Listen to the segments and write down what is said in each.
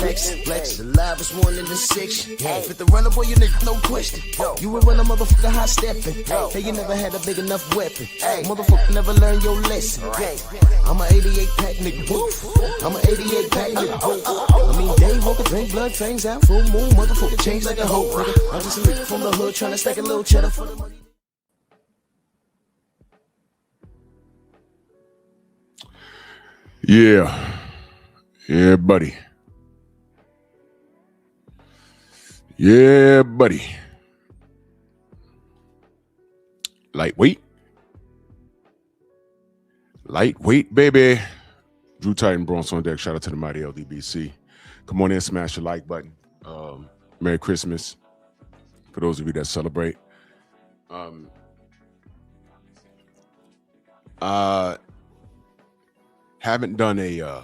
flex. The livest one in the section. Fit the runner, boy, you nigga, no question. You would run a motherfucker high stepping. Hey, you never had a big enough weapon. Motherfucker never learned your lesson. I'm a 88 pack nigga. I'm a 88 pack nigga. I mean, day walker, drink blood, trains out, full moon, motherfucker, change like a hoe, nigga. I'm just a nigga from the hood trying to stack a little cheddar for the money. Yeah, buddy. Yeah, buddy. Lightweight, baby. Drew Titan, Bronx on deck. Shout out to the mighty LDBC. Come on in, smash the like button. Merry Christmas for those of you that celebrate. Haven't done a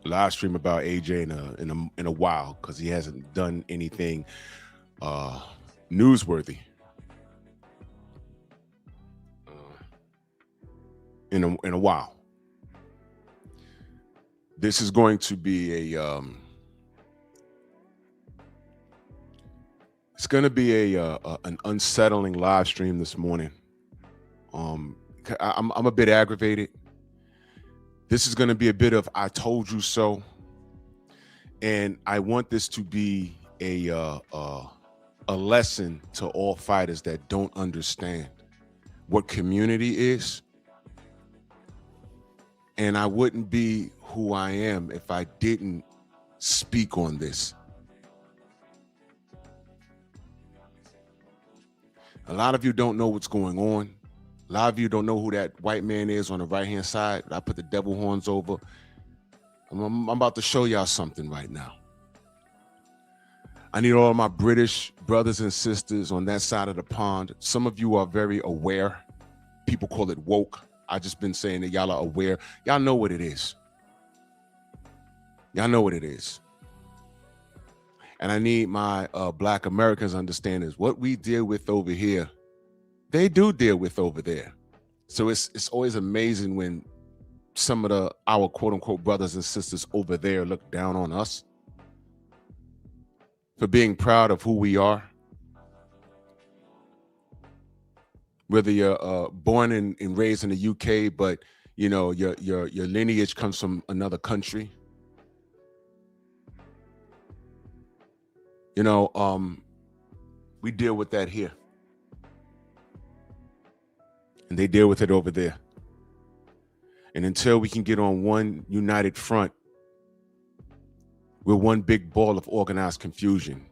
live stream about AJ in a while because he hasn't done anything newsworthy in a while. This is going to be it's going to be an unsettling live stream this morning. I'm a bit aggravated. This is going to be a bit of "I told you so," and I want this to be a lesson to all fighters that don't understand what community is. And I wouldn't be who I am if I didn't speak on this. A lot of you don't know what's going on. A lot of you don't know who that white man is on the right-hand side. I put the devil horns over. I'm about to show y'all something right now. I need all of my British brothers and sisters on that side of the pond. Some of you are very aware. People call it woke. I just been saying that y'all are aware. Y'all know what it is. Y'all know what it is. And I need my Black Americans to understand is what we deal with over here, they do deal with over there. So it's always amazing when some of our quote unquote brothers and sisters over there look down on us for being proud of who we are. Whether you're born and raised in the UK, but you know your lineage comes from another country. You know, we deal with that here. And they deal with it over there. And until we can get on one united front, we're one big ball of organized confusion.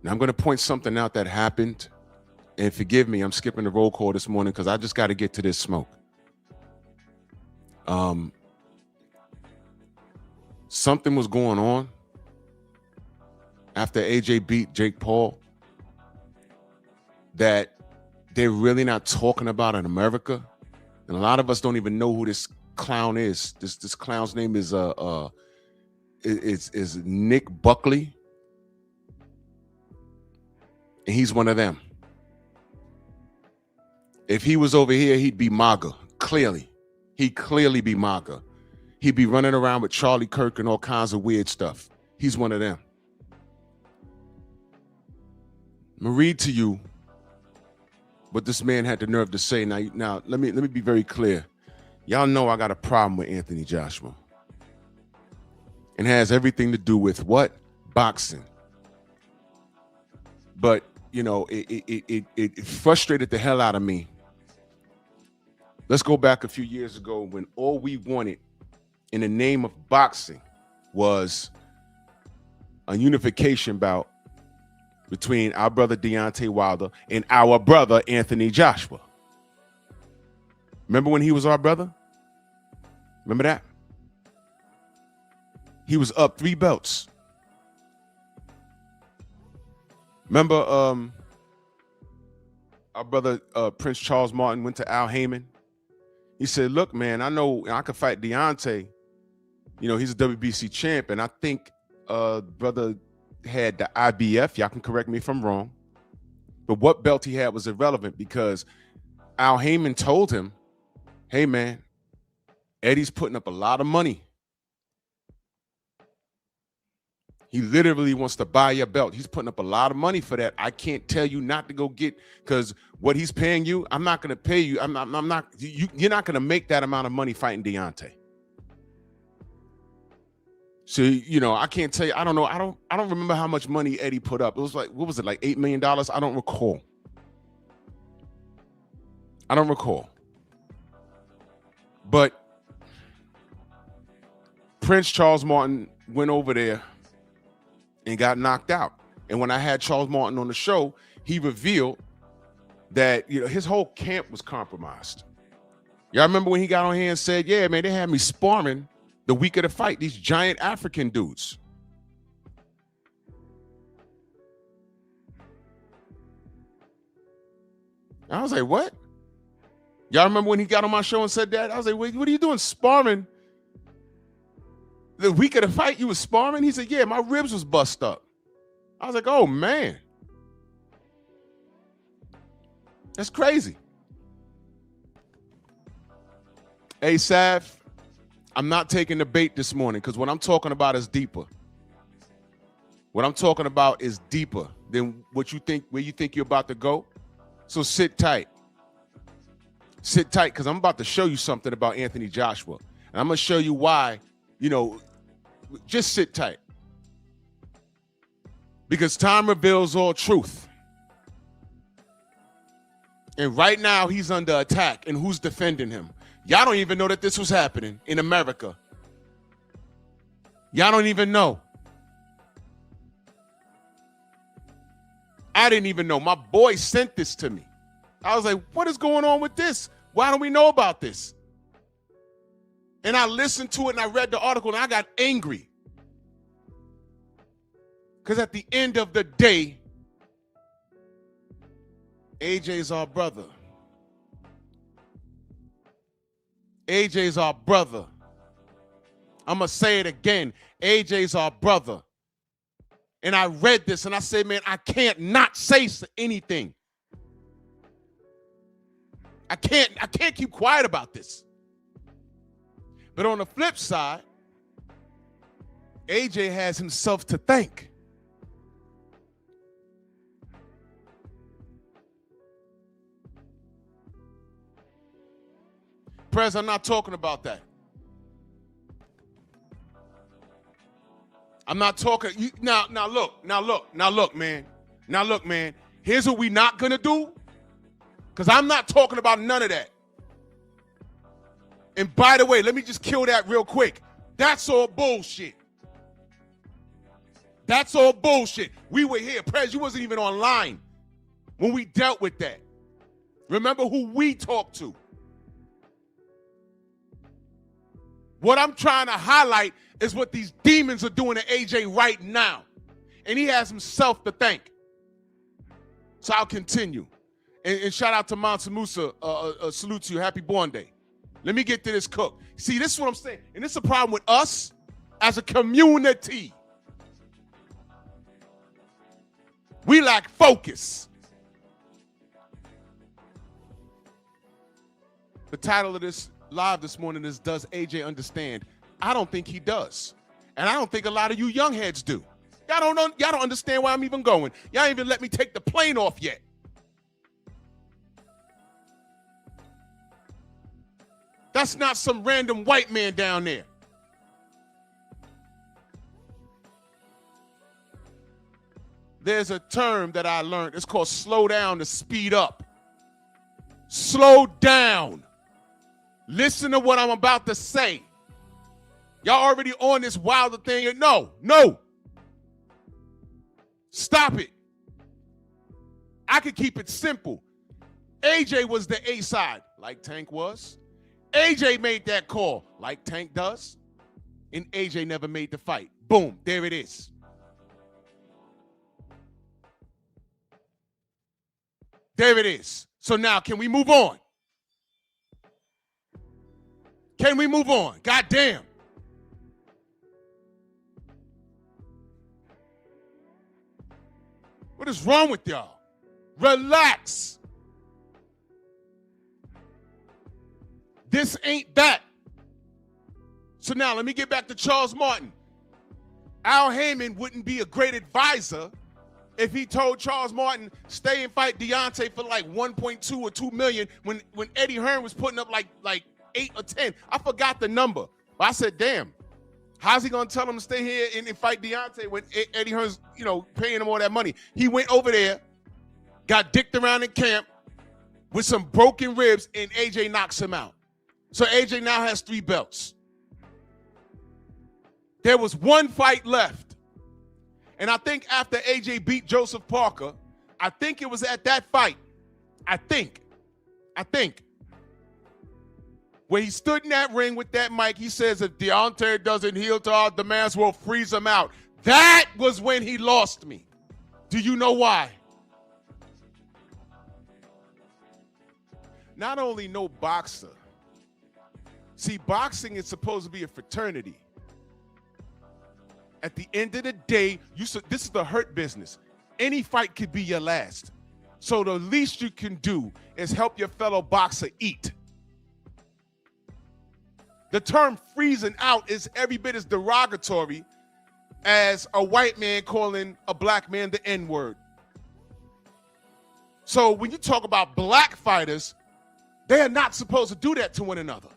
Now I'm going to point something out that happened. And forgive me, I'm skipping the roll call this morning because I just got to get to this smoke. Something was going on after AJ beat Jake Paul that they're really not talking about in America. And a lot of us don't even know who this clown is. This clown's name is Nick Buckley. And he's one of them. If he was over here, he'd be MAGA, clearly. He'd clearly be MAGA. He'd be running around with Charlie Kirk and all kinds of weird stuff. He's one of them. I'm gonna read to you what this man had the nerve to say. Now let me be very clear. Y'all know I got a problem with Anthony Joshua. It has everything to do with what? Boxing. But you know, it frustrated the hell out of me. Let's go back a few years ago when all we wanted in the name of boxing was a unification bout between our brother Deontay Wilder and our brother Anthony Joshua. Remember when he was our brother? Remember that? He was up 3 belts. Remember our brother Prince Charles Martin went to Al Heyman. He said, look, man, I know I could fight Deontay. You know, he's a WBC champ, and I think brother had the IBF. Y'all can correct me if I'm wrong. But what belt he had was irrelevant because Al Heyman told him, hey, man, Eddie's putting up a lot of money. He literally wants to buy your belt. He's putting up a lot of money for that. I can't tell you not to go get, because what he's paying you, I'm not going to pay you. I'm not. You're not going to make that amount of money fighting Deontay. So, you know, I can't tell you. I don't know. I don't remember how much money Eddie put up. It was like, what was it, like $8 million? I don't recall. But Prince Charles Martin went over there and got knocked out. And when I had Charles Martin on the show, he revealed that, you know, his whole camp was compromised. Y'all remember when he got on here and said, yeah, man, they had me sparring the week of the fight, these giant African dudes. I was like, what? Y'all remember when he got on my show and said that? I was like, wait, what are you doing sparring? The week of the fight, you was sparring? He said, yeah, my ribs was bust up. I was like, oh, man. That's crazy. Hey, Sav, I'm not taking the bait this morning because what I'm talking about is deeper. What I'm talking about is deeper than what you think, where you think you're about to go. So sit tight. Sit tight, because I'm about to show you something about Anthony Joshua. And I'm going to show you why, you know, just sit tight. Because time reveals all truth. And right now, he's under attack. And who's defending him? Y'all don't even know that this was happening in America. Y'all don't even know. I didn't even know. My boy sent this to me. I was like, what is going on with this? Why don't we know about this? And I listened to it and I read the article and I got angry. Because at the end of the day, AJ's our brother. AJ's our brother. I'm going to say it again. AJ's our brother. And I read this and I said, man, I can't not say anything. I can't keep quiet about this. But on the flip side, AJ has himself to thank. Prez, I'm not talking about that. I'm not talking. Now look, man. Here's what we not gonna do. Because I'm not talking about none of that. And by the way, let me just kill that real quick. That's all bullshit. That's all bullshit. We were here. Prez, you wasn't even online when we dealt with that. Remember who we talked to. What I'm trying to highlight is what these demons are doing to AJ right now. And he has himself to thank. So I'll continue. And shout out to Mansa Musa. Salute to you. Happy Born Day. Let me get to this cook. See, this is what I'm saying. And this is a problem with us as a community. We lack focus. The title of this live this morning is, Does AJ Understand? I don't think he does. And I don't think a lot of you young heads do. Y'all don't understand why I'm even going. Y'all ain't even let me take the plane off yet. That's not some random white man down there. There's a term that I learned. It's called slow down to speed up. Slow down. Listen to what I'm about to say. Y'all already on this wilder thing. No. Stop it. I could keep it simple. AJ was the A side, like Tank was. AJ made that call, like Tank does. And AJ never made the fight. Boom, there it is. There it is. So now, can we move on? Can we move on? God damn. What is wrong with y'all? Relax. This ain't that. So now let me get back to Charles Martin. Al Heyman wouldn't be a great advisor if he told Charles Martin, stay and fight Deontay for like 1.2 or 2 million when Eddie Hearn was putting up like 8 or 10. I forgot the number. But I said, damn, how's he going to tell him to stay here and fight Deontay when Eddie Hearn's, paying him all that money? He went over there, got dicked around in camp with some broken ribs, and AJ knocks him out. So AJ now has 3 belts. There was 1 fight left. And I think after AJ beat Joseph Parker, I think it was at that fight, I think, where he stood in that ring with that mic, he says, if Deontay doesn't heel to our demands, we'll freeze him out. That was when he lost me. Do you know why? Not only no boxer. See, boxing is supposed to be a fraternity. At the end of the day, this is the hurt business. Any fight could be your last. So the least you can do is help your fellow boxer eat. The term freezing out is every bit as derogatory as a white man calling a black man the N-word. So when you talk about black fighters, they are not supposed to do that to one another.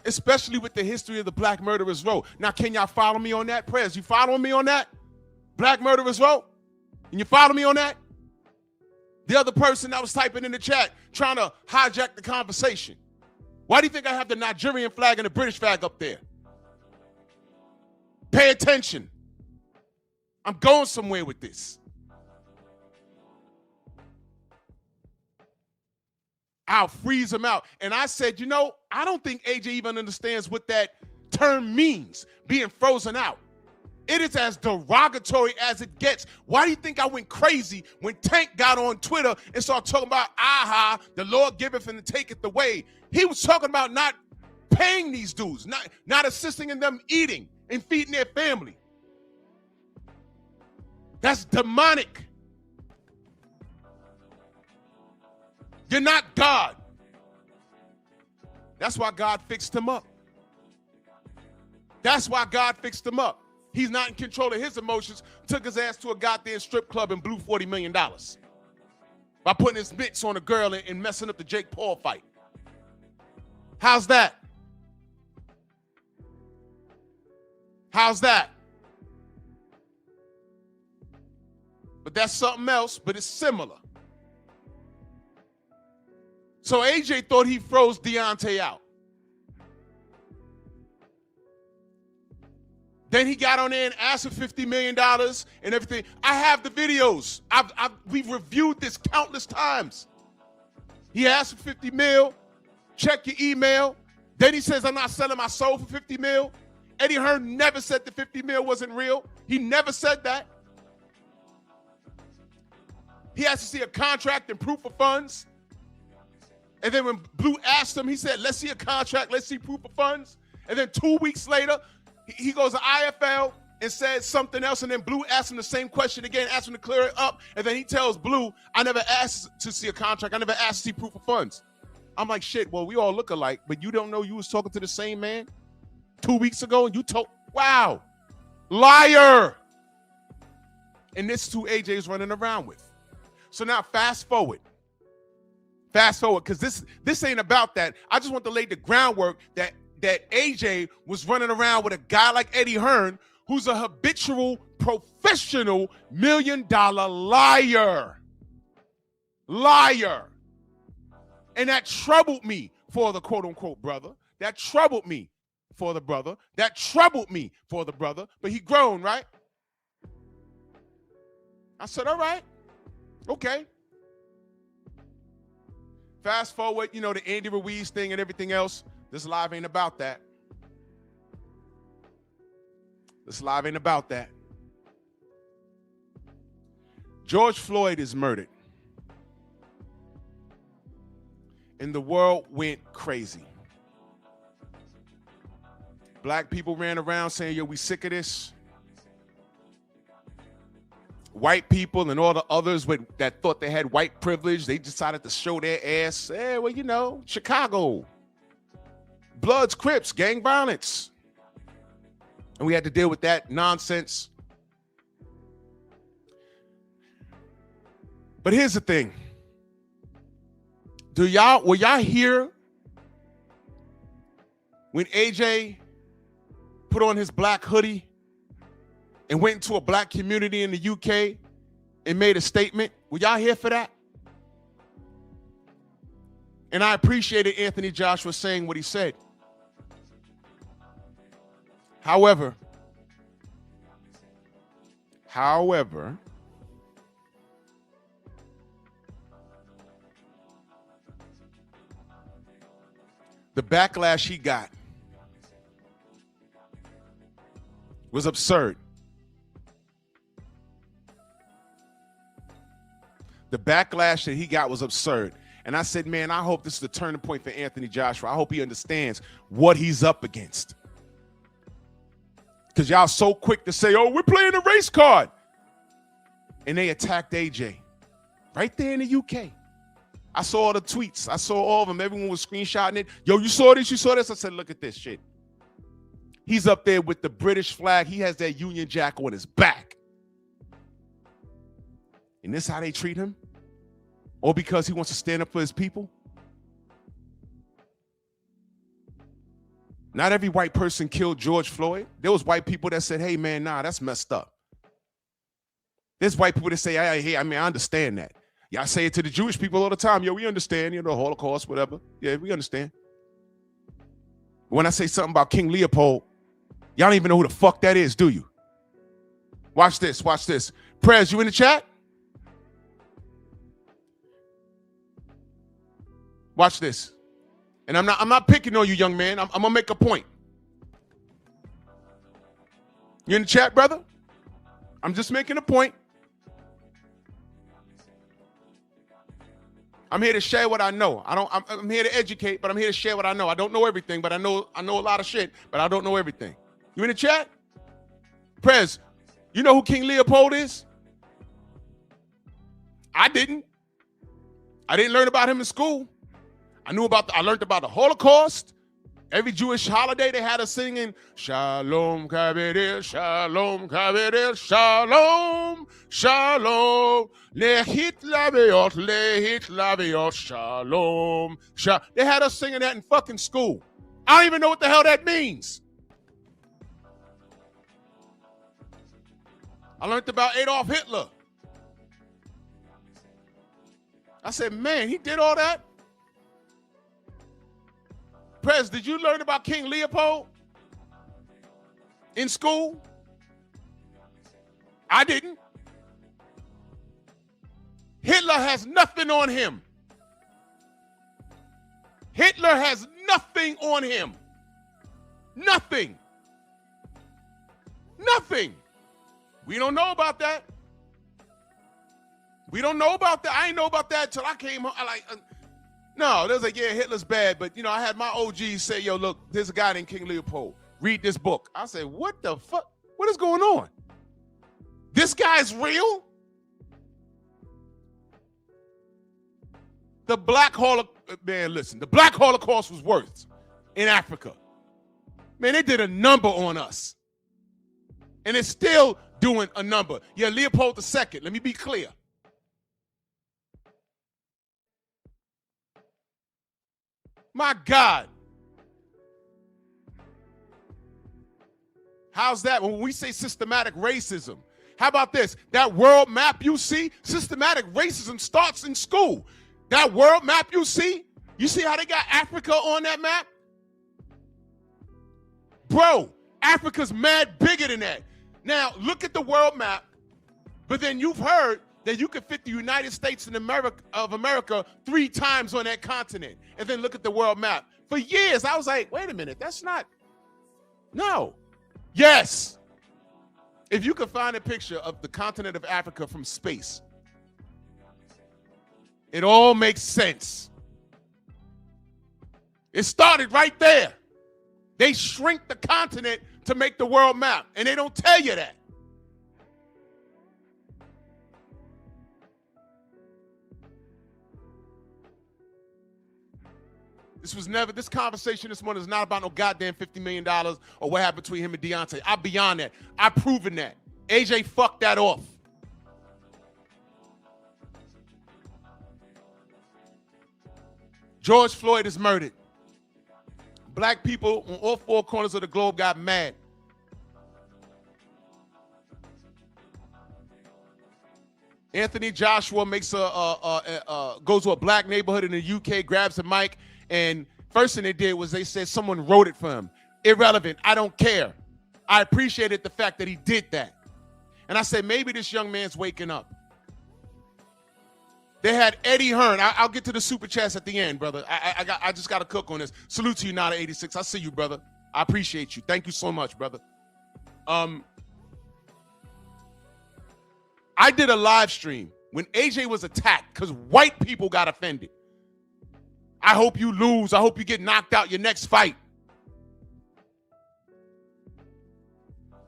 Especially with the history of the Black Murderers Row. Now, can y'all follow me on that? Prez, you following me on that? Black Murderers Row? And you follow me on that? The other person that was typing in the chat trying to hijack the conversation. Why do you think I have the Nigerian flag and the British flag up there? Pay attention. I'm going somewhere with this. I'll freeze him out. And I said, I don't think AJ even understands what that term means, being frozen out. It is as derogatory as it gets. Why do you think I went crazy when Tank got on Twitter and started talking about, the Lord giveth and taketh away? He was talking about not paying these dudes, not assisting in them eating and feeding their family. That's demonic. You're not God. That's why God fixed him up. That's why God fixed him up. He's not in control of his emotions, took his ass to a goddamn strip club and blew $40 million by putting his mitts on a girl and messing up the Jake Paul fight. How's that? How's that? But that's something else, but it's similar. So AJ thought he froze Deontay out. Then he got on there and asked for $50 million and everything. I have the videos. We've reviewed this countless times. He asked for 50 mil. Check your email. Then he says, I'm not selling my soul for 50 mil. Eddie Hearn never said the 50 mil wasn't real. He never said that. He has to see a contract and proof of funds. And then when Blue asked him, he said, let's see a contract, let's see proof of funds. And then 2 weeks later, he goes to IFL and says something else. And then Blue asks him the same question again, asks him to clear it up. And then he tells Blue, I never asked to see a contract. I never asked to see proof of funds. I'm like, shit, well, we all look alike, but you don't know you was talking to the same man 2 weeks ago and you told, wow, liar. And this is who AJ is running around with. So now fast forward, because this ain't about that. I just want to lay the groundwork that AJ was running around with a guy like Eddie Hearn, who's a habitual, professional, $1 million liar. Liar. And that troubled me for the quote-unquote brother. That troubled me for the brother. That troubled me for the brother. But he grown, right? I said, all right. Okay. Fast forward, the Andy Ruiz thing and everything else. This live ain't about that. This live ain't about that. George Floyd is murdered. And the world went crazy. Black people ran around saying, yo, we sick of this. White people and all the others that thought they had white privilege, they decided to show their ass. Hey, well, Chicago. Bloods, Crips, gang violence. And we had to deal with that nonsense. But here's the thing. Were y'all here when AJ put on his black hoodie and went into a black community in the UK and made a statement? Were y'all here for that? And I appreciated Anthony Joshua saying what he said. However, the backlash he got was absurd. The backlash that he got was absurd. And I said, man, I hope this is the turning point for Anthony Joshua. I hope he understands what he's up against. Because y'all so quick to say, oh, we're playing a race card. And they attacked AJ right there in the UK. I saw all the tweets. I saw all of them. Everyone was screenshotting it. Yo, you saw this? You saw this? I said, look at this shit. He's up there with the British flag. He has that Union Jack on his back. And this is how they treat him? Or because he wants to stand up for his people? Not every white person killed George Floyd. There was white people that said, hey, man, nah, that's messed up. There's white people that say, hey, I understand that. Yeah, I say it to the Jewish people all the time. Yo, we understand, the Holocaust, whatever. Yeah, we understand. When I say something about King Leopold, y'all don't even know who the fuck that is, do you? Watch this, watch this. Prez, you in the chat? Watch this. And I'm not picking on you, young man. I'm gonna make a point. You in the chat, brother? I'm just making a point. I'm here to share what I know. I'm here to educate, but I'm here to share what I know. I don't know everything, but I know a lot of shit, but I don't know everything. You in the chat? Prez, you know who King Leopold is? I didn't. I didn't learn about him in school. I learned about the Holocaust. Every Jewish holiday they had us singing Shalom Kabedil, Shalom Kabedil, Shalom, Shalom, Lehit Laviot, Shalom, Shalom. They had us singing that in fucking school. I don't even know what the hell that means. I learned about Adolf Hitler. I said, man, he did all that? Prez, did you learn about King Leopold in school? I didn't. Hitler has nothing on him. Hitler has nothing on him. Nothing. Nothing. We don't know about that. We don't know about that. I ain't know about that until I came home. No, they was like, yeah, Hitler's bad. But, I had my OGs say, yo, look, there's a guy named King Leopold. Read this book. I said, what the fuck? What is going on? This guy's real? The Black Holocaust, man, listen, the Black Holocaust was worse in Africa. Man, they did a number on us. And it's still doing a number. Yeah, Leopold II, let me be clear. My God. How's that? When we say systematic racism, how about this? That world map you see, systematic racism starts in school. That world map you see how they got Africa on that map? Bro, Africa's mad bigger than that. Now, look at the world map, but then you've heard that you could fit the United States of America 3 times on that continent. And then look at the world map. For years, I was like, wait a minute, that's not, no. Yes. If you could find a picture of the continent of Africa from space, it all makes sense. It started right there. They shrink the continent to make the world map, and they don't tell you that. This conversation this morning is not about no goddamn $50 million or what happened between him and Deontay. I'm beyond that. I've proven that. AJ fucked that off. George Floyd is murdered. Black people on all four corners of the globe got mad. Anthony Joshua goes to a black neighborhood in the UK, grabs a mic, and first thing they did was they said someone wrote it for him. Irrelevant. I don't care. I appreciated the fact that he did that. And I said, maybe this young man's waking up. They had Eddie Hearn. I'll get to the super chats at the end, brother. I just got to cook on this. Salute to you, Nada 86. I see you, brother. I appreciate you. Thank you so much, brother. I did a live stream when AJ was attacked because white people got offended. I hope you lose. I hope you get knocked out your next fight.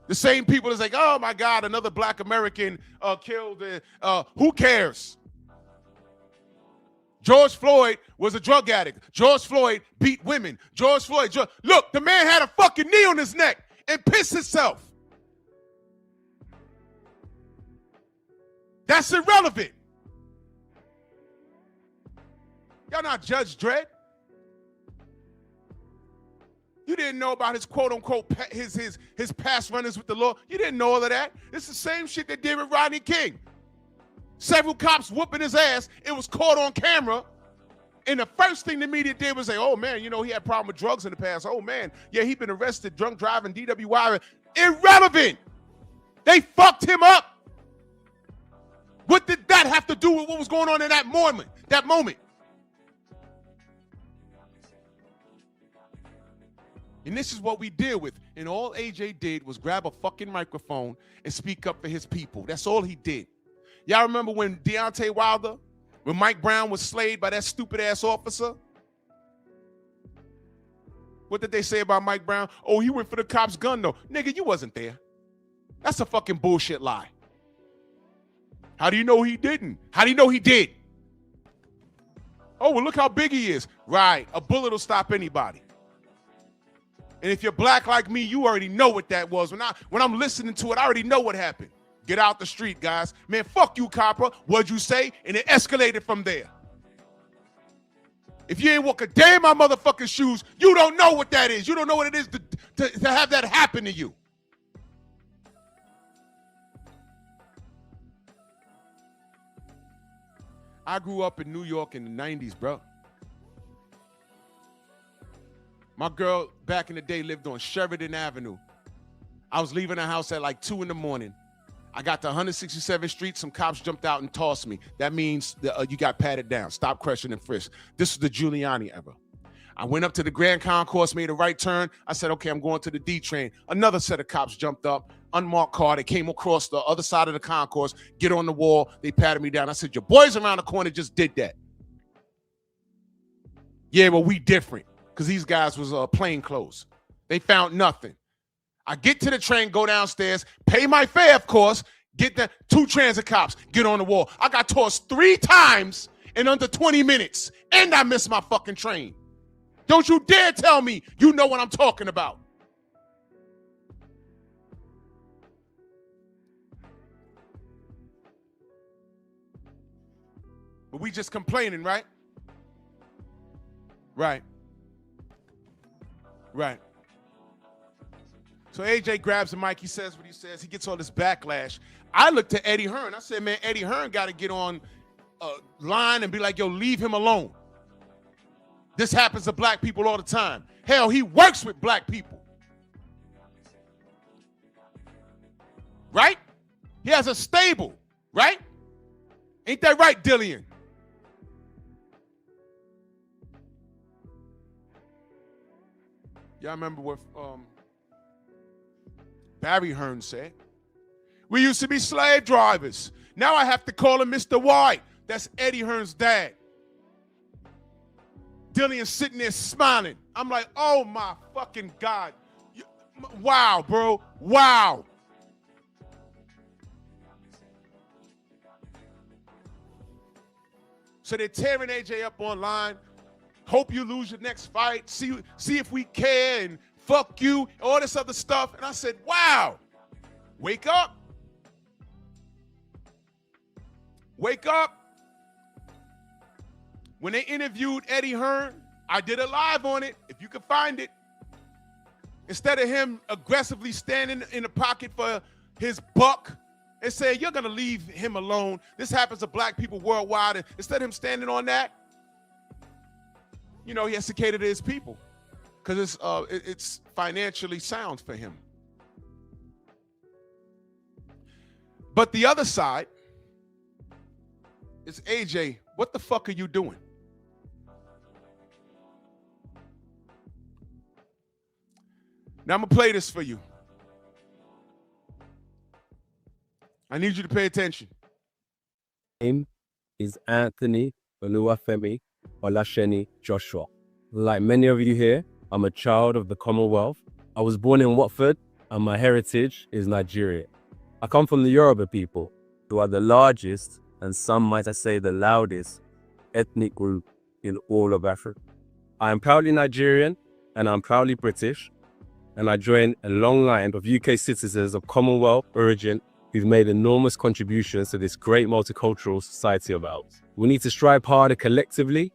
The same people that's like, oh my God, another black American killed. Who cares? George Floyd was a drug addict. George Floyd beat women. Look, the man had a fucking knee on his neck and pissed himself. That's irrelevant. Y'all not Judge Dredd. You didn't know about his quote-unquote his past runnings with the law. You didn't know all of that. It's the same shit they did with Rodney King. Several cops whooping his ass. It was caught on camera. And the first thing the media did was say, oh, man, you know, he had a problem with drugs in the past. Oh, man, yeah, he been arrested, drunk driving, DWI. Irrelevant. They fucked him up. What did that have to do with what was going on in that moment? And this is what we deal with. And all AJ did was grab a fucking microphone and speak up for his people. That's all he did. Y'all remember when Deontay Wilder, when Mike Brown was slayed by that stupid ass officer? What did they say about Mike Brown? Oh, he went for the cop's gun though. Nigga, you wasn't there. That's a fucking bullshit lie. How do you know he didn't? How do you know he did? Oh, well, look how big he is. Right. A bullet will stop anybody. And if you're black like me, you already know what that was. When I'm listening to it, I already know what happened. Get out the street, guys. Man, fuck you, copper. What'd you say? And it escalated from there. If you ain't walk a day in my motherfucking shoes, you don't know what that is. You don't know what it is to have that happen to you. I grew up in New York in the 90s, bro. My girl back in the day lived on Sheridan Avenue. I was leaving the house at like 2 in the morning. I got to 167th Street. Some cops jumped out and tossed me. That means you got patted down. Stop, question, and frisk. This was the Giuliani era. I went up to the Grand Concourse, made a right turn. I said, okay, I'm going to the D train. Another set of cops jumped up, unmarked car. They came across the other side of the concourse, get on the wall. They patted me down. I said, your boys around the corner just did that. Yeah, well, we different because these guys was plain clothes. They found nothing. I get to the train, go downstairs, pay my fare, of course, get the 2 transit cops, get on the wall. I got tossed 3 times in under 20 minutes, and I missed my fucking train. Don't you dare tell me you know what I'm talking about. But we just complaining, right? Right. So AJ grabs the mic, he says what he says, he gets all this backlash. I looked at Eddie Hearn. I said, man, Eddie Hearn got to get on a line and be like, yo, leave him alone. This happens to black people all the time. Hell, he works with black people. Right? He has a stable, right? Ain't that right, Dillian? Y'all remember what Barry Hearn said? We used to be slave drivers. Now I have to call him Mr. White. That's Eddie Hearn's dad. Dillian sitting there smiling. I'm like, oh my fucking God. Wow, bro. Wow. So they're tearing AJ up online. hope you lose your next fight, see if we care, and fuck you, all this other stuff. And I said, wow, wake up. Wake up. When they interviewed Eddie Hearn, I did a live on it, if you can find it. Instead of him aggressively standing in the pocket for his buck and saying, you're going to leave him alone. This happens to black people worldwide. And instead of him standing on that, you know, he has to cater to his people because it's financially sound for him. But the other side is, AJ, what the fuck are you doing? Now I'm going to play this for you. I need you to pay attention. Name is Anthony Oluwafemi Olasheni Joshua. Like many of you here, I'm a child of the Commonwealth. I was born in Watford and my heritage is Nigerian. I come from the Yoruba people, who are the largest and some might say the loudest ethnic group in all of Africa. I am proudly Nigerian and I'm proudly British, and I join a long line of UK citizens of Commonwealth origin who've made enormous contributions to this great multicultural society of ours. We need to strive harder collectively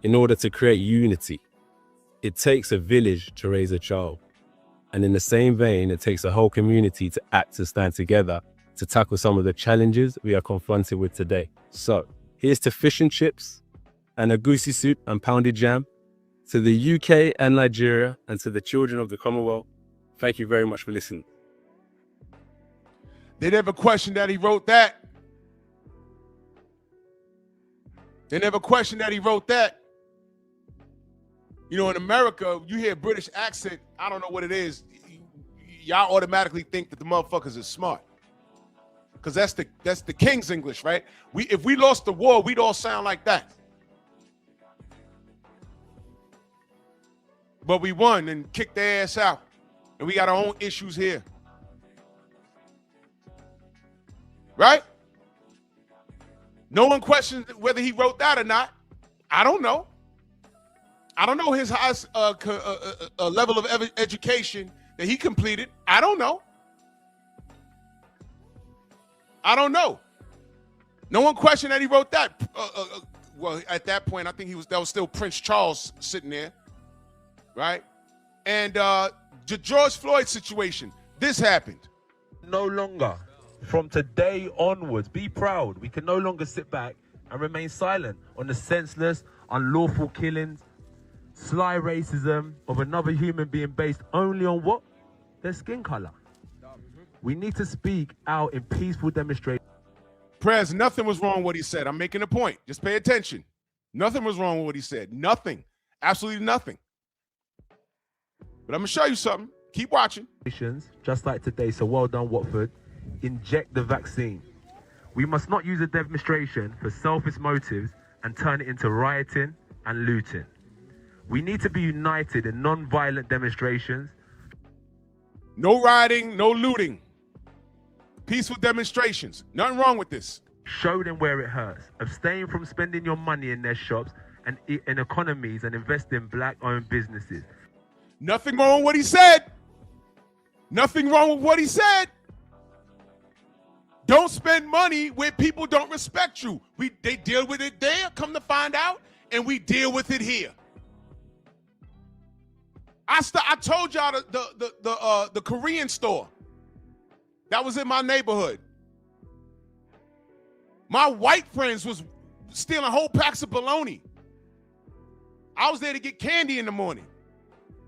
in order to create unity. It takes a village to raise a child. And in the same vein, it takes a whole community to act and stand together to tackle some of the challenges we are confronted with today. So here's to fish and chips and a goosey soup and pounded jam. To the UK and Nigeria and to the children of the Commonwealth, thank you very much for listening. They never questioned that he wrote that. They never questioned that he wrote that. You know, in America, you hear British accent, I don't know what it is. Y'all automatically think that the motherfuckers is smart. Because that's the King's English, right? If we lost the war, we'd all sound like that. But we won and kicked their ass out. And we got our own issues here. Right? No one questioned whether he wrote that or not. I don't know. I don't know his highest level of education that he completed. I don't know. I don't know. No one questioned that he wrote that. Well, at that point, I think that was still Prince Charles sitting there. Right? And the George Floyd situation, this happened. No longer, from today onwards, be proud. We can no longer sit back and remain silent on the senseless, unlawful killings, sly racism of another human being based only on what? Their skin color. We need to speak out in peaceful demonstration. Prez, nothing was wrong with what he said. I'm making a point. Just pay attention. Nothing was wrong with what he said. Nothing. Absolutely nothing. But I'm going to show you something. Keep watching. Just like today, so well done, Watford. Inject the vaccine. We must not use a demonstration for selfish motives and turn it into rioting and looting. We need to be united in non-violent demonstrations. No rioting, no looting. Peaceful demonstrations. Nothing wrong with this. Show them where it hurts. Abstain from spending your money in their shops and in economies and invest in black-owned businesses. Nothing wrong with what he said. Nothing wrong with what he said. Don't spend money where people don't respect you. They deal with it there, come to find out, and we deal with it here. I told y'all the Korean store that was in my neighborhood. My white friends was stealing whole packs of bologna. I was there to get candy in the morning.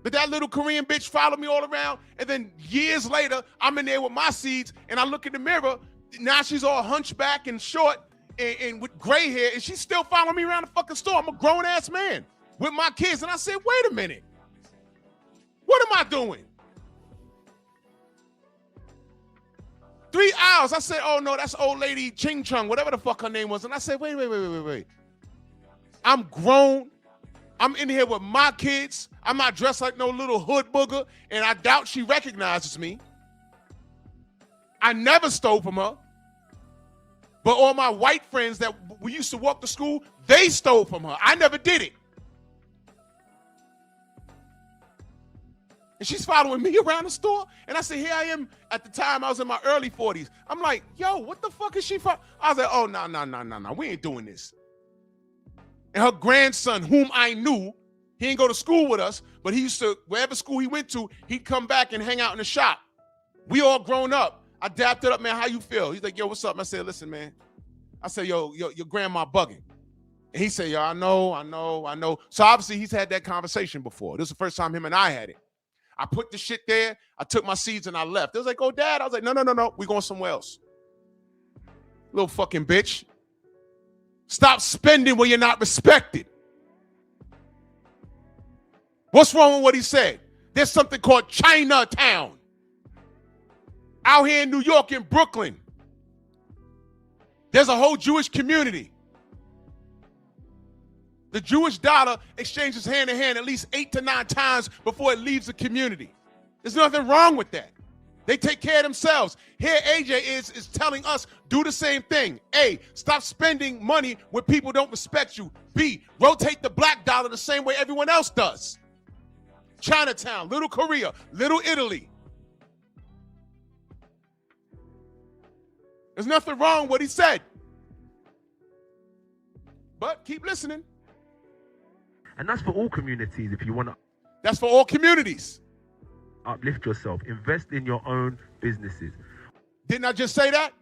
But that little Korean bitch followed me all around, and then years later, I'm in there with my seeds, and I look in the mirror. Now she's all hunchback and short and with gray hair, and she's still following me around the fucking store. I'm a grown-ass man with my kids, and I said, wait a minute. What am I doing? 3 hours. I said, oh, no, that's old lady Ching Chung, whatever the fuck her name was. And I said, wait. I'm grown. I'm in here with my kids. I'm not dressed like no little hood booger, and I doubt she recognizes me. I never stole from her. But all my white friends that we used to walk to school, they stole from her. I never did it. And she's following me around the store. And I said, here I am. At the time, I was in my early 40s. I'm like, yo, what the fuck is she for? I was like, oh, no. We ain't doing this. And her grandson, whom I knew, he didn't go to school with us, but he used to, wherever school he went to, he'd come back and hang out in the shop. We all grown up. I dapped it up, man, how you feel? He's like, yo, what's up? I said, listen, man. I said, yo, your grandma bugging. And he said, yo, I know. So obviously he's had that conversation before. This is the first time him and I had it. I put the shit there. I took my seeds and I left. It was like, oh, Dad. I was like, no. We going somewhere else. Little fucking bitch. Stop spending where you're not respected. What's wrong with what he said? There's something called Chinatown. Out here in New York, in Brooklyn. There's a whole Jewish community. The Jewish dollar exchanges hand in hand at least 8 to 9 times before it leaves the community. There's nothing wrong with that. They take care of themselves. Here, AJ is telling us, do the same thing. A, stop spending money where people don't respect you. B, rotate the black dollar the same way everyone else does. Chinatown, Little Korea, Little Italy. There's nothing wrong with what he said. But keep listening. And that's for all communities if you want to That's for all communities. uplift yourself. Invest in your own businesses. Didn't I just say that?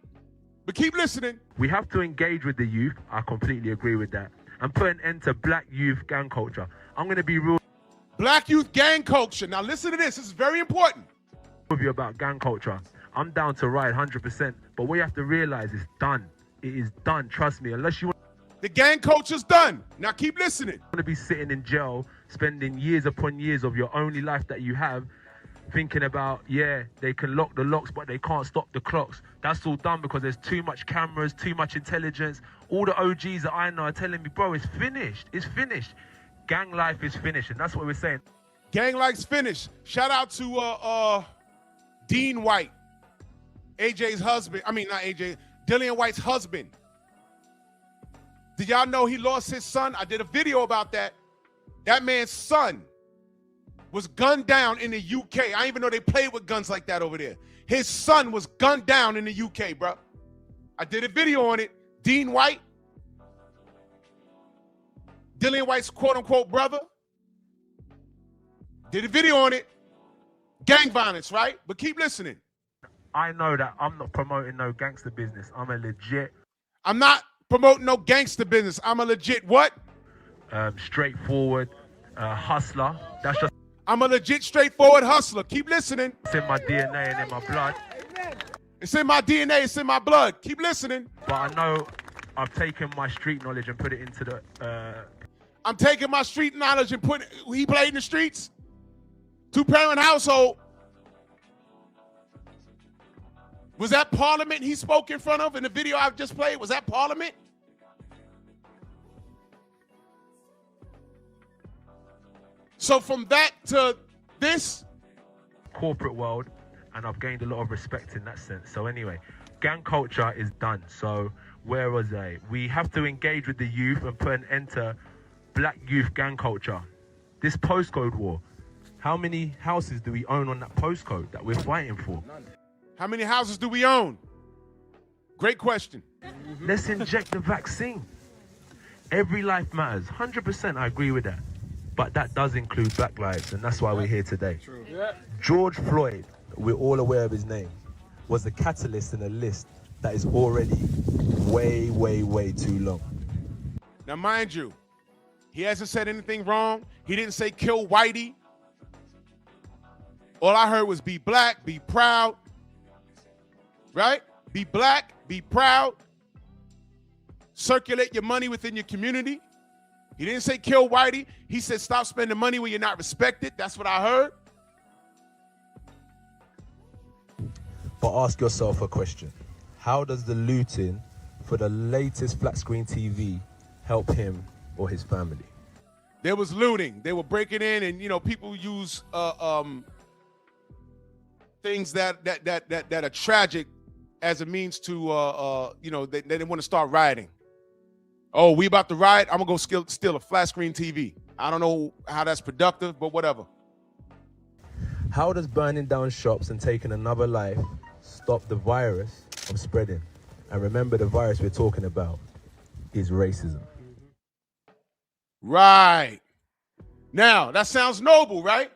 But keep listening. We have to engage with the youth. I completely agree with that. And put an end to black youth gang culture. I'm going to be real Black youth gang culture. Now listen to this. This is very important. with you about gang culture. I'm down to ride 100%. But what you have to realize is done. It is done. Trust me. Unless you want The gang culture's done. Now keep listening. to be sitting in jail, spending years upon years of your only life that you have, thinking about, yeah, they can lock the locks, but they can't stop the clocks. That's all done because there's too much cameras, too much intelligence. All the OGs that I know are telling me, bro, it's finished. It's finished. Gang life is finished. And that's what we're saying. Gang life's finished. Shout out to Dean White, AJ's husband. I mean, not AJ, Dillian White's husband. Did y'all know he lost his son? I did a video about that. That man's son was gunned down in the UK. I didn't even know they played with guns like that over there. His son was gunned down in the UK, bro. I did a video on it. Dean White, Dillian White's quote-unquote brother, did a video on it. Gang violence, right? But keep listening. I know that I'm not promoting no gangster business. I'm a legit, I'm not promoting no gangster business. I'm a legit what? straightforward hustler. That's just I'm a legit straightforward hustler. Keep listening. in my DNA and in my blood. It's in my DNA. It's in my blood. Keep listening. But I know I've taken my street knowledge and put it into the I'm taking my street knowledge and putting. He played in the streets. 2-parent household. Was that Parliament he spoke in front of in the video I've just played? Was that Parliament? So from that to this, corporate world, and I've gained a lot of respect in that sense. So anyway, gang culture is done. So where was I? We have to engage with the youth and put an end to black youth gang culture. This postcode war, how many houses do we own on that postcode that we're fighting for? how many houses do we own? Great question. Let's inject the vaccine. Every life matters. 100%, I agree with that. But that does include black lives, and that's why we're here today. True. George Floyd, we're all aware of his name, was the catalyst in a list that is already way, way, way too long. Now, mind you, he hasn't said anything wrong. He didn't say kill Whitey. All I heard was be black, be proud. Right? Be black, be proud. Circulate your money within your community. He didn't say kill Whitey. He said stop spending money where you're not respected. That's what I heard. But ask yourself a question. How does the looting for the latest flat screen TV help him or his family? There was looting. They were breaking in, and people use things that are tragic as a means to they didn't want to start rioting. Oh, we about to riot? I'm gonna go steal a flat screen TV. I don't know how that's productive, but whatever. How does burning down shops and taking another life stop the virus from spreading? And remember, the virus we're talking about is racism. Right. Now, that sounds noble, right?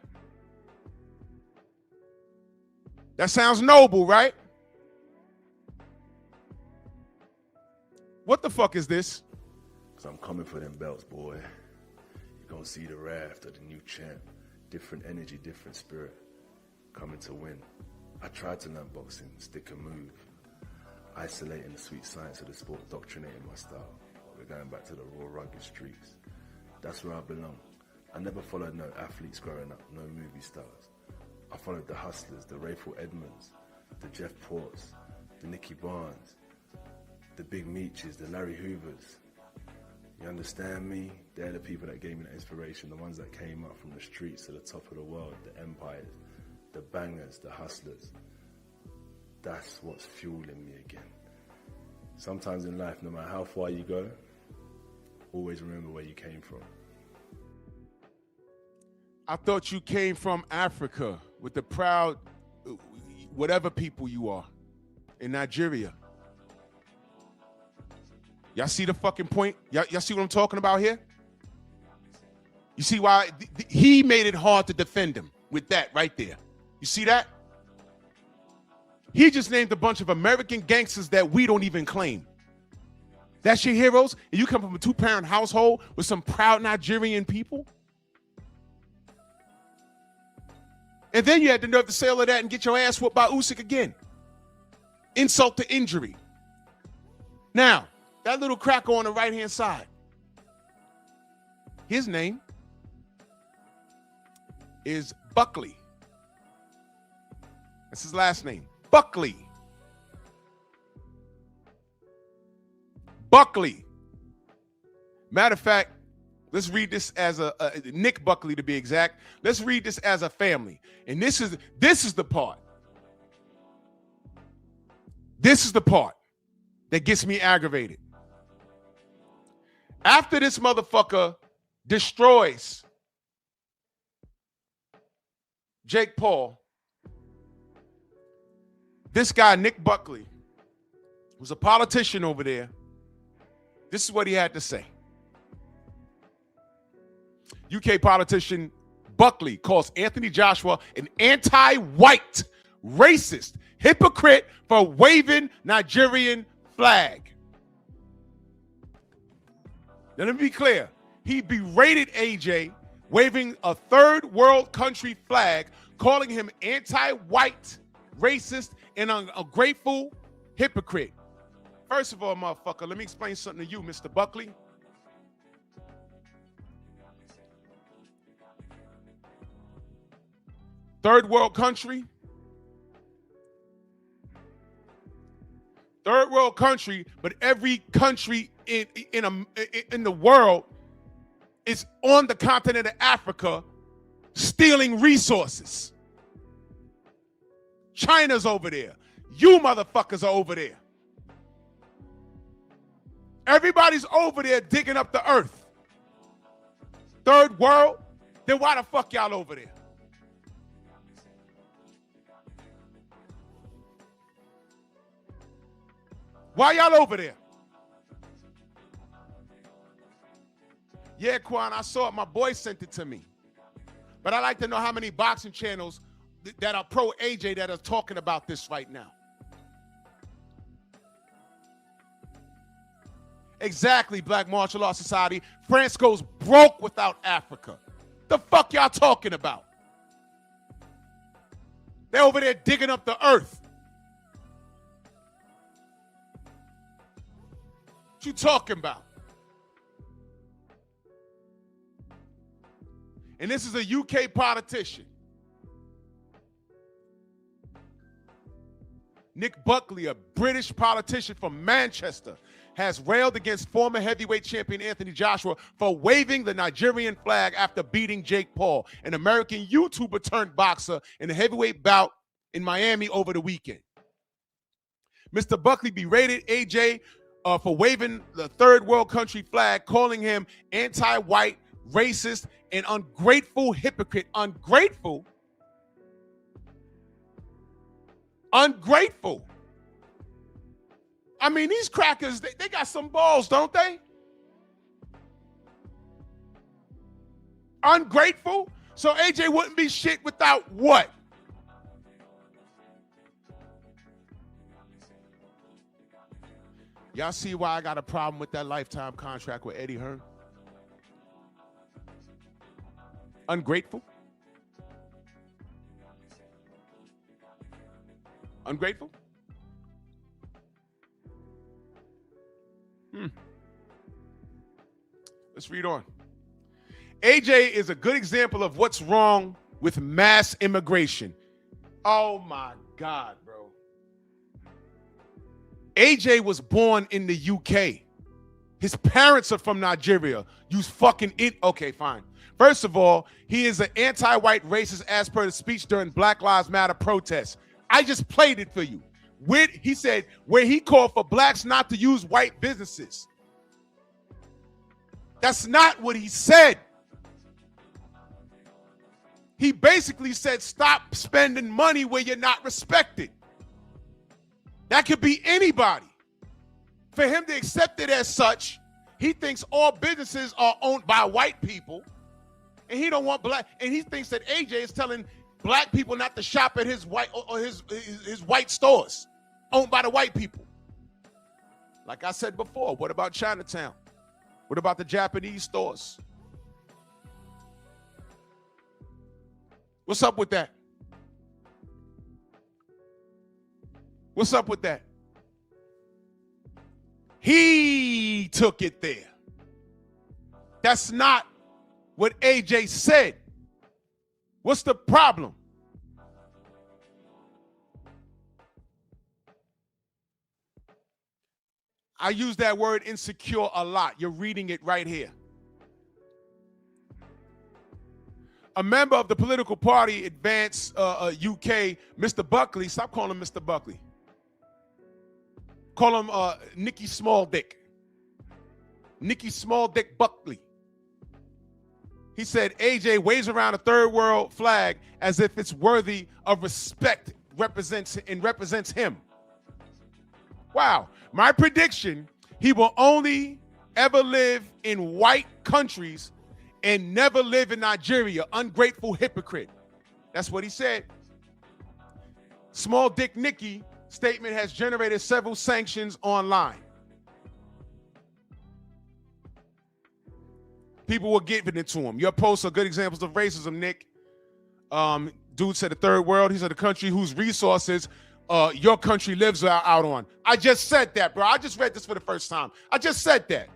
That sounds noble, right? What the fuck is this? Cause I'm coming for them belts, boy. You're gonna see the raft of the new champ. Different energy, different spirit. Coming to win. I tried to learn boxing, stick and move. Isolating the sweet science of the sport, doctrinating my style. We're going back to the raw, rugged streets. That's where I belong. I never followed no athletes growing up, no movie stars. I followed the hustlers, the Rayful Edmonds, the Jeff Ports, the Nicky Barnes, the Big Meeches, the Larry Hoovers. You understand me? They're the people that gave me the inspiration, the ones that came up from the streets to the top of the world, the empires, the bangers, the hustlers. That's what's fueling me again. Sometimes in life, no matter how far you go, always remember where you came from. I thought you came from Africa with the proud, whatever people you are, in Nigeria. Y'all see the fucking point? Y'all see what I'm talking about here? You see why he made it hard to defend him with that right there. You see that? He just named a bunch of American gangsters that we don't even claim. That's your heroes? And you come from a two-parent household with some proud Nigerian people? And then you had the nerve to say all of that and get your ass whooped by Usyk again. Insult to injury. Now, that little cracker on the right-hand side, his name is Buckley. That's his last name, Buckley. Buckley. Matter of fact, let's read this as a Nick Buckley to be exact. Let's read this as a family. And this is the part. This is the part that gets me aggravated. After this motherfucker destroys Jake Paul, this guy, Nick Buckley, who's a politician over there, this is what he had to say. UK politician Buckley calls Anthony Joshua an anti-white, racist hypocrite for waving Nigerian flag. Now, let me be clear. He berated AJ waving a third world country flag, calling him anti-white, racist, and ungrateful hypocrite. First of all, motherfucker, let me explain something to you, Mr. Buckley. Third world country. Third world country, but every country in the world is on the continent of Africa stealing resources. China's over there. You motherfuckers are over there. Everybody's over there digging up the earth. Third world? Then why the fuck y'all over there? Why y'all over there? Yeah, Quan, I saw it. My boy sent it to me. But I'd like to know how many boxing channels that are pro AJ that are talking about this right now. Exactly, Black Martial Arts Society. France goes broke without Africa. The fuck y'all talking about? They're over there digging up the earth. What you talking about? And this is a UK politician. Nick Buckley, a British politician from Manchester, has railed against former heavyweight champion Anthony Joshua for waving the Nigerian flag after beating Jake Paul, an American YouTuber turned boxer, in a heavyweight bout in Miami over the weekend. Mr. Buckley berated AJ for waving the third world country flag, calling him anti-white, racist, and ungrateful hypocrite. Ungrateful? Ungrateful. I mean, these crackers, they got some balls, don't they? Ungrateful. So AJ wouldn't be shit without what? Y'all see why I got a problem with that lifetime contract with Eddie Hearn? Ungrateful. Ungrateful? Let's read on. AJ is a good example of what's wrong with mass immigration. Oh my God, bro. AJ was born in the UK. His parents are from Nigeria. You fucking it. Okay, fine. First of all, he is an anti-white racist as per the speech during Black Lives Matter protests. I just played it for you. He said where he called for blacks not to use white businesses. That's not what he said. He basically said stop spending money where you're not respected. That could be anybody. For him to accept it as such, he thinks all businesses are owned by white people, and he don't want black. And he thinks that AJ is telling black people not to shop at his white or his white stores owned by the white people. Like I said before, what about Chinatown? What about the Japanese stores? What's up with that? What's up with that? He took it there. That's not what AJ said. What's the problem? I use that word insecure a lot. You're reading it right here. A member of the political party Advance UK, Mr. Buckley, stop calling him Mr. Buckley. Call him Nicky Smalldick. Nicky Smalldick Buckley. He said AJ waves around a third world flag as if it's worthy of respect, represents him. Wow. My prediction, he will only ever live in white countries and never live in Nigeria. Ungrateful hypocrite. That's what he said. Small Dick Nicky statement has generated several sanctions online. People were giving it to him. Your posts are good examples of racism, Nick. Dude said the third world. He said the country whose resources your country lives out on. I just said that, bro. I just read this for the first time. I just said that.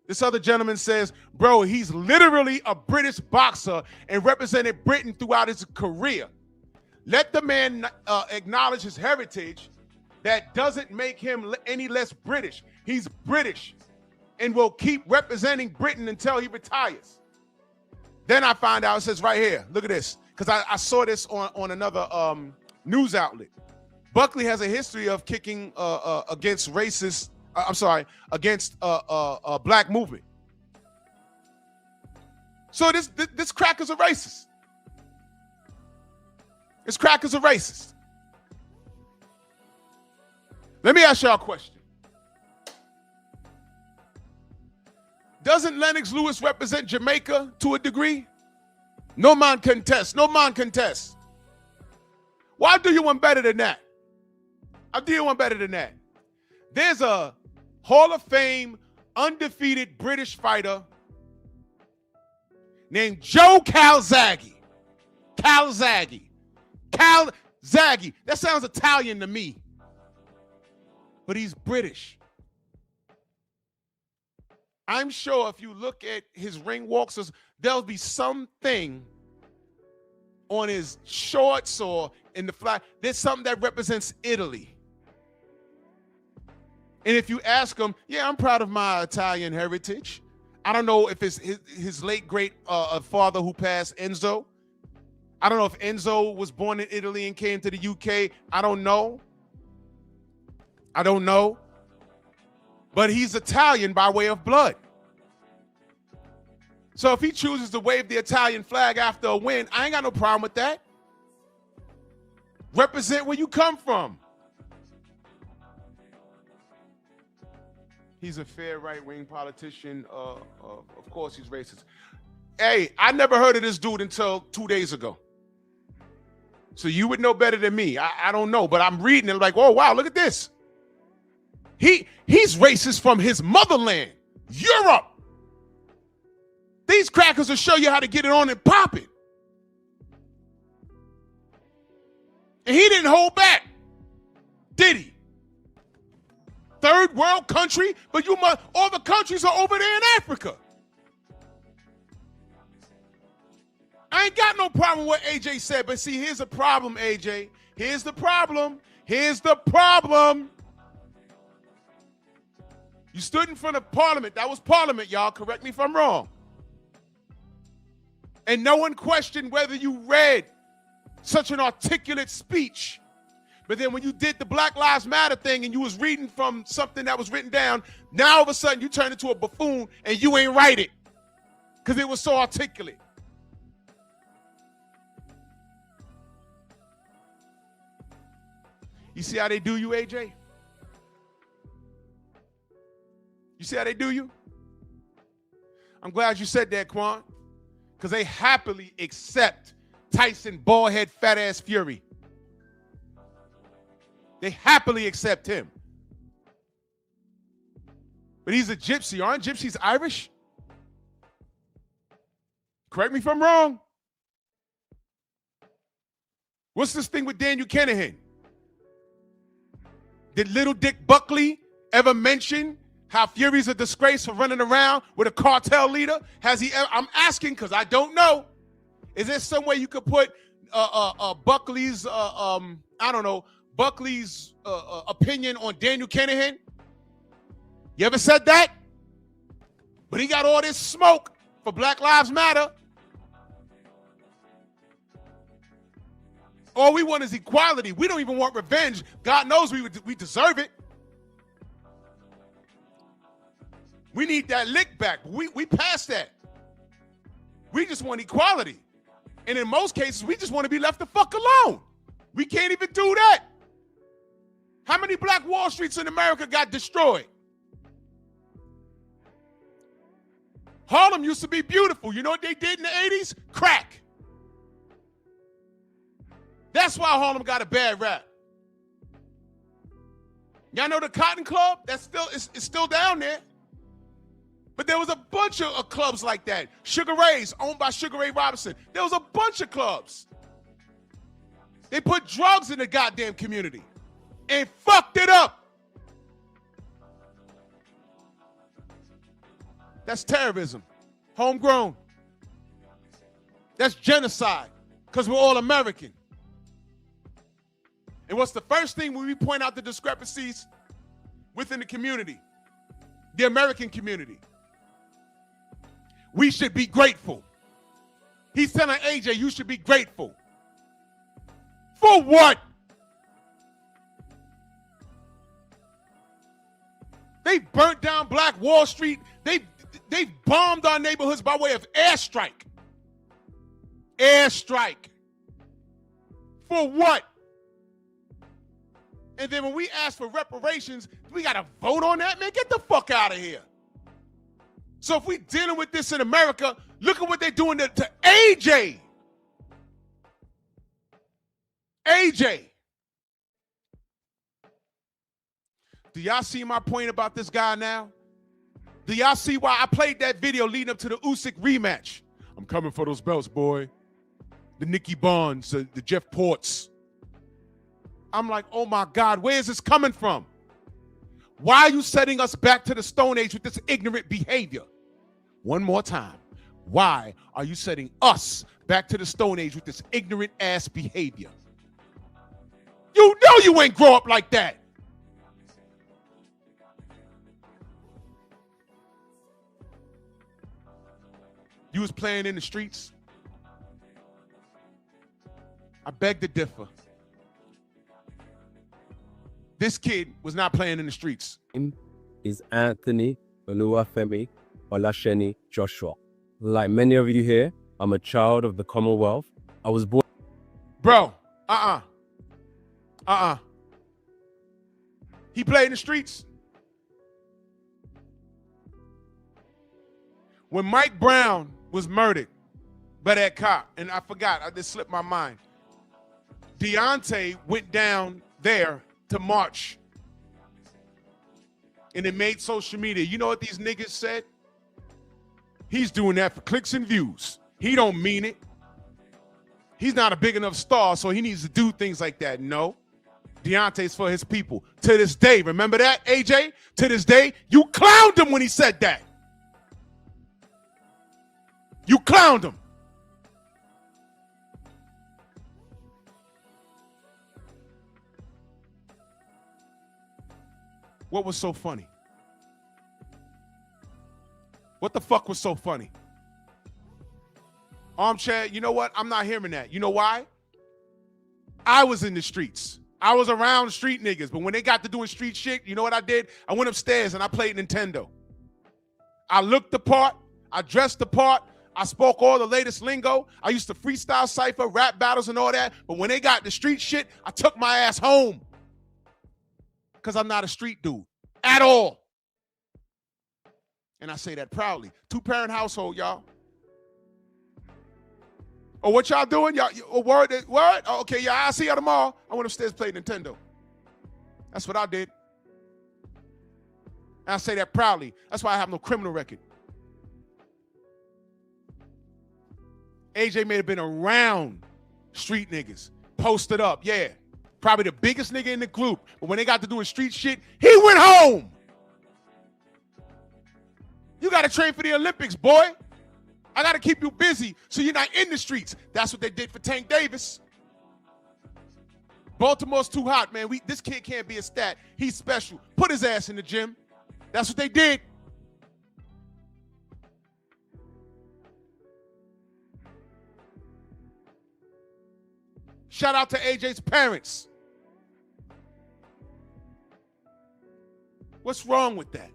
This other gentleman says, bro, he's literally a British boxer and represented Britain throughout his career. Let the man acknowledge his heritage. That doesn't make him any less British. He's British and will keep representing Britain until he retires. Then I find out, it says right here, look at this, because I saw this on another news outlet. Buckley has a history of kicking against racist, against black movement. So this cracker's a racist. This cracker's a racist. Let me ask y'all a question. Doesn't Lennox Lewis represent Jamaica to a degree? No man contest. No man contest. Why do you one better than that? I'll do you one better than that. There's a Hall of Fame undefeated British fighter named Joe Calzaghe. Calzaghe. That sounds Italian to me. But he's British. I'm sure if you look at his ring walks, there'll be something on his shorts or in the fly. There's something that represents Italy. And if you ask him, yeah, I'm proud of my Italian heritage. I don't know if it's his late great father who passed, Enzo. I don't know if Enzo was born in Italy and came to the UK. I don't know. But he's Italian by way of blood. So if he chooses to wave the Italian flag after a win, I ain't got no problem with that. Represent where you come from. He's a fair right-wing politician. Of course, he's racist. Hey, I never heard of this dude until 2 days ago. So you would know better than me. I don't know, but I'm reading it like, oh, wow, look at this. He's racist from his motherland, Europe. These crackers will show you how to get it on and pop it. And he didn't hold back, did he? Third world country, but all the countries are over there in Africa. I ain't got no problem with what AJ said, but see, here's the problem, AJ. Here's the problem. Here's the problem. You stood in front of Parliament. That was Parliament, y'all. Correct me if I'm wrong. And no one questioned whether you read such an articulate speech. But then when you did the Black Lives Matter thing and you was reading from something that was written down, now all of a sudden you turn into a buffoon and you ain't write it because it was so articulate. You see how they do you, AJ? You see how they do you? I'm glad you said that, Quan, because they happily accept Tyson, bald-head, fat-ass Fury. They happily accept him. But he's a gypsy. Aren't gypsies Irish? Correct me if I'm wrong. What's this thing with Daniel Kinahan? Did Little Dick Buckley ever mention how Fury's a disgrace for running around with a cartel leader? Has he ever? I'm asking because I don't know. Is there some way you could put Buckley's, I don't know, Buckley's opinion on Daniel Kinahan? You ever said that? But he got all this smoke for Black Lives Matter. All we want is equality. We don't even want revenge. God knows we deserve it. We need that lick back. We passed that. We just want equality. And in most cases, we just want to be left the fuck alone. We can't even do that. How many Black Wall Streets in America got destroyed? Harlem used to be beautiful. You know what they did in the 80s? Crack. That's why Harlem got a bad rap. Y'all know the Cotton Club? It's still down there. But there was a bunch of clubs like that. Sugar Ray's, owned by Sugar Ray Robinson. There was a bunch of clubs. They put drugs in the goddamn community and fucked it up. That's terrorism. Homegrown. That's genocide because we're all American. And what's the first thing when we point out the discrepancies within the community? The American community. We should be grateful. He's telling AJ, you should be grateful. For what? They burnt down Black Wall Street. They bombed our neighborhoods by way of airstrike. Airstrike. For what? And then when we ask for reparations, we got to vote on that? Man, get the fuck out of here. So if we're dealing with this in America, look at what they're doing to AJ. AJ. Do y'all see my point about this guy now? Do y'all see why I played that video leading up to the Usyk rematch? I'm coming for those belts, boy. The Nicky Bonds, the Jeff Ports. I'm like, oh my God, where is this coming from? Why are you setting us back to the Stone Age with this ignorant behavior? One more time. Why are you setting us back to the Stone Age with this ignorant ass behavior? You know you ain't grow up like that. You was playing in the streets. I beg to differ. This kid was not playing in the streets. Is Anthony Oluwafemi Olasheni Joshua. Like many of you here, I'm a child of the Commonwealth. I was born. Bro, He played in the streets. When Mike Brown was murdered by that cop, and I forgot, I just slipped my mind. Deontay went down there to march. And it made social media. You know what these niggas said? He's doing that for clicks and views. He don't mean it. He's not a big enough star, so he needs to do things like that. No. Deontay's for his people. To this day, remember that, AJ? To this day, you clowned him when he said that. You clowned him. What was so funny? What the fuck was so funny? Armchair, you know what? I'm not hearing that. You know why? I was in the streets. I was around street niggas, but when they got to doing street shit, you know what I did? I went upstairs and I played Nintendo. I looked the part. I dressed the part. I spoke all the latest lingo. I used to freestyle cypher, rap battles and all that. But when they got the street shit, I took my ass home. Because I'm not a street dude at all. And I say that proudly. 2-parent household, y'all. Oh, what y'all doing? Y'all, word? Oh, okay, yeah, I'll see y'all tomorrow. I went upstairs and played Nintendo. That's what I did. And I say that proudly. That's why I have no criminal record. AJ may have been around street niggas, posted up, yeah. Probably the biggest nigga in the group. But when they got to doing street shit, he went home. You got to train for the Olympics, boy. I got to keep you busy so you're not in the streets. That's what they did for Tank Davis. Baltimore's too hot, man. This kid can't be a stat. He's special. Put his ass in the gym. That's what they did. Shout out to AJ's parents. What's wrong with that?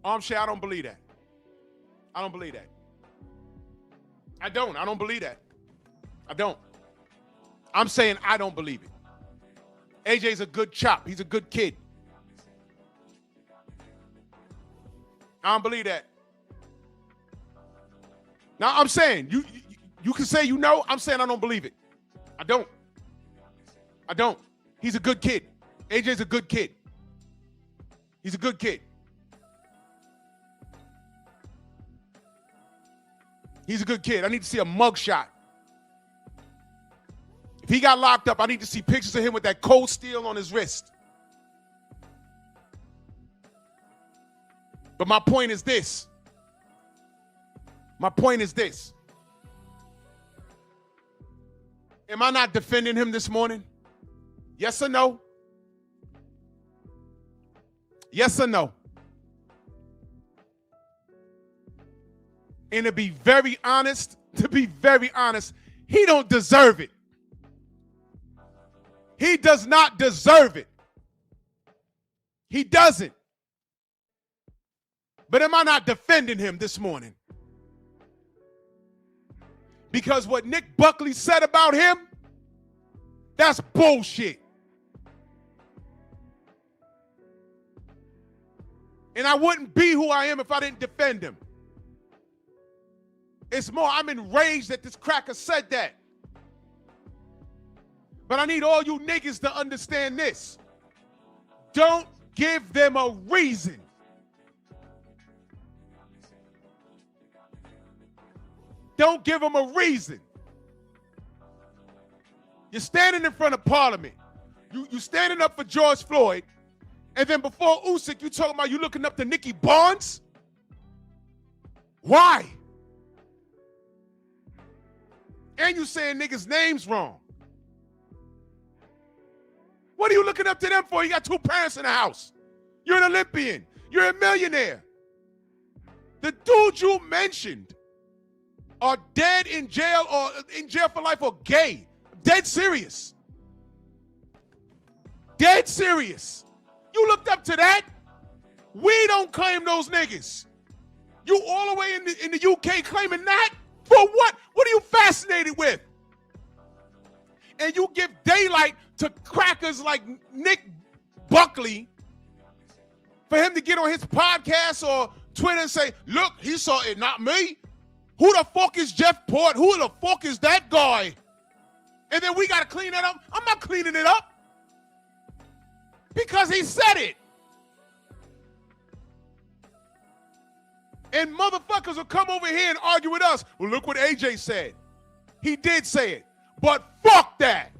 Armchair, I don't believe that. I don't believe that. I don't believe that. I don't. I'm saying I don't believe it. AJ's a good chop. He's a good kid. I don't believe that. Now, I'm saying, you can say you know. I'm saying I don't believe it. I don't. I don't. He's a good kid. AJ's a good kid. He's a good kid. He's a good kid. I need to see a mugshot. If he got locked up, I need to see pictures of him with that cold steel on his wrist. But my point is this. My point is this. Am I not defending him this morning? Yes or no? Yes or no? And to be very honest, he don't deserve it. He does not deserve it. He doesn't. But am I not defending him this morning? Because what Nick Buckley said about him, that's bullshit. And I wouldn't be who I am if I didn't defend him. It's more, I'm enraged that this cracker said that. But I need all you niggas to understand this. Don't give them a reason. Don't give them a reason. You're standing in front of Parliament. You standing up for George Floyd, and then before Usyk, you talking about you looking up to Nicky Barnes? Why? And you saying niggas' names wrong. What are you looking up to them for? You got 2 parents in the house. You're an Olympian. You're a millionaire. The dudes you mentioned are dead in jail or in jail for life or gay. Dead serious. Dead serious. You looked up to that? We don't claim those niggas. You all the way in the UK claiming that? For what? What are you fascinated with? And you give daylight to crackers like Nick Buckley for him to get on his podcast or Twitter and say, look, he saw it, not me. Who the fuck is Jeff Port? Who the fuck is that guy? And then we got to clean that up. I'm not cleaning it up because he said it. And motherfuckers will come over here and argue with us. Well, look what AJ said. He did say it, but fuck that.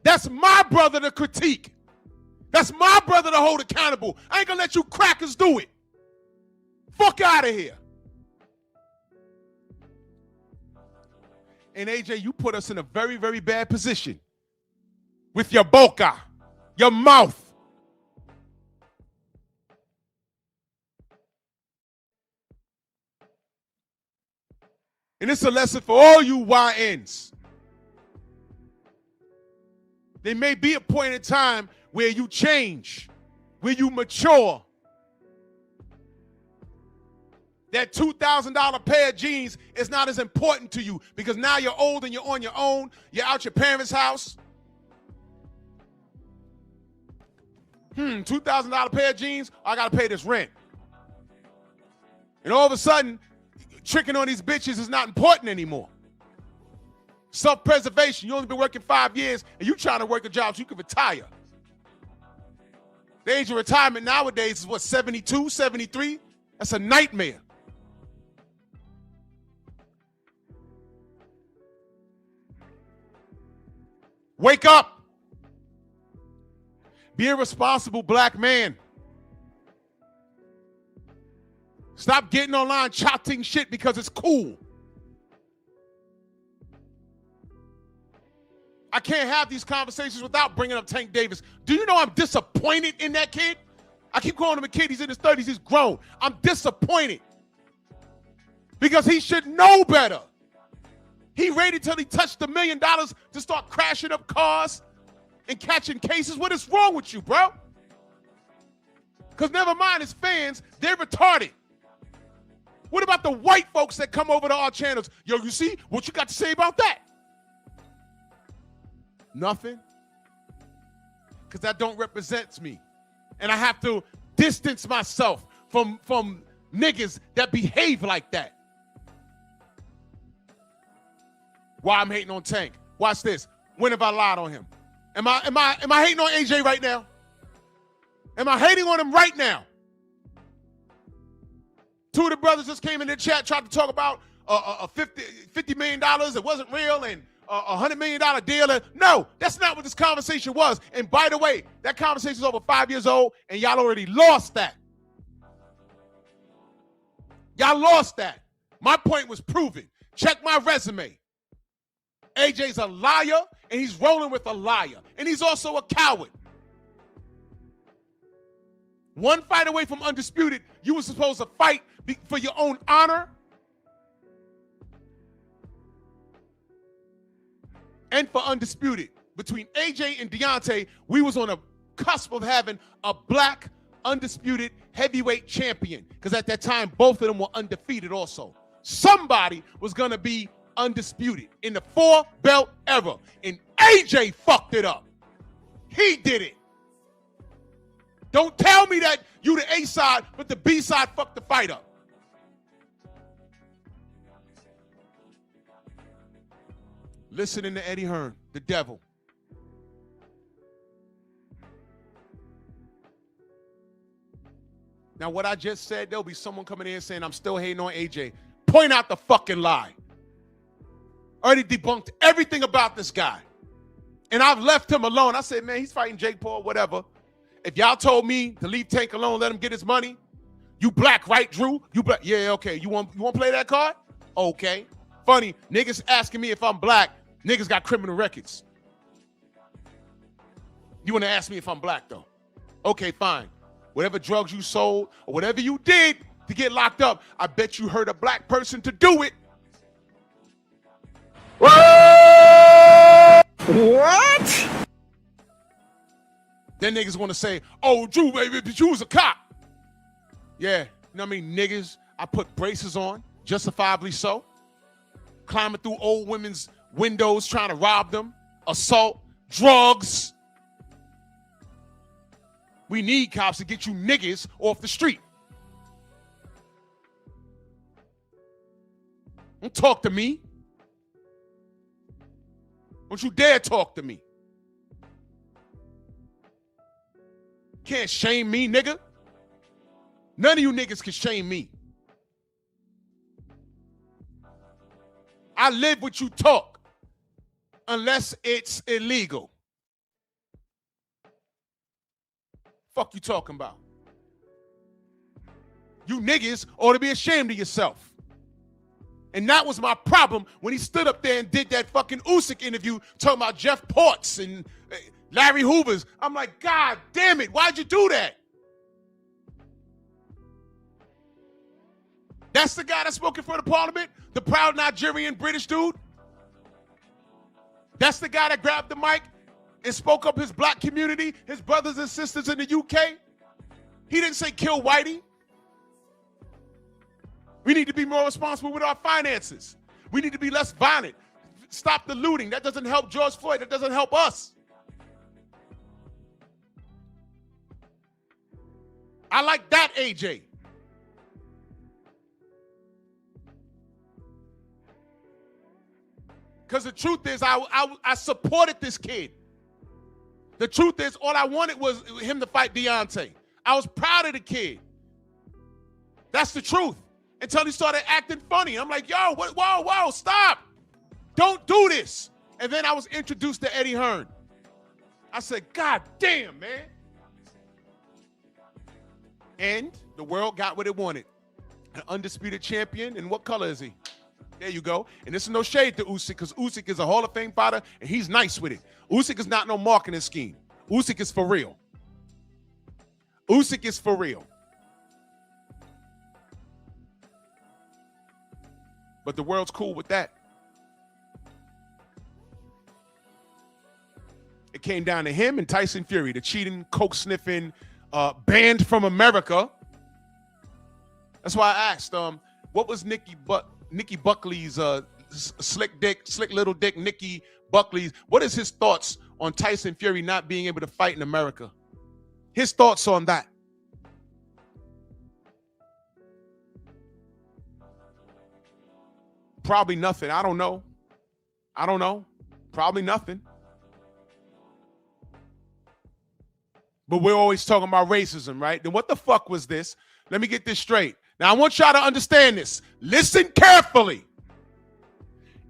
That's my brother to critique. That's my brother to hold accountable. I ain't gonna let you crackers do it. Fuck out of here. And AJ, you put us in a very, very bad position with your boca, your mouth. And it's a lesson for all you YNs. There may be a point in time where you change, where you mature. That $2,000 pair of jeans is not as important to you because now you're old and you're on your own. You're out your parents' house. $2,000 pair of jeans, I got to pay this rent. And all of a sudden, tricking on these bitches is not important anymore. Self-preservation. You only been working 5 years and you trying to work a job so you can retire. The age of retirement nowadays is what, 72, 73? That's a nightmare. Wake up. Be a responsible black man. Stop getting online chatting shit because it's cool. I can't have these conversations without bringing up Tank Davis. Do you know I'm disappointed in that kid? I keep calling him a kid. He's in his 30s. He's grown. I'm disappointed because he should know better. He waited till he touched $1 million to start crashing up cars and catching cases. What is wrong with you, bro? Because never mind his fans, they're retarded. What about the white folks that come over to our channels? Yo, you see what you got to say about that? Nothing. Because that don't represent me. And I have to distance myself from niggas that behave like that. Why I'm hating on Tank? Watch this. When have I lied on him? Am I hating on AJ right now? Am I hating on him right now? Two of the brothers just came in the chat, tried to talk about a $50 million. It wasn't real, and a $100 million deal. And no, that's not what this conversation was. And by the way, that conversation is over 5 years old, and y'all already lost that. Y'all lost that. My point was proven. Check my resume. AJ's a liar, and he's rolling with a liar. And he's also a coward. One fight away from undisputed, you were supposed to fight for your own honor and for undisputed. Between AJ and Deontay, we was on a cusp of having a black undisputed heavyweight champion because at that time, both of them were undefeated also. Somebody was going to be undisputed in the 4-belt era, and AJ fucked it up. He did it. Don't tell me that you the A side, but the B side fucked the fight up. Listening to Eddie Hearn, the devil. Now, what I just said, there'll be someone coming in saying I'm still hating on AJ. Point out the fucking lie. Already debunked everything about this guy. And I've left him alone. I said, man, he's fighting Jake Paul, whatever. If y'all told me to leave Tank alone, let him get his money, you black, right, Drew? You black? Yeah, okay. You want to play that card? Okay. Funny, niggas asking me if I'm black. Niggas got criminal records. You want to ask me if I'm black, though? Okay, fine. Whatever drugs you sold or whatever you did to get locked up, I bet you hurt a black person to do it. What? Then niggas want to say, oh, Drew, baby, but you was a cop. Yeah, you know what I mean, niggas? I put braces on, justifiably so. Climbing through old women's windows trying to rob them, assault, drugs. We need cops to get you niggas off the street. Don't talk to me. Don't you dare talk to me. Can't shame me, nigga. None of you niggas can shame me. I live what you talk, unless it's illegal. Fuck you talking about? You niggas ought to be ashamed of yourself. And that was my problem when he stood up there and did that fucking Usyk interview talking about Jeff Ports and Larry Hoover's. I'm like, God damn it, why'd you do that? That's the guy that's spoken for the parliament? The proud Nigerian British dude? That's the guy that grabbed the mic and spoke up his black community, his brothers and sisters in the UK? He didn't say kill Whitey. We need to be more responsible with our finances. We need to be less violent. Stop the looting. That doesn't help George Floyd. That doesn't help us. I like that, AJ. Because the truth is, I supported this kid. The truth is, all I wanted was him to fight Deontay. I was proud of the kid. That's the truth. Until he started acting funny. I'm like, yo, whoa, stop. Don't do this. And then I was introduced to Eddie Hearn. I said, God damn, man. And the world got what it wanted. An undisputed champion. And what color is he? There you go. And this is no shade to Usyk, because Usyk is a Hall of Fame fighter, and he's nice with it. Usyk is not no marketing scheme. Usyk is for real. Usyk is for real. But the world's cool with that. It came down to him and Tyson Fury, the cheating, coke-sniffing, banned from America. That's why I asked, what was Nikki Buckley's slick little dick Nikki Buckley's, what is his thoughts on Tyson Fury not being able to fight in America? His thoughts on that. Probably nothing. I don't know. Probably nothing. But we're always talking about racism, right? Then what the fuck was this? Let me get this straight. Now, I want y'all to understand this. Listen carefully.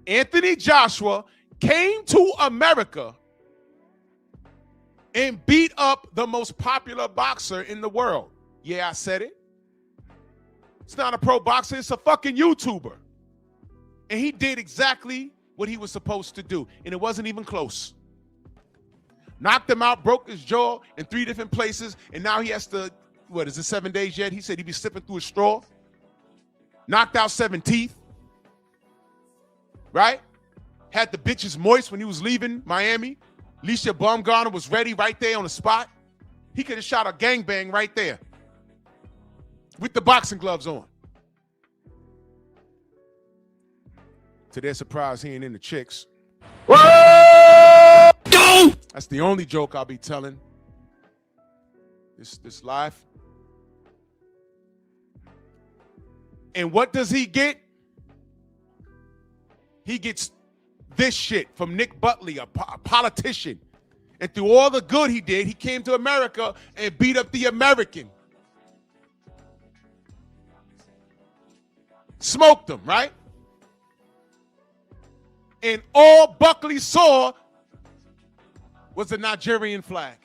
Anthony Joshua came to America and beat up the most popular boxer in the world. Yeah, I said it. It's not a pro boxer. It's a fucking YouTuber. And he did exactly what he was supposed to do. And it wasn't even close. Knocked him out, broke his jaw in 3 different places. And now he has to, what is it, 7 days yet? He said he'd be slipping through a straw. Knocked out 7 teeth. Right? Had the bitches moist when he was leaving Miami. Alicia Baumgartner was ready right there on the spot. He could have shot a gangbang right there. With the boxing gloves on. To their surprise, he ain't in the chicks. That's the only joke I'll be telling this live. And what does he get? He gets this shit from Nick Buckley, a politician. And through all the good he did, he came to America and beat up the American. Smoked them, right? And all Buckley saw was the Nigerian flag.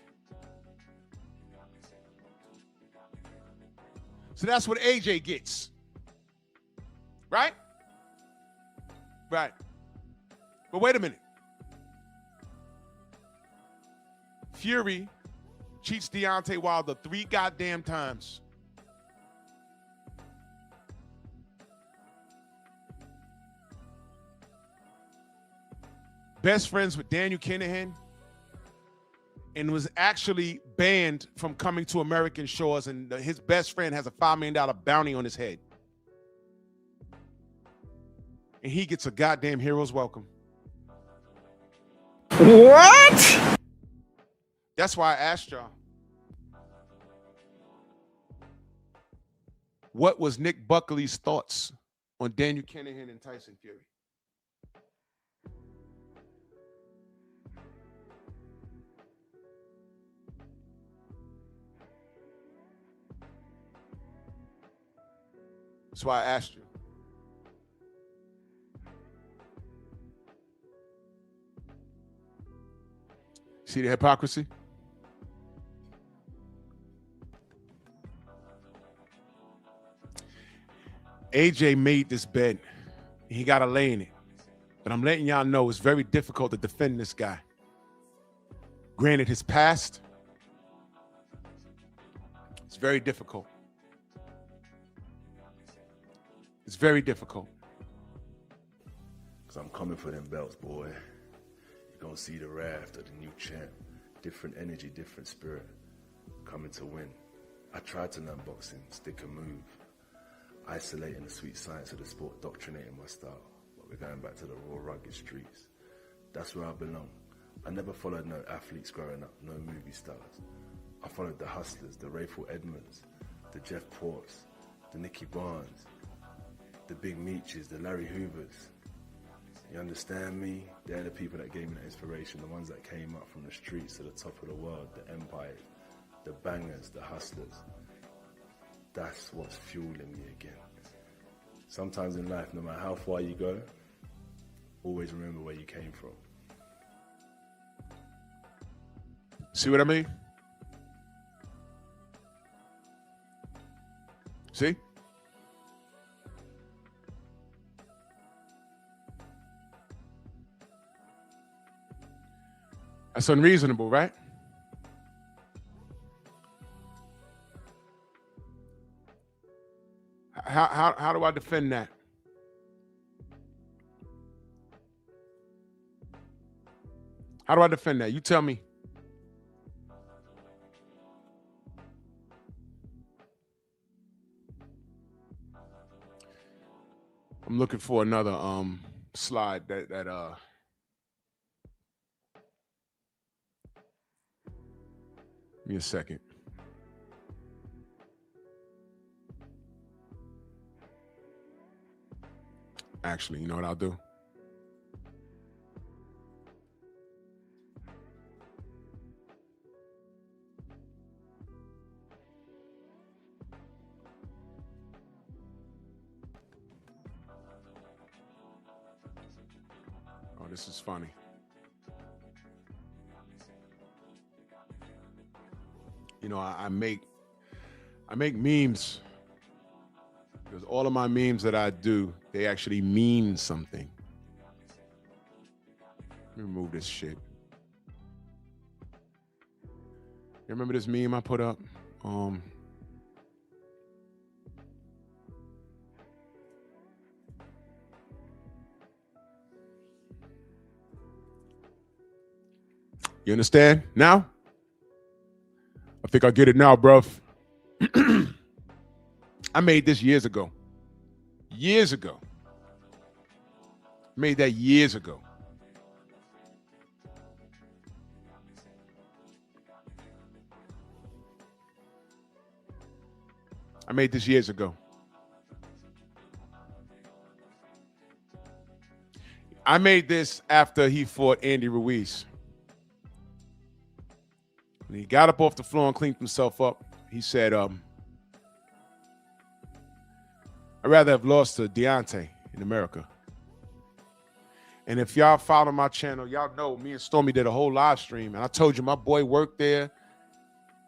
So that's what AJ gets. Right? Right. But wait a minute. Fury cheats Deontay Wilder 3 goddamn times. Best friends with Daniel Kinahan, and was actually banned from coming to American shores, and his best friend has a $5 million bounty on his head. and he gets a goddamn hero's welcome. What? That's why I asked y'all. What was Nick Buckley's thoughts on Daniel Kinahan and Tyson Fury? That's why I asked you. See the hypocrisy? AJ made this bed. He got to lay in it. But I'm letting y'all know it's very difficult to defend this guy. Granted, his past, it's very difficult. It's very difficult. Because I'm coming for them belts, boy. You're going to see the wrath of the new champ. Different energy, different spirit. Coming to win. I tried to learn boxing, stick and move. Isolating the sweet science of the sport, doctrinating my style. But we're going back to the raw, rugged streets. That's where I belong. I never followed no athletes growing up, no movie stars. I followed the hustlers, the Rayful Edmonds, the Jeff Ports, the Nicky Barnes, the Big Meaches, the Larry Hoovers. You understand me? They're the people that gave me the inspiration, the ones that came up from the streets to the top of the world, the empires, the bangers, the hustlers. That's what's fueling me again. Sometimes in life, no matter how far you go, always remember where you came from. See what I mean? See? That's unreasonable, right? How do I defend that? How do I defend that? You tell me. I'm looking for another slide that give me a second. Actually, you know what I'll do? Oh, this is funny. You know, I make memes because all of my memes that I do, they actually mean something. Let me remove this shit. You remember this meme I put up? You understand now? I think I get it now, bruv. I made this years ago. Years ago. Made that years ago. I made this years ago. I made this after he fought Andy Ruiz. When he got up off the floor and cleaned himself up, he said, I'd rather have lost to Deontay in America. And if y'all follow my channel, y'all know me and Stormy did a whole live stream. And I told you my boy worked there.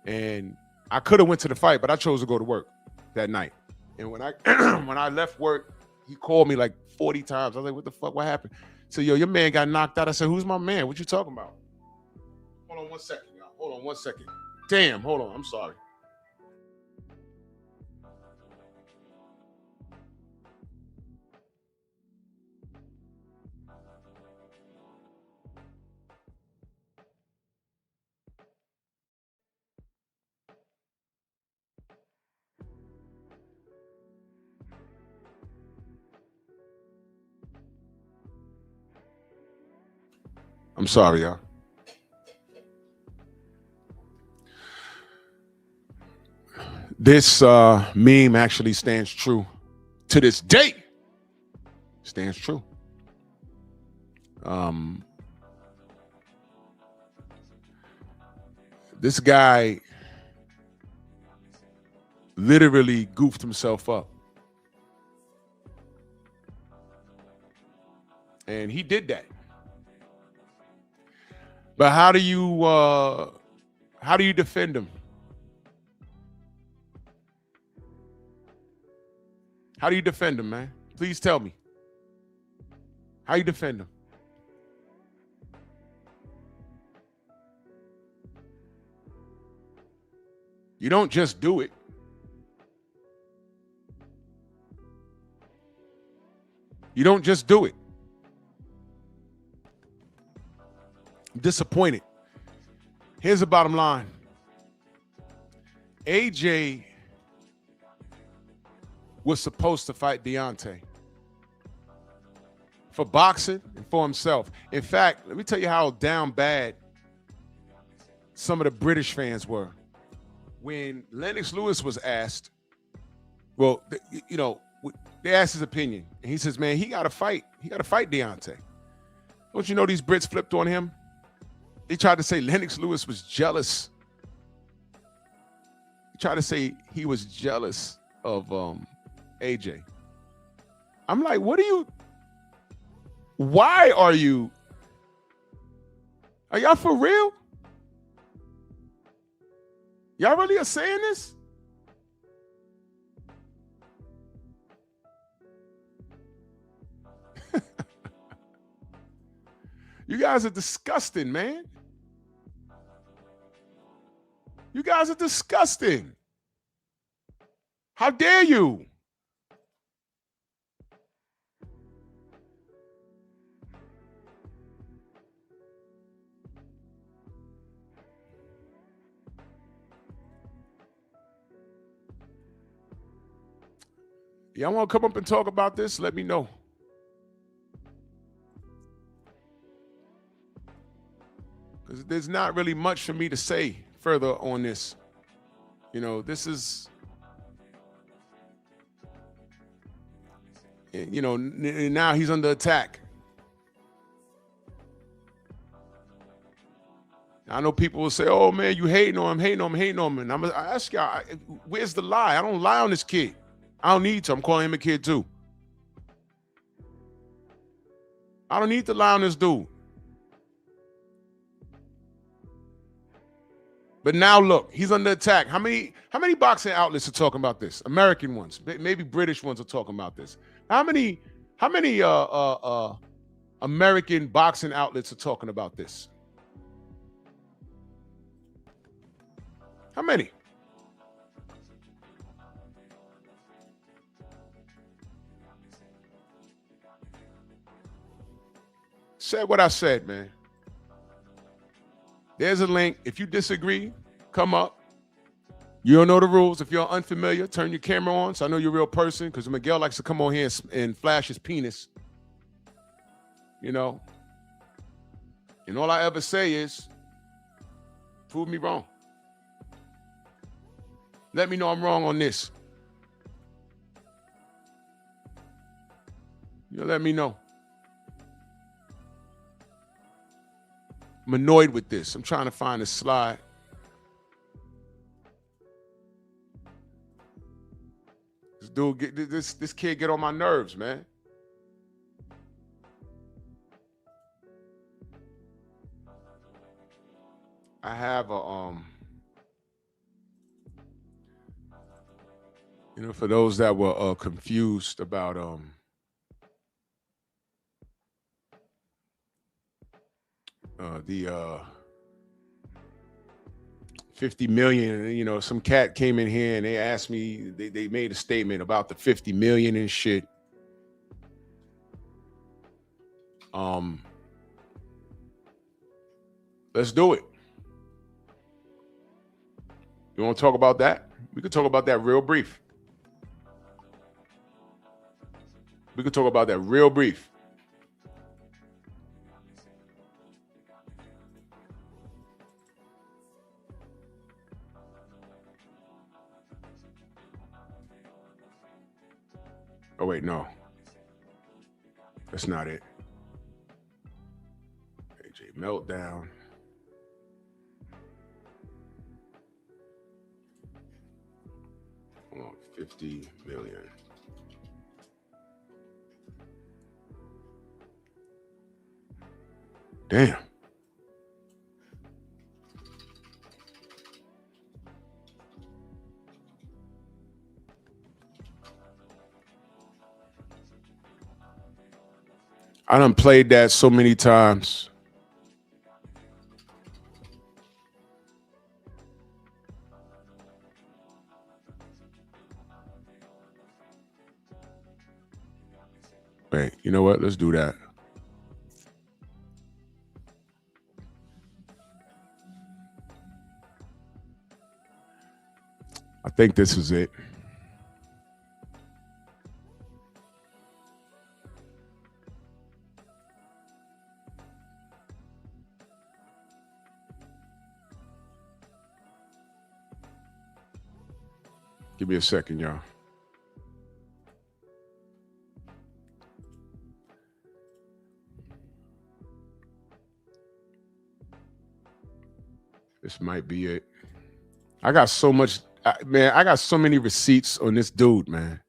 And I could have went to the fight, but I chose to go to work that night. And when I when I left work, he called me like 40 times. I was like, what the fuck? What happened? So, yo, your man got knocked out. I said, who's my man? What you talking about? Hold on 1 second, y'all. Hold on 1 second. Damn, hold on. I'm sorry. I'm sorry, y'all. This meme actually stands true to this day. Stands true. This guy literally goofed himself up. And he did that. But how do you defend him? How do you defend him, man? Please tell me. How you defend him? You don't just do it. You don't just do it. I'm disappointed. Here's the bottom line. AJ was supposed to fight Deontay for boxing and for himself. In fact, let me tell you how down bad some of the British fans were. When Lennox Lewis was asked, well, they asked his opinion, and he says, man, he got to fight. He got to fight Deontay. Don't you know these Brits flipped on him? They tried to say Lennox Lewis was jealous. He tried to say he was jealous of AJ. I'm like, why are y'all for real? Y'all really are saying this? You guys are disgusting, man. You guys are disgusting. How dare you? Y'all want to come up and talk about this? Let me know. Because there's not really much for me to say further on this. This is, now he's under attack. I know people will say, oh, man, you hating on him. And I ask y'all, where's the lie? I don't lie on this kid. I don't need to. I'm calling him a kid too. I don't need to lie on this dude. But now look, he's under attack. How many boxing outlets are talking about this? American ones, maybe British ones are talking about this. How many American boxing outlets are talking about this? How many? Said what I said, man. There's a link. If you disagree, come up. You don't know the rules. If you're unfamiliar, turn your camera on so I know you're a real person, because Miguel likes to come on here and flash his penis. And all I ever say is, prove me wrong. Let me know I'm wrong on this. Let me know. I'm annoyed with this. I'm trying to find a slide. This kid get on my nerves, man. I have a for those that were confused about the 50 million, some cat came in here and they asked me, they made a statement about the 50 million and shit. Let's do it. You want to talk about that? We could talk about that real brief. Oh, wait, no. That's not it. AJ Meltdown. Oh, 50 million. Damn. I done played that so many times. Wait, you know what? Let's do that. I think this is it. Give me a second, y'all. This might be it. I got so much, man, I got so many receipts on this dude, man.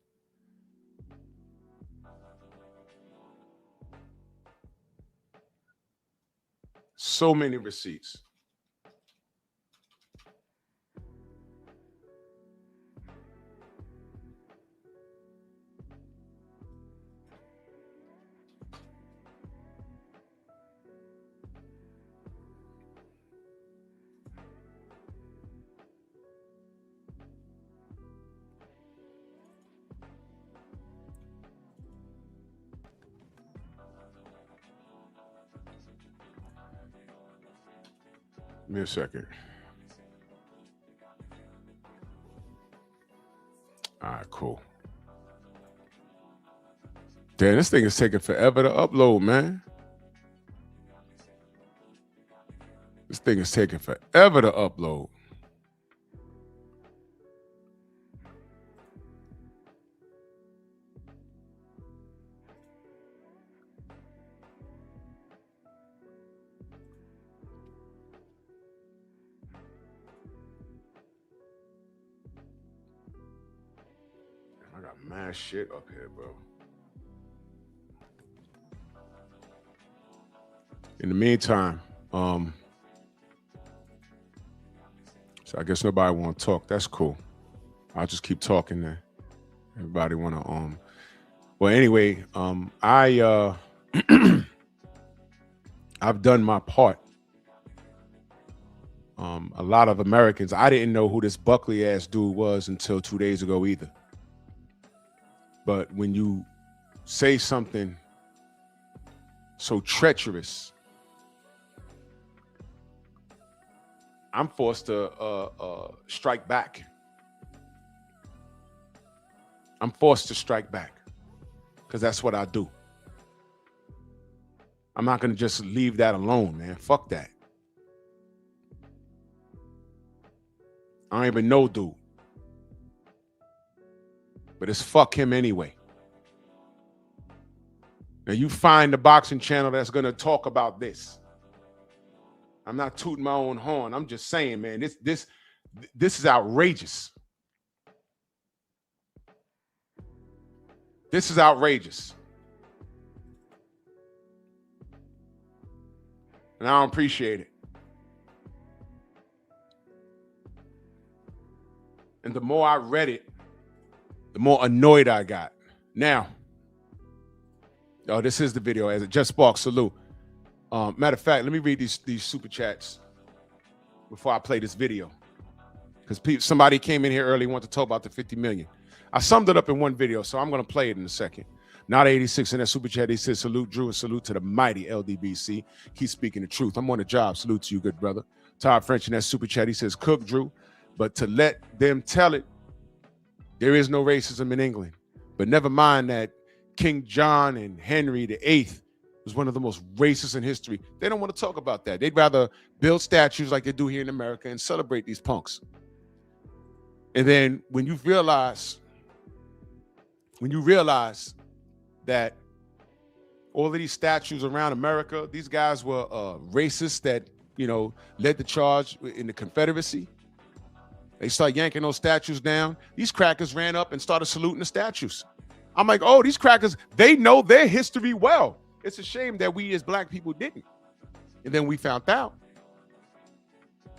So many receipts. Give me a second. All right, cool. Damn, this thing is taking forever to upload, man. This thing is taking forever to upload. I got mad shit up here, bro. In the meantime, so I guess nobody want to talk. That's cool. I'll just keep talking then. Everybody want to well, anyway, I've done my part. A lot of Americans, I didn't know who this Buckley ass dude was until 2 days ago either. But when you say something so treacherous, I'm forced to strike back. I'm forced to strike back because that's what I do. I'm not going to just leave that alone, man. Fuck that. I don't even know dude. But it's fuck him anyway. Now you find the boxing channel that's going to talk about this. I'm not tooting my own horn. I'm just saying, man, this is outrageous. This is outrageous. And I don't appreciate it. And the more I read it, the more annoyed I got. Now, oh, this is the video as it just sparked. Salute. Matter of fact, let me read these super chats before I play this video. Because somebody came in here early and wanted to talk about the 50 million. I summed it up in one video, so I'm going to play it in a second. Not 86 in that super chat. He says, salute, Drew, and salute to the mighty LDBC. Keep speaking the truth. I'm on the job. Salute to you, good brother. Todd French in that super chat. He says, cook, Drew, but to let them tell it, there is no racism in England. But never mind that King John and Henry VIII was one of the most racist in history. They don't want to talk about that. They'd rather build statues like they do here in America and celebrate these punks. And then when you realize when you realize that all of these statues around America, these guys were racists that, you know, led the charge in the Confederacy. They start yanking those statues down. These crackers ran up and started saluting the statues. I'm like, oh, these crackers, they know their history well. It's a shame that we as black people didn't. And then we found out.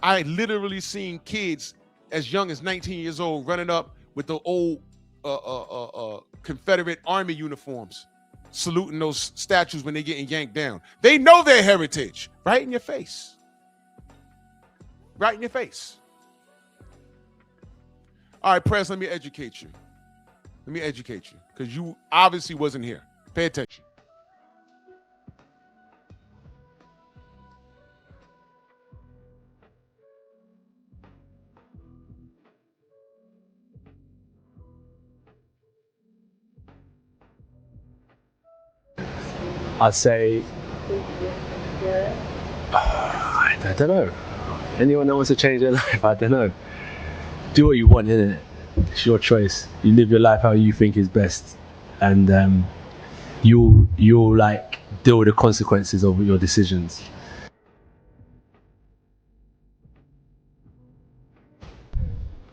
I literally seen kids as young as 19 years old running up with the old Confederate Army uniforms, saluting those statues when they're getting yanked down. They know their heritage. Right in your face. Right in your face. All right, Prez, let me educate you. Let me educate you, because you obviously wasn't here. Pay attention. I'd say, I don't know. Anyone that wants to change their life, I don't know. Do what you want, innit? It's your choice. You live your life how you think is best, and you'll like deal with the consequences of your decisions.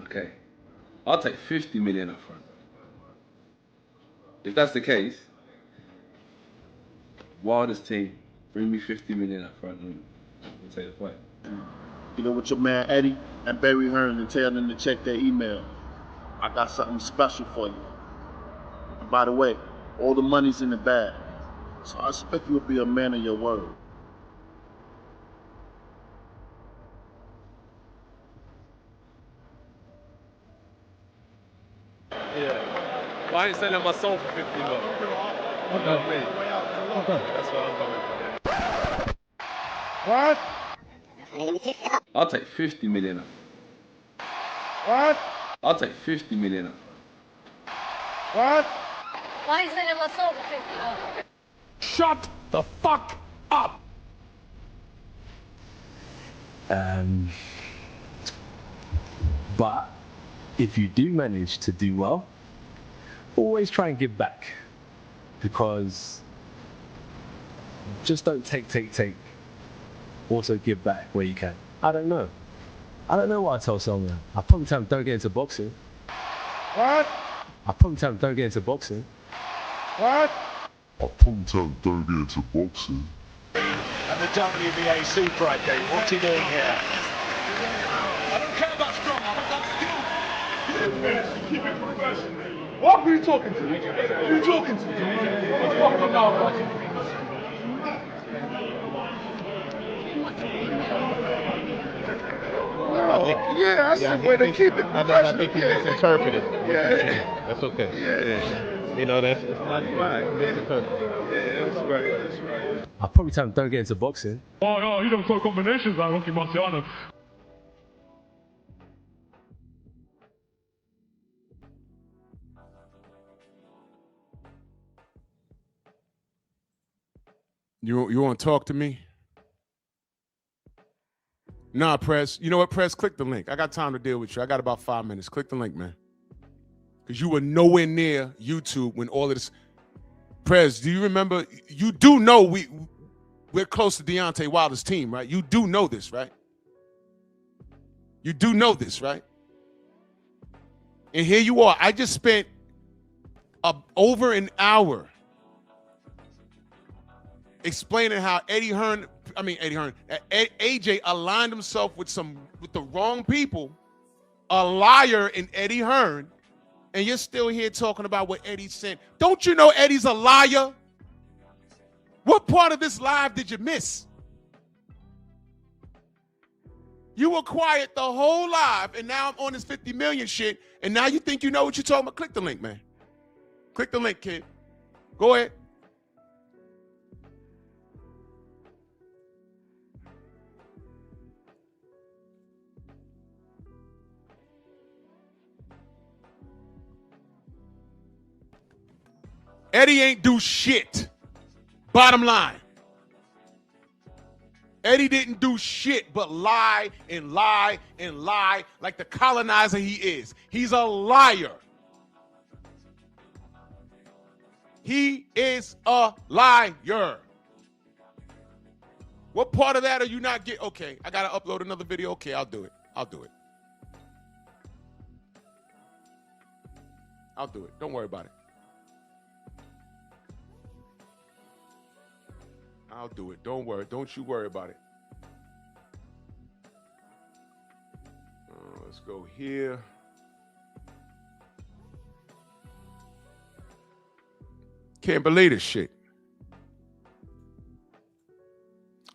Okay, I'll take 50 million up front. If that's the case, Wilder's team, bring me 50 million up front and we'll take the fight. You know, with your man Eddie and Barry Hearn and tell them to check their email. I got something special for you. And by the way, all the money's in the bag. So I expect you to be a man of your word. Yeah. Well, I ain't selling my soul for 50 bucks. Okay. That's what I'm coming for. What? I'll take 50 million up. What? I'll take 50 million up. What? Why is it never sold for 50 bucks? Shut the fuck up. But if you do manage to do well, always try and give back, because just don't take. Also give back where you can. I don't know what I tell someone. I probably tell them don't get into boxing. What? I probably tell them don't get into boxing. What? I probably tell him don't get into boxing. And the WBA Super 8 game, what's he doing here? I don't care about strong, I want skill. Keep it professional. What are you talking to? Who are you talking to? What's wrong with now? Yeah, that's the way to keep it professional. I think it's interpreted. Yeah. That's okay. Yeah. You know, that's fine. Yeah, that's right. I probably tell them don't get into boxing. Oh, ja, iedere soort combinations aan Rocky Marciano. You want to talk to me? Nah, Prez. You know what, Prez? Click the link. I got time to deal with you. I got about 5 minutes. Click the link, man. Because you were nowhere near YouTube when all of this. Prez, do you remember? You do know we're close to Deontay Wilder's team, right? You do know this, right? You do know this, right? And here you are. I just spent over an hour explaining how AJ aligned himself with the wrong people, a liar in Eddie Hearn, and you're still here talking about what Eddie said. Don't you know Eddie's a liar? What part of this live did you miss? You were quiet the whole live, and now I'm on this 50 million shit, and now you think you know what you're talking about? Click the link, man. Click the link, kid. Go ahead. Eddie ain't do shit. Bottom line. Eddie didn't do shit but lie and lie and lie like the colonizer he is. He's a liar. He is a liar. What part of that are you not getting? Okay, I got to upload another video. Okay, I'll do it. I'll do it. I'll do it. Don't worry about it. I'll do it. Don't worry. Don't you worry about it. Let's go here. Can't believe this shit.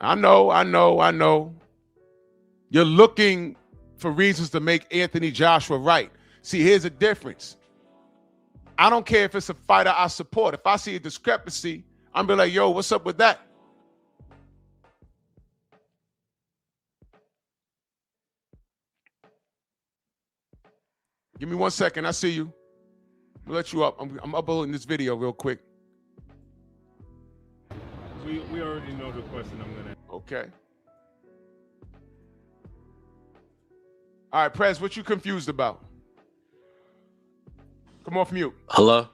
I know. You're looking for reasons to make Anthony Joshua right. See, here's the difference. I don't care if it's a fighter I support. If I see a discrepancy, I'm be like, yo, what's up with that? Give me 1 second. I see you. I'll let you up. I'm uploading this video real quick. We already know the question I'm gonna. Okay. All right, Prez, what you confused about? Come off mute. Hello?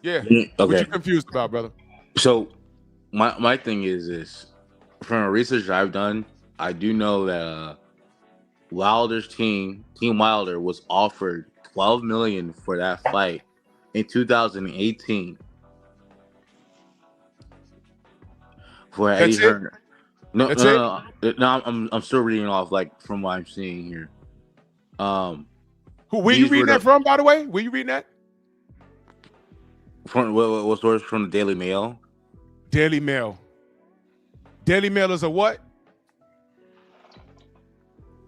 Yeah. Okay. What you confused about, brother? So my thing is this. From the research I've done, I do know that Wilder's Team Wilder, was offered $12 million for that fight in 2018. For Eddie Hearn. No, I'm still reading off like from what I'm seeing here. Where you reading that from, by the way? Where you reading that? From what source? From the Daily Mail. Daily Mail. Daily Mail is a what?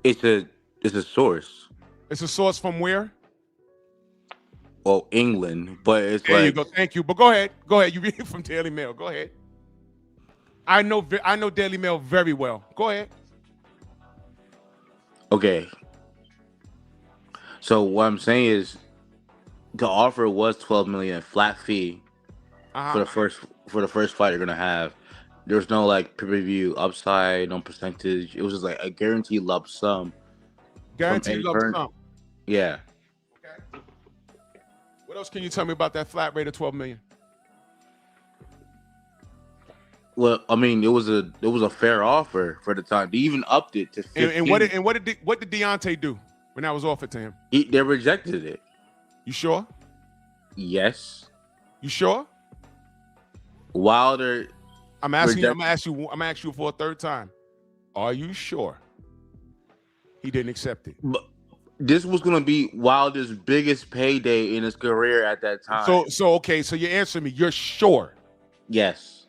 It's a source. It's a source from where? Well, England, but it's there like. You go. Thank you. But go ahead. Go ahead. You read it from Daily Mail. Go ahead. I know Daily Mail very well. Go ahead. Okay. So what I'm saying is, the offer was $12 million flat fee for the first fight you're gonna have. There's no like pay-per-view upside, no percentage. It was just like a guaranteed lump sum. Guaranteed lump sum. Yeah. Okay. What else can you tell me about that flat rate of $12 million? Well, I mean, it was a fair offer for the time. They even upped it to 15. And what did Deontay do when that was offered to him? They rejected it. You sure? Yes. You sure? Wilder. I'm gonna ask you for a third time. Are you sure? He didn't accept it. But this was gonna be Wilder's biggest payday in his career at that time. So you answer me. You're sure? Yes.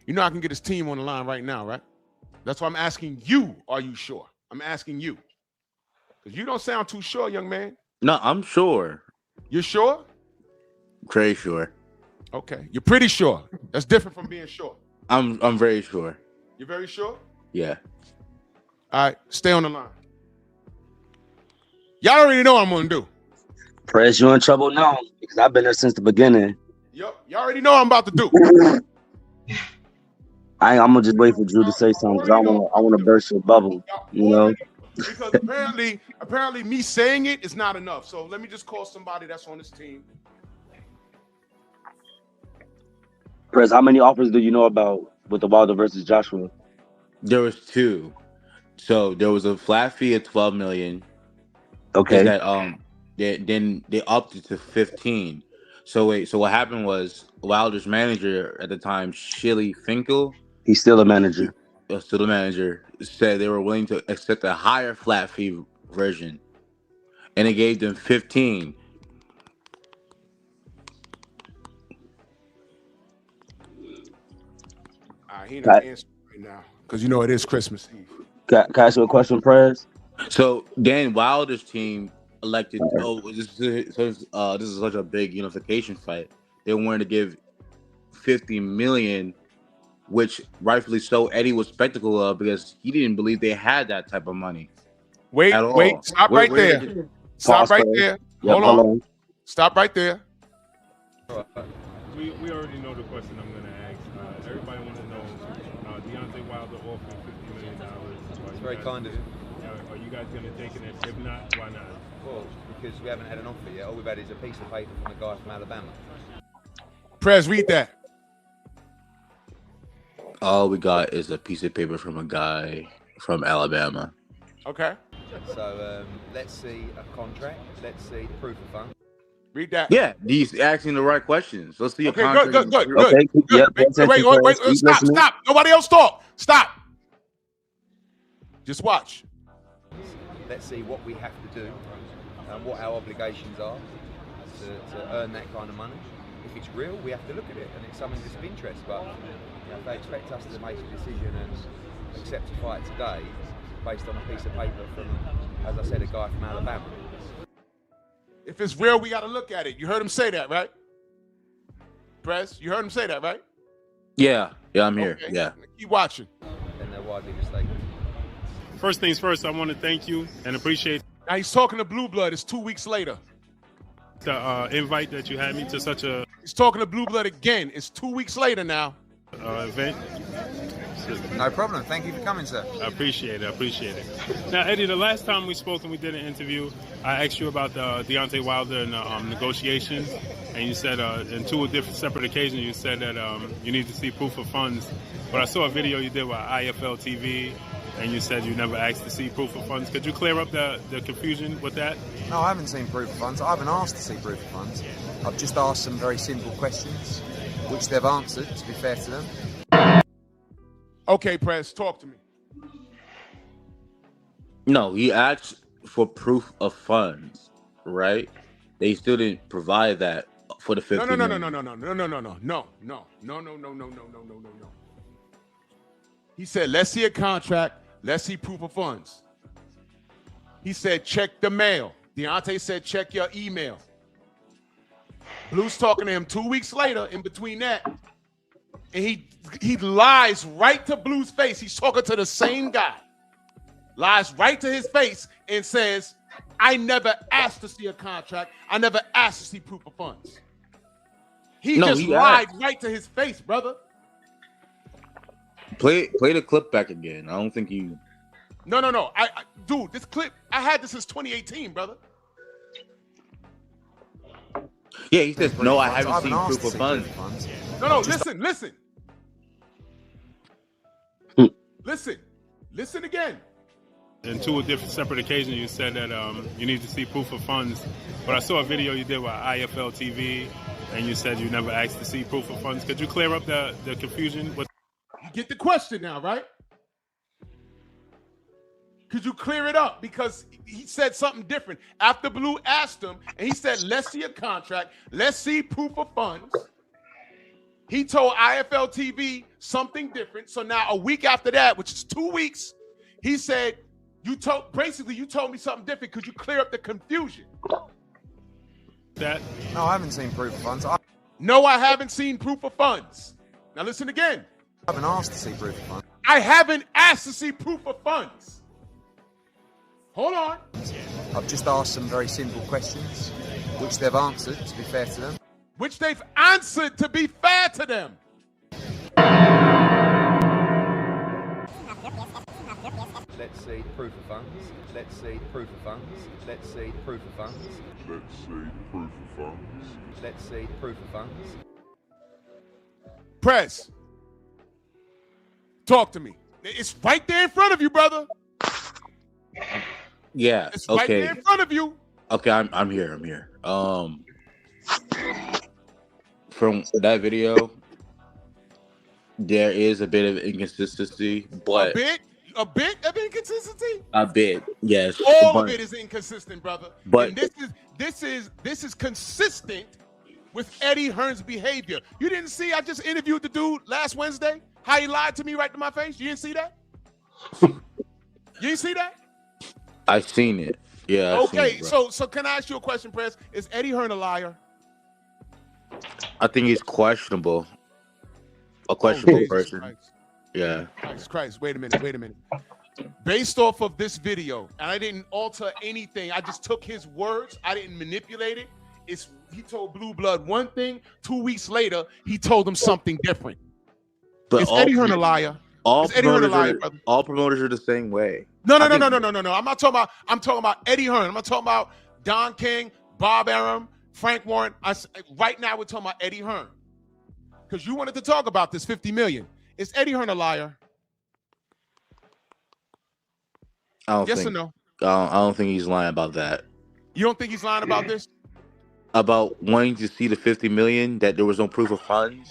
You know I can get his team on the line right now, right? That's why I'm asking you, are you sure? I'm asking you. Because you don't sound too sure, young man. No, I'm sure. You're sure? Very sure. Okay. You're pretty sure. That's different from being sure. I'm very sure. You're very sure? Yeah. All right. Stay on the line. Y'all already know what I'm going to do. Prez, you're in trouble now because I've been there since the beginning. Yup. Y'all already know what I'm about to do. I'm gonna just wait for Drew to say something because I want to burst your bubble, you know. Because apparently me saying it is not enough. So let me just call somebody that's on this team. Prez, how many offers do you know about with the Wilder versus Joshua? There was two. So there was a flat fee of $12 million. Okay. Then they upped it to 15. So what happened was Wilder's manager at the time, Shilly Finkel. He's still a manager. Still the manager, said they were willing to accept a higher flat fee version, and it gave them 15. He not answering right now because you know it is Christmas Eve. Can I ask you a question, Prez? So Dan Wilder's team elected. This is such a big unification fight. They wanted to give $50 million. Which rightfully so, Eddie was skeptical of because he didn't believe they had that type of money. Wait, stop right there. Stop right there. Hold on. Stop right there. We already know the question I'm going to ask. Everybody wants to know, Deontay Wilder offered $50 million. It's very kind of you. Are you guys going to take it? If not, why not? Well, because we haven't had an offer yet. All we've had is a piece of paper from a guy from Alabama. Prez, read that. All we got is a piece of paper from a guy from Alabama. Okay. So let's see a contract. Let's see the proof of funds. Read that. Yeah, he's asking the right questions. Let's see a Okay, contract. good. Okay, yeah, Wait, stop. Nobody else talk. Stop. Just watch. Let's see what we have to do and what our obligations are to earn that kind of money. If it's real, we have to look at it, and it's something that's of interest. But if they expect us to make a decision and accept a fight today based on a piece of paper from, as I said, a guy from Alabama. If it's real, we got to look at it. You heard him say that, right? Prez, you heard him say that, right? Yeah, I'm here. Okay. Yeah. Keep watching. Then they're widely mistaken. First things first, I want to thank you and appreciate Now he's talking to Blue Blood. It's 2 weeks later. the invite that you had me to such a He's talking to Blue Blood again. It's 2 weeks later now. event. No problem. Thank you for coming, sir. I appreciate it. Now, Eddie, the last time we spoke and we did an interview, I asked you about the Deontay Wilder and negotiations, and you said in two different separate occasions you said that you need to see proof of funds. But I saw a video you did with IFL TV, and you said you never asked to see proof of funds. Could you clear up the confusion with that? No, I haven't seen proof of funds. I haven't asked to see proof of funds. I've just asked some very simple questions, which they've answered, to be fair to them. Okay, Prez, talk to me. No, he asked for proof of funds, right? They still didn't provide that for the 50 No. He said, let's see a contract. Let's see proof of funds. He said, check the mail. Deontay said, check your email. Blue's talking to him 2 weeks later in between that. And he lies right to Blue's face. He's talking to the same guy. Lies right to his face and says, I never asked to see a contract. I never asked to see proof of funds. He lied right to his face, brother. Play the clip back again. I don't think you. No. Dude, this clip, I had this since 2018, brother. Yeah, he says, no, I haven't seen proof of funds. No, listen. Listen again. In two different separate occasions, you said that you need to see proof of funds. But I saw a video you did with IFL TV, and you said you never asked to see proof of funds. Could you clear up the confusion with? You get the question now, right? Could you clear it up? Because he said something different. After Blue asked him, and he said, let's see a contract. Let's see proof of funds. He told IFL TV something different. So now a week after that, which is 2 weeks, he said, you told me something different. Could you clear up the confusion? That? No, I haven't seen proof of funds. No, I haven't seen proof of funds. Now listen again. I haven't asked to see proof of funds. I haven't asked to see proof of funds. Hold on. I've just asked some very simple questions, which they've answered, to be fair to them. Which they've answered, to be fair to them. Let's see proof of funds. Let's see proof of funds. Let's see proof of funds. Let's see proof of funds. Let's see proof of funds. Prez, talk to me. It's right there in front of you, brother. Yeah. It's right there in front of you. Okay, I'm here. From that video, there is a bit of inconsistency, but a bit of inconsistency. A bit, yes. All of it is inconsistent, brother. But and this is consistent with Eddie Hearn's behavior. You didn't see? I just interviewed the dude last Wednesday. How he lied to me right to my face. You didn't see that? You didn't see that? I've seen it. Yeah. I've Okay. seen it, so can I ask you a question, Prez? Is Eddie Hearn a liar? I think he's questionable. A questionable person. Christ. Yeah. Christ. Wait a minute. Based off of this video, and I didn't alter anything. I just took his words. I didn't manipulate it. He told Blue Blood one thing. 2 weeks later, he told him something different. But is Eddie Hearn a liar? All Is Eddie Hearn a liar, brother? all promoters are the same way. No. I'm not talking about. I'm talking about Eddie Hearn. I'm not talking about Don King, Bob Arum, Frank Warren. Right now we're talking about Eddie Hearn. Because you wanted to talk about this $50 million. Is Eddie Hearn a liar? Yes or no? I don't think he's lying about that. You don't think he's lying about this? About wanting to see the $50 million, that there was no proof of funds.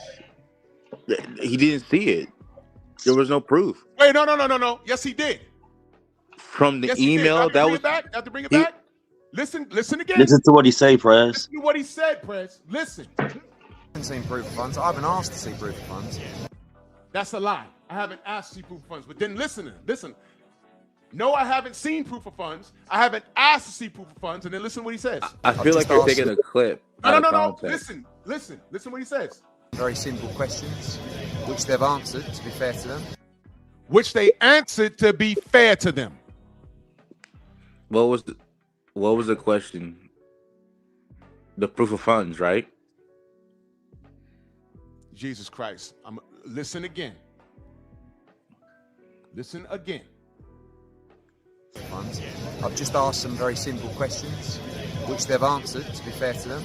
He didn't see it. There was no proof. Wait, no. Yes, he did. From the email, that was. Have to bring it back. Listen again. Listen to what he say, Prez. Listen to what he said, Prez. Listen. I haven't seen proof of funds. I haven't asked to see proof of funds. That's a lie. I haven't asked to see proof of funds. But then listen. No, I haven't seen proof of funds. I haven't asked to see proof of funds. And then listen what he says. I feel like you're taking a clip. No. Listen what he says. Very simple questions, which they've answered, to be fair to them. Which they answered to be fair to them. What was the question? The proof of funds, right? Jesus Christ. Listen again. Listen again. Funds. I've just asked some very simple questions, which they've answered, to be fair to them.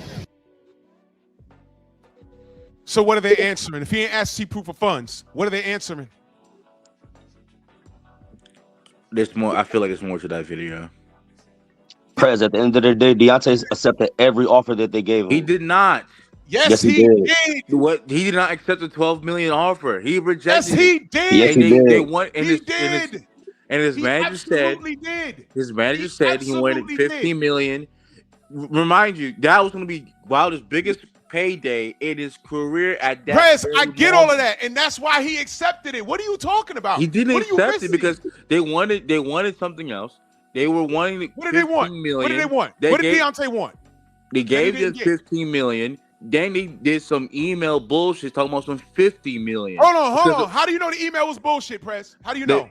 So what are they answering? If he ain't asked to see proof of funds, what are they answering? There's more. I feel like there's more to that video. Prez, at the end of the day, Deontay accepted every offer that they gave him. He did not. Yes, he did. What? He did not accept the $12 million offer. He rejected. Yes, he did. Yes, he did. And his manager said. Did. His manager said he wanted $15 million. Remind you, that was going to be Wilder's biggest payday in his career at that. Prez, I get all of that, and that's why he accepted it. What are you talking about? He didn't accept it because they wanted something else. They were wanting. What did they want? Million. What did they want? What did Deontay want? They gave them $15 million. Then they did some email bullshit talking about some $50 million. Hold on. How do you know the email was bullshit, Prez? How do you know?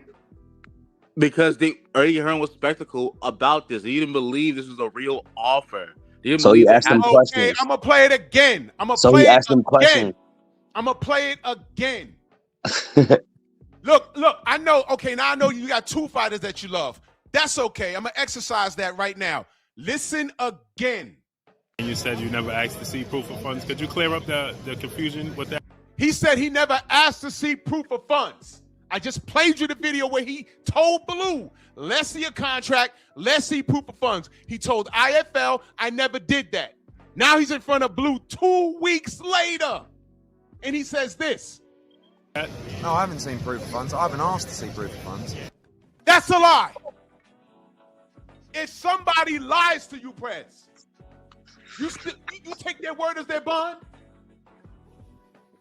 Because Eddie Hearn was skeptical about this. He didn't believe this was a real offer. So he asked them questions. Okay, I'm gonna play it again. So he asked them questions. I'm gonna play it again. Look, I know. Okay, now I know you got two fighters that you love. That's okay. I'm gonna exercise that right now. Listen again. And you said you never asked to see proof of funds. Could you clear up the confusion with that? He said he never asked to see proof of funds. I just played you the video where he told Blue, let's see a contract, let's see proof of funds. He told IFL, I never did that. Now he's in front of Blue 2 weeks later. And he says this. No, I haven't seen proof of funds. I haven't asked to see proof of funds. That's a lie. If somebody lies to you, Prez, you take their word as their bond?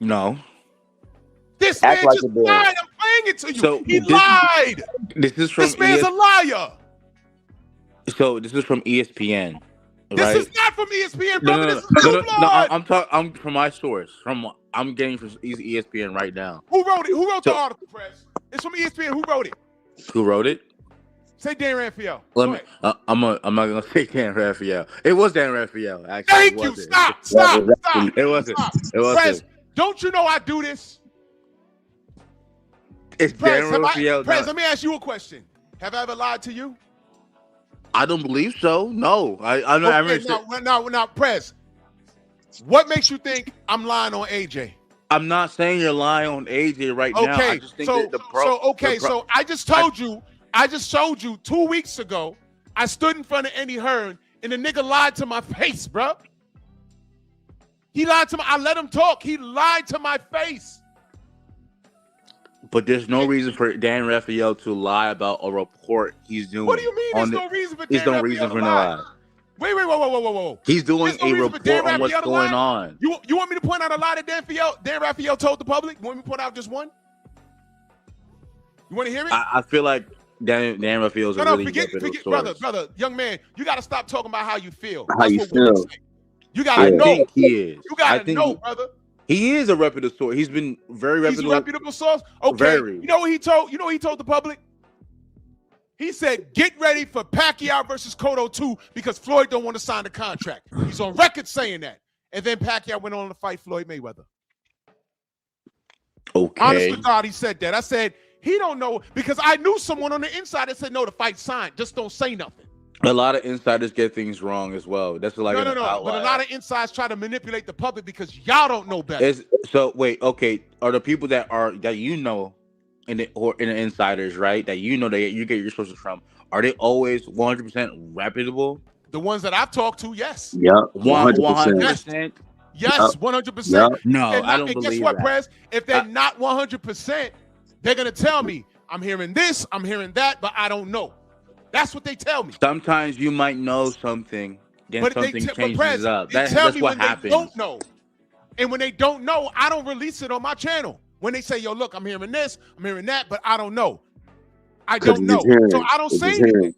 No. This man just lied. I'm playing it to you. So he lied. This man's a liar. So this is from ESPN. This is not from ESPN, brother. This is Blue Blood. I'm from my source. I'm getting from ESPN right now. Who wrote it? Who wrote the article, Prez? It's from ESPN. Who wrote it? Who wrote it? Say Dan Raphael. I'm not gonna say Dan Raphael. It was Dan Raphael. Actually, thank you. Stop. It wasn't. It wasn't. Prez, don't you know I do this? It's Prez, Dan Raphael. Prez, let me ask you a question. Have I ever lied to you? I don't believe so. No, I'm not. Okay, now, Prez, what makes you think I'm lying on AJ? I'm not saying you're lying on AJ right now. I just think so I just told you. I just showed you 2 weeks ago. I stood in front of Eddie Hearn, and the nigga lied to my face, bro. He lied to me. I let him talk. He lied to my face. But there's no reason for Dan Raphael to lie about a report he's doing. What do you mean? There's no reason for Dan Raphael to lie. Wait, whoa. He's doing a report on what's going on. You want me to point out a lie that Dan Raphael told the public? You want me to point out just one? You want to hear it? I feel like Dan Raphael's a really reputable source. brother, young man, you got to stop talking about how you feel. How you feel. You got to know. I think he is. You got to know, brother. He is a reputable source. He's been very reputable. He's a reputable source? Okay. Very. You know what he told? You know what he told the public? He said, get ready for Pacquiao versus Cotto 2 because Floyd don't want to sign the contract. He's on record saying that. And then Pacquiao went on to fight Floyd Mayweather. Okay. Honest to God, he said that. I said, he don't know because I knew someone on the inside that said, no, the fight's signed. Just don't say nothing. A lot of insiders get things wrong as well. That's like No. an But a outlier. lot of insides try to manipulate the public because y'all don't know better. So wait, okay. Are the people that you know in the insiders, right? That you know that you get your sources from, are they always 100% reputable? The ones that I've talked to, yes. Yeah, 100%. Yes, 100%. No, I don't guess believe what, that. Prez? If they're not 100%, they're gonna tell me, I'm hearing this, I'm hearing that, but I don't know. That's what they tell me. Sometimes you might know something, then something changes Prez, up. they tell That's me what when happens. they don't know. And when they don't know, I don't release it on my channel. When they say, yo, look, I'm hearing this, I'm hearing that, but I don't know. I don't know. So I don't say anything.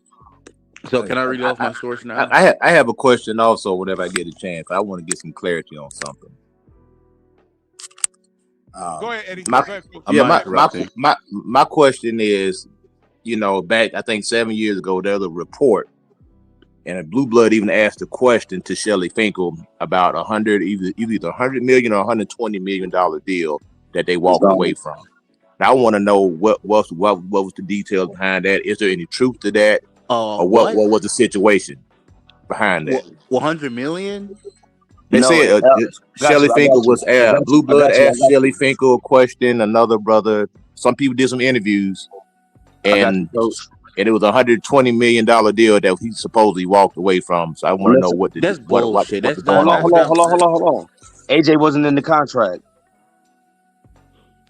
So can I read off my source now? I have a question also whenever I get a chance. I want to get some clarity on something. Go ahead, Eddie. My question is, back I think 7 years ago there was a report, and Blue Blood even asked a question to Shelly Finkel about either $100 million or $120 million deal that they walked away from. Now I want to know what was the details behind that. Is there any truth to that? Or what was the situation behind that? 100 million? They said Shelly Finkel was Blue Blood asked Shelly Finkel a question. Another brother, some people did some interviews, and it was $120 million deal that he supposedly walked away from. So I want to know what that's bullshit. What's going on. Hold on. AJ wasn't in the contract.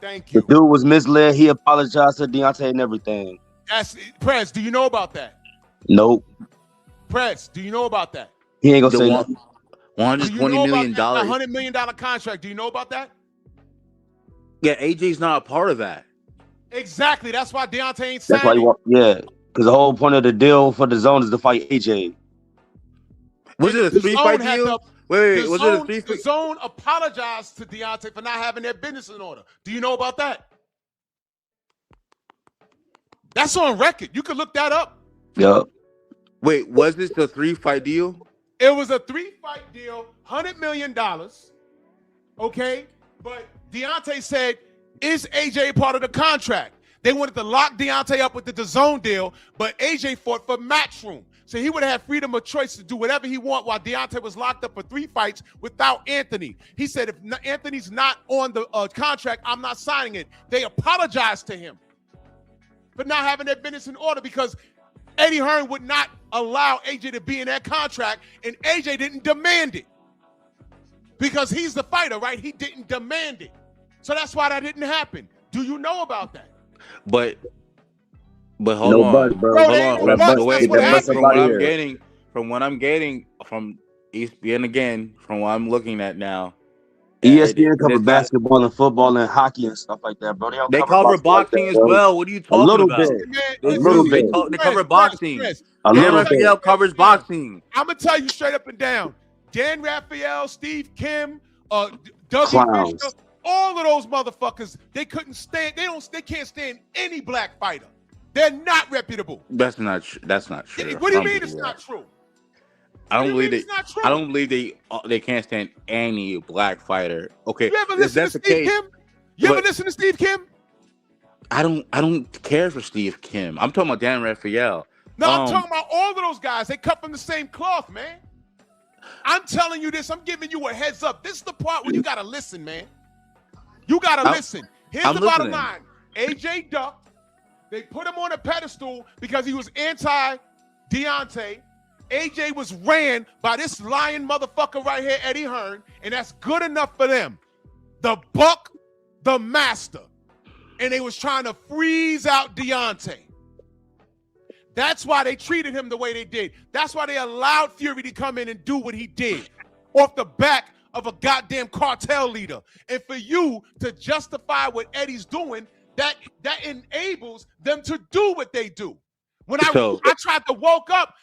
Thank you. The dude was misled. He apologized to Deontay and everything. Prez, do you know about that? Nope. Prez, do you know about that? He ain't gonna say nothing. $120 million. $100 million contract. Do you know about that? Yeah, AJ's not a part of that. Exactly. That's why Deontay ain't That's signed. why because the whole point of the deal for the zone is to fight AJ. Was it a 3-fight deal? Wait, was it a 3-fight? The zone apologized to Deontay for not having their business in order. Do you know about that? That's on record. You can look that up. Yep. Wait, was this a 3-fight deal? It was a 3-fight deal, $100 million. Okay? But Deontay said, is AJ part of the contract? They wanted to lock Deontay up with the DAZN deal, but AJ fought for Matchroom. So he would have freedom of choice to do whatever he want while Deontay was locked up for 3 fights without Anthony. He said, if Anthony's not on the contract, I'm not signing it. They apologized to him for not having their business in order because Eddie Hearn would not allow AJ to be in that contract, and AJ didn't demand it because he's the fighter, right? He didn't demand it. So that's why that didn't happen. Do you know about that? But hold on. From what I'm getting from ESPN again, from what I'm looking at now. ESPN cover basketball and football and hockey and stuff like that, bro. They cover boxing as well. What are you talking about? They cover boxing. Dan Raphael covers boxing. I'm gonna tell you straight up and down. Dan Raphael, Steve Kim, Doug Fisher, all of those motherfuckers, they couldn't stand. They can't stand any black fighter. They're not reputable. That's not true. What do you mean it's not true? I don't believe they can't stand any black fighter. Okay, you ever listen to Steve Kim? You ever listen to Steve Kim? I don't care for Steve Kim. I'm talking about Dan Raphael. No, I'm talking about all of those guys. They cut from the same cloth, man. I'm telling you this. I'm giving you a heads up. This is the part where you gotta listen, man. You gotta listen. Here's the bottom line. AJ ducked. They put him on a pedestal because he was anti-Deontay. AJ was ran by this lying motherfucker right here, Eddie Hearn, and that's good enough for them. The buck, the master. And they was trying to freeze out Deontay. That's why they treated him the way they did. That's why they allowed Fury to come in and do what he did off the back of a goddamn cartel leader. And for you to justify what Eddie's doing, that enables them to do what they do. When I tried to walk up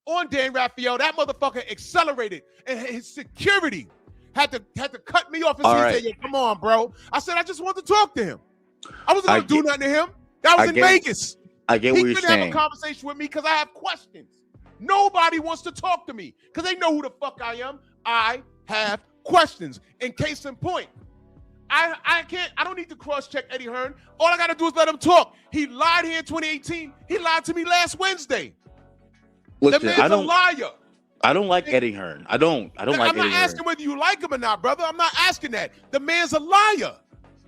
on Dan Raphael, that motherfucker accelerated, and his security had to cut me off and say, "Yo, come on, bro." I said, "I just wanted to talk to him. I wasn't gonna do nothing to him. That was in Vegas." I get what you're saying. He couldn't have a conversation with me because I have questions. Nobody wants to talk to me because they know who the fuck I am. I have questions. In case in point, I don't need to cross-check Eddie Hearn. All I got to do is let him talk. He lied here in 2018. He lied to me last Wednesday. Listen, the man's a liar. I don't like Eddie Hearn. I don't like I'm Eddie not Hearn. asking whether you like him or not, brother. I'm not asking that. The man's a liar.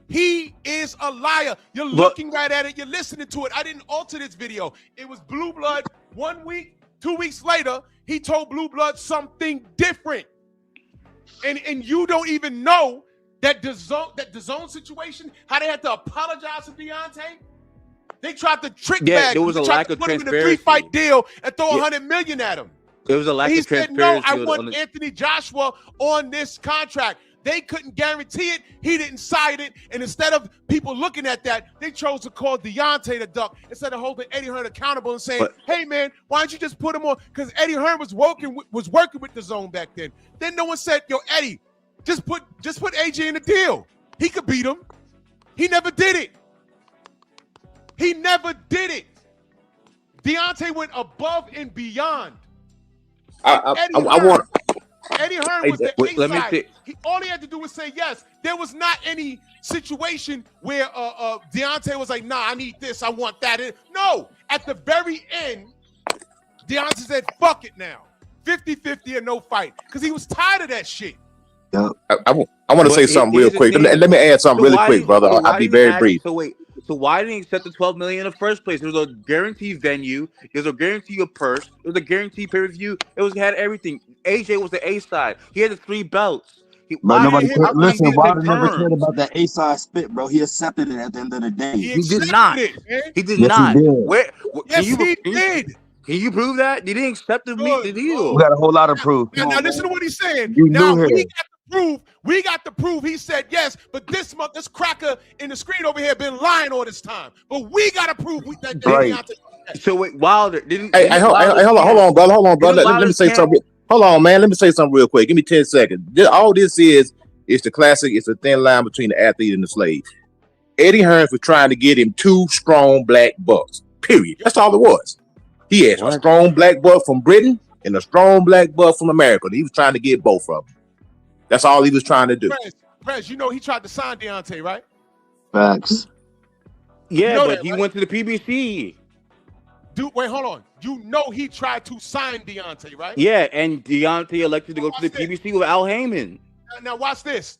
He is a liar. You're looking right at it. You're listening to it. I didn't alter this video. It was Blue Blood 1 week. 2 weeks later, he told Blue Blood something different. And you don't even know that the zone situation, how they had to apologize to Deontay. They tried to trick bag. There was a lack of put him in a transparency. 3-fight deal and throw $100 million at him. There was a lack He of said, no, transparency. I want Anthony Joshua on this contract. They couldn't guarantee it. He didn't sign it. And instead of people looking at that, they chose to call Deontay the duck instead of holding Eddie Hearn accountable and saying, hey, man, why don't you just put him on? Because Eddie Hearn was working with the zone back then. Then no one said, yo, Eddie, just put AJ in the deal. He could beat him. He never did it. He never did it. Deontay went above and beyond. Eddie Hearn was the inside. All he had to do was say yes. There was not any situation where Deontay was like, nah, I need this, I want that. No, at the very end, Deontay said, fuck it now. 50-50 or no fight. Because he was tired of that shit. I want to say something real quick. Let me add something really quick, brother. I'll be very brief. So why didn't he accept the $12 million in the first place? There was a guaranteed venue. There was a guarantee of purse. There was a guaranteed pay-per-view. Had everything. AJ was the A side. He had the 3 belts. Bro, nobody cared. Listen, Wilder never cared about that A side spit, bro. He accepted it at the end of the day. He did not. He did Yes, not. he did. Yes, he did. Can you prove that? He didn't accept the deal. We got a whole lot of proof. Now listen to what he's saying. You Now knew him. we got to prove he said yes, but this cracker in the screen over here been lying all this time. But we got to prove that Deontay. So wait, Wilder didn't. Hey, hold on, brother. Let me say something. Hold on, man. Let me say something real quick. Give me 10 seconds. All this is the classic. It's a thin line between the athlete and the slave. Eddie Hearn was trying to get him 2 strong black bucks. Period. That's all it was. He had a strong black buck from Britain and a strong black buck from America. He was trying to get both of them. That's all he was trying to do. Prez, you know he tried to sign Deontay, right? Facts. Yeah, You know but that, he right? went to the PBC. Dude, wait, hold on. You know he tried to sign Deontay, right? Yeah, and Deontay elected to go to the PBC with Al Heyman. Now watch this.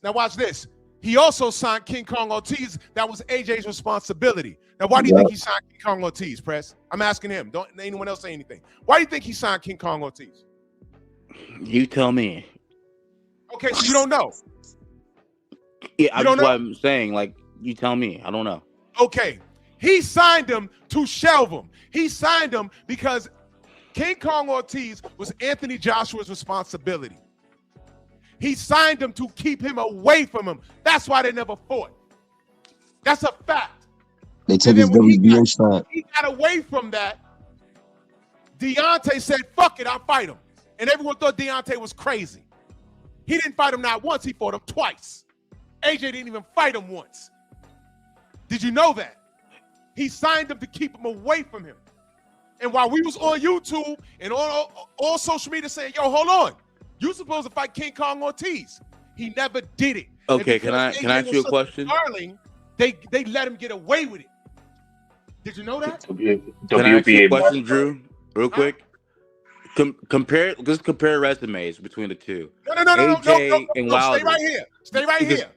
He also signed King Kong Ortiz. That was AJ's responsibility. Now, why do you think he signed King Kong Ortiz, Press? I'm asking him. Don't anyone else say anything. Why do you think he signed King Kong Ortiz? You tell me. Okay, so you don't know. Yeah, You don't that's what know? I'm saying. Like, you tell me. I don't know. Okay, he signed him to shelve him. He signed him because King Kong Ortiz was Anthony Joshua's responsibility. He signed him to keep him away from him. That's why they never fought. That's a fact. They took And his then when WBA shot. he got away from that, Deontay said, fuck it, I'll fight him. And everyone thought Deontay was crazy. He didn't fight him not once, he fought him twice. AJ didn't even fight him once. Did you know that? He signed him to keep him away from him. And while we was on YouTube and on all social media saying, yo, hold on, you supposed to fight King Kong Ortiz. He never did it. Okay, can I ask you a question? Darling, they let him get away with it. Did you know that? Can I ask you a question, Drew? Real quick. Compare resumes between the two. No, AJ and Wilder. Stay right here. Stay right here.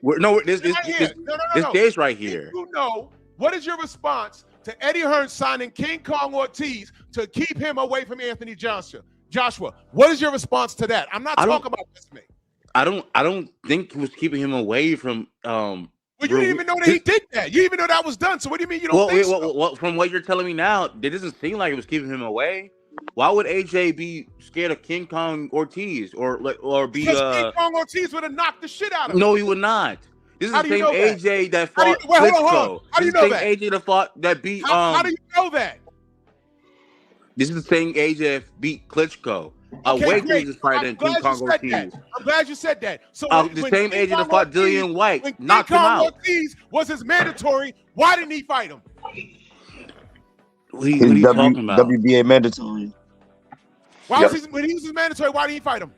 This stays right here. You know, what is your response to Eddie Hearn signing King Kong Ortiz to keep him away from Anthony Joshua? What is your response to that? I'm not talking about resume. I don't think he was keeping him away from. Well, you didn't even know that he did that. You didn't even know that was done. So what do you mean you don't think so? Well, from what you're telling me now, it doesn't seem like it was keeping him away. Why would AJ be scared of King Kong Ortiz or be? Because King Kong Ortiz would have knocked the shit out of him. No, he would not. This is How the do you same know that? AJ that fought Hold Klitschko. on. How do you This is know the same AJ that fought that beat. How do you know that? This is the same AJ that beat Klitschko. Okay, Wade great. was fighting King Kong Ortiz. I'm glad you said that. So The same King agent that Kong fought Ortiz- Dillian White when knocked King him Kong out. Ortiz was his mandatory. Why didn't he fight him? What are you talking about? WBA mandatory. Why was when he was his mandatory? Why didn't he fight him?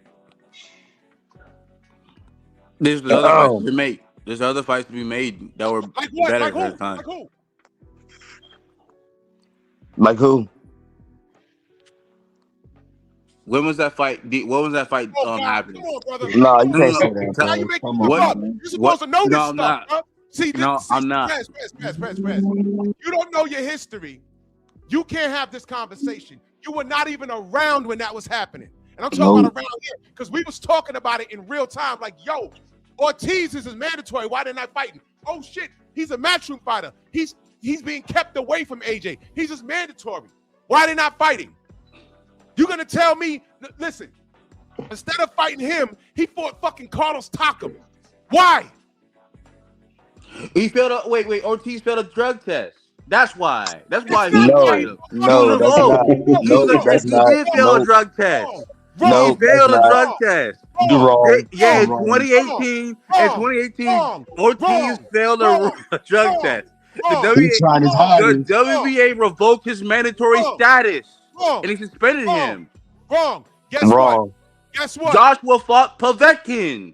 There's other fights to be made. There's other fights to be made that were Like what? better Like at who? the time. Like who? Like who? When was that fight? What was that fight happening? No, you can't say that, Now you bro. making Come stuff on, up. man. You're supposed to know this No, I'm stuff, not. bro. See, No, I'm not. Press. You don't know your history. You can't have this conversation. You were not even around when that was happening. And I'm talking about around here because we was talking about it in real time. Like, yo, Ortiz is mandatory. Why didn't I fight him? Oh shit, he's a matchroom fighter. He's being kept away from AJ. He's just mandatory. Why didn't I fight him? You're gonna tell me? Listen, instead of fighting him, he fought fucking Carlos Takam. Why? He failed a wait. Ortiz failed a drug test. That's why. That's why he No, fight him. no, that's not. No, that's He not. did fail a drug test. No, He failed a that's drug not. test. You're wrong. Yeah, in You're wrong. 2018, Ortiz failed a drug test. The He's trying his hardest. WBA revoked his mandatory status, and he suspended him. Wrong. Guess Wrong. what? Guess what? Joshua fought Povetkin.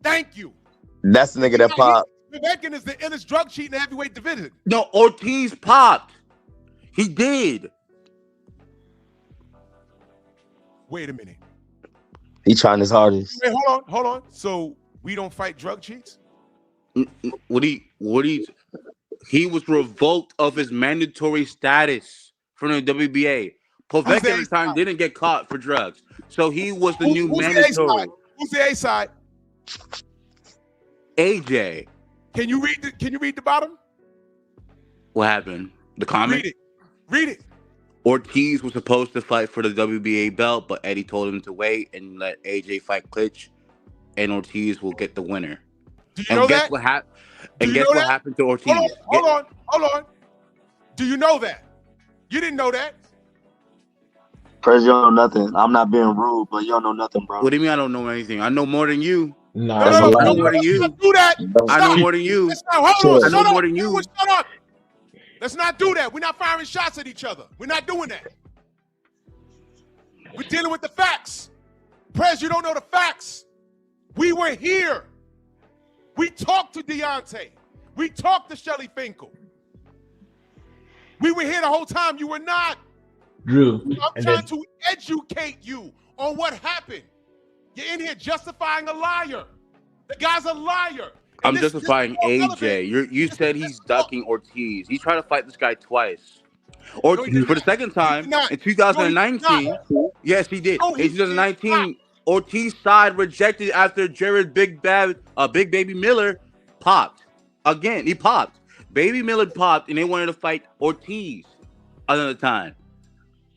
Thank you. That's the nigga that popped. Povetkin is the illest drug cheat in the heavyweight division. No, Ortiz popped. He did. Wait a minute. He trying his hardest. Wait, hold on. So we don't fight drug cheats? He was revoked of his mandatory status from the WBA. Povetkin at the time didn't get caught for drugs, so he was the new mandatory. Who's the A side? AJ. Can you read the bottom? What happened? The comment? Read it. Ortiz was supposed to fight for the WBA belt, but Eddie told him to wait and let AJ fight Klitsch, and Ortiz will get the winner. Do you know that? What happened to Ortiz? Hold on. Do you know that? You didn't know that. Prez, you don't know nothing. I'm not being rude, but you don't know nothing, bro. What do you mean I don't know anything? I know more than you. No, I know more than you. Do that. I know more than you. Hold on. I know more than you. Shut up. Let's not do that. We're not firing shots at each other. We're not doing that. We're dealing with the facts. Prez, you don't know the facts. We were here. We talked to Deontay. We talked to Shelly Finkel. We were here the whole time. You were not. Drew. I'm trying to educate you on what happened. You're in here justifying a liar. The guy's a liar. I'm justifying AJ. You said he's ducking Ortiz. He's trying to fight this guy twice. Or for the second time in 2019. Yes, he did. In 2019, Ortiz side rejected after Jared Big Baby Miller popped. Again, he popped. Baby Miller popped and they wanted to fight Ortiz another time.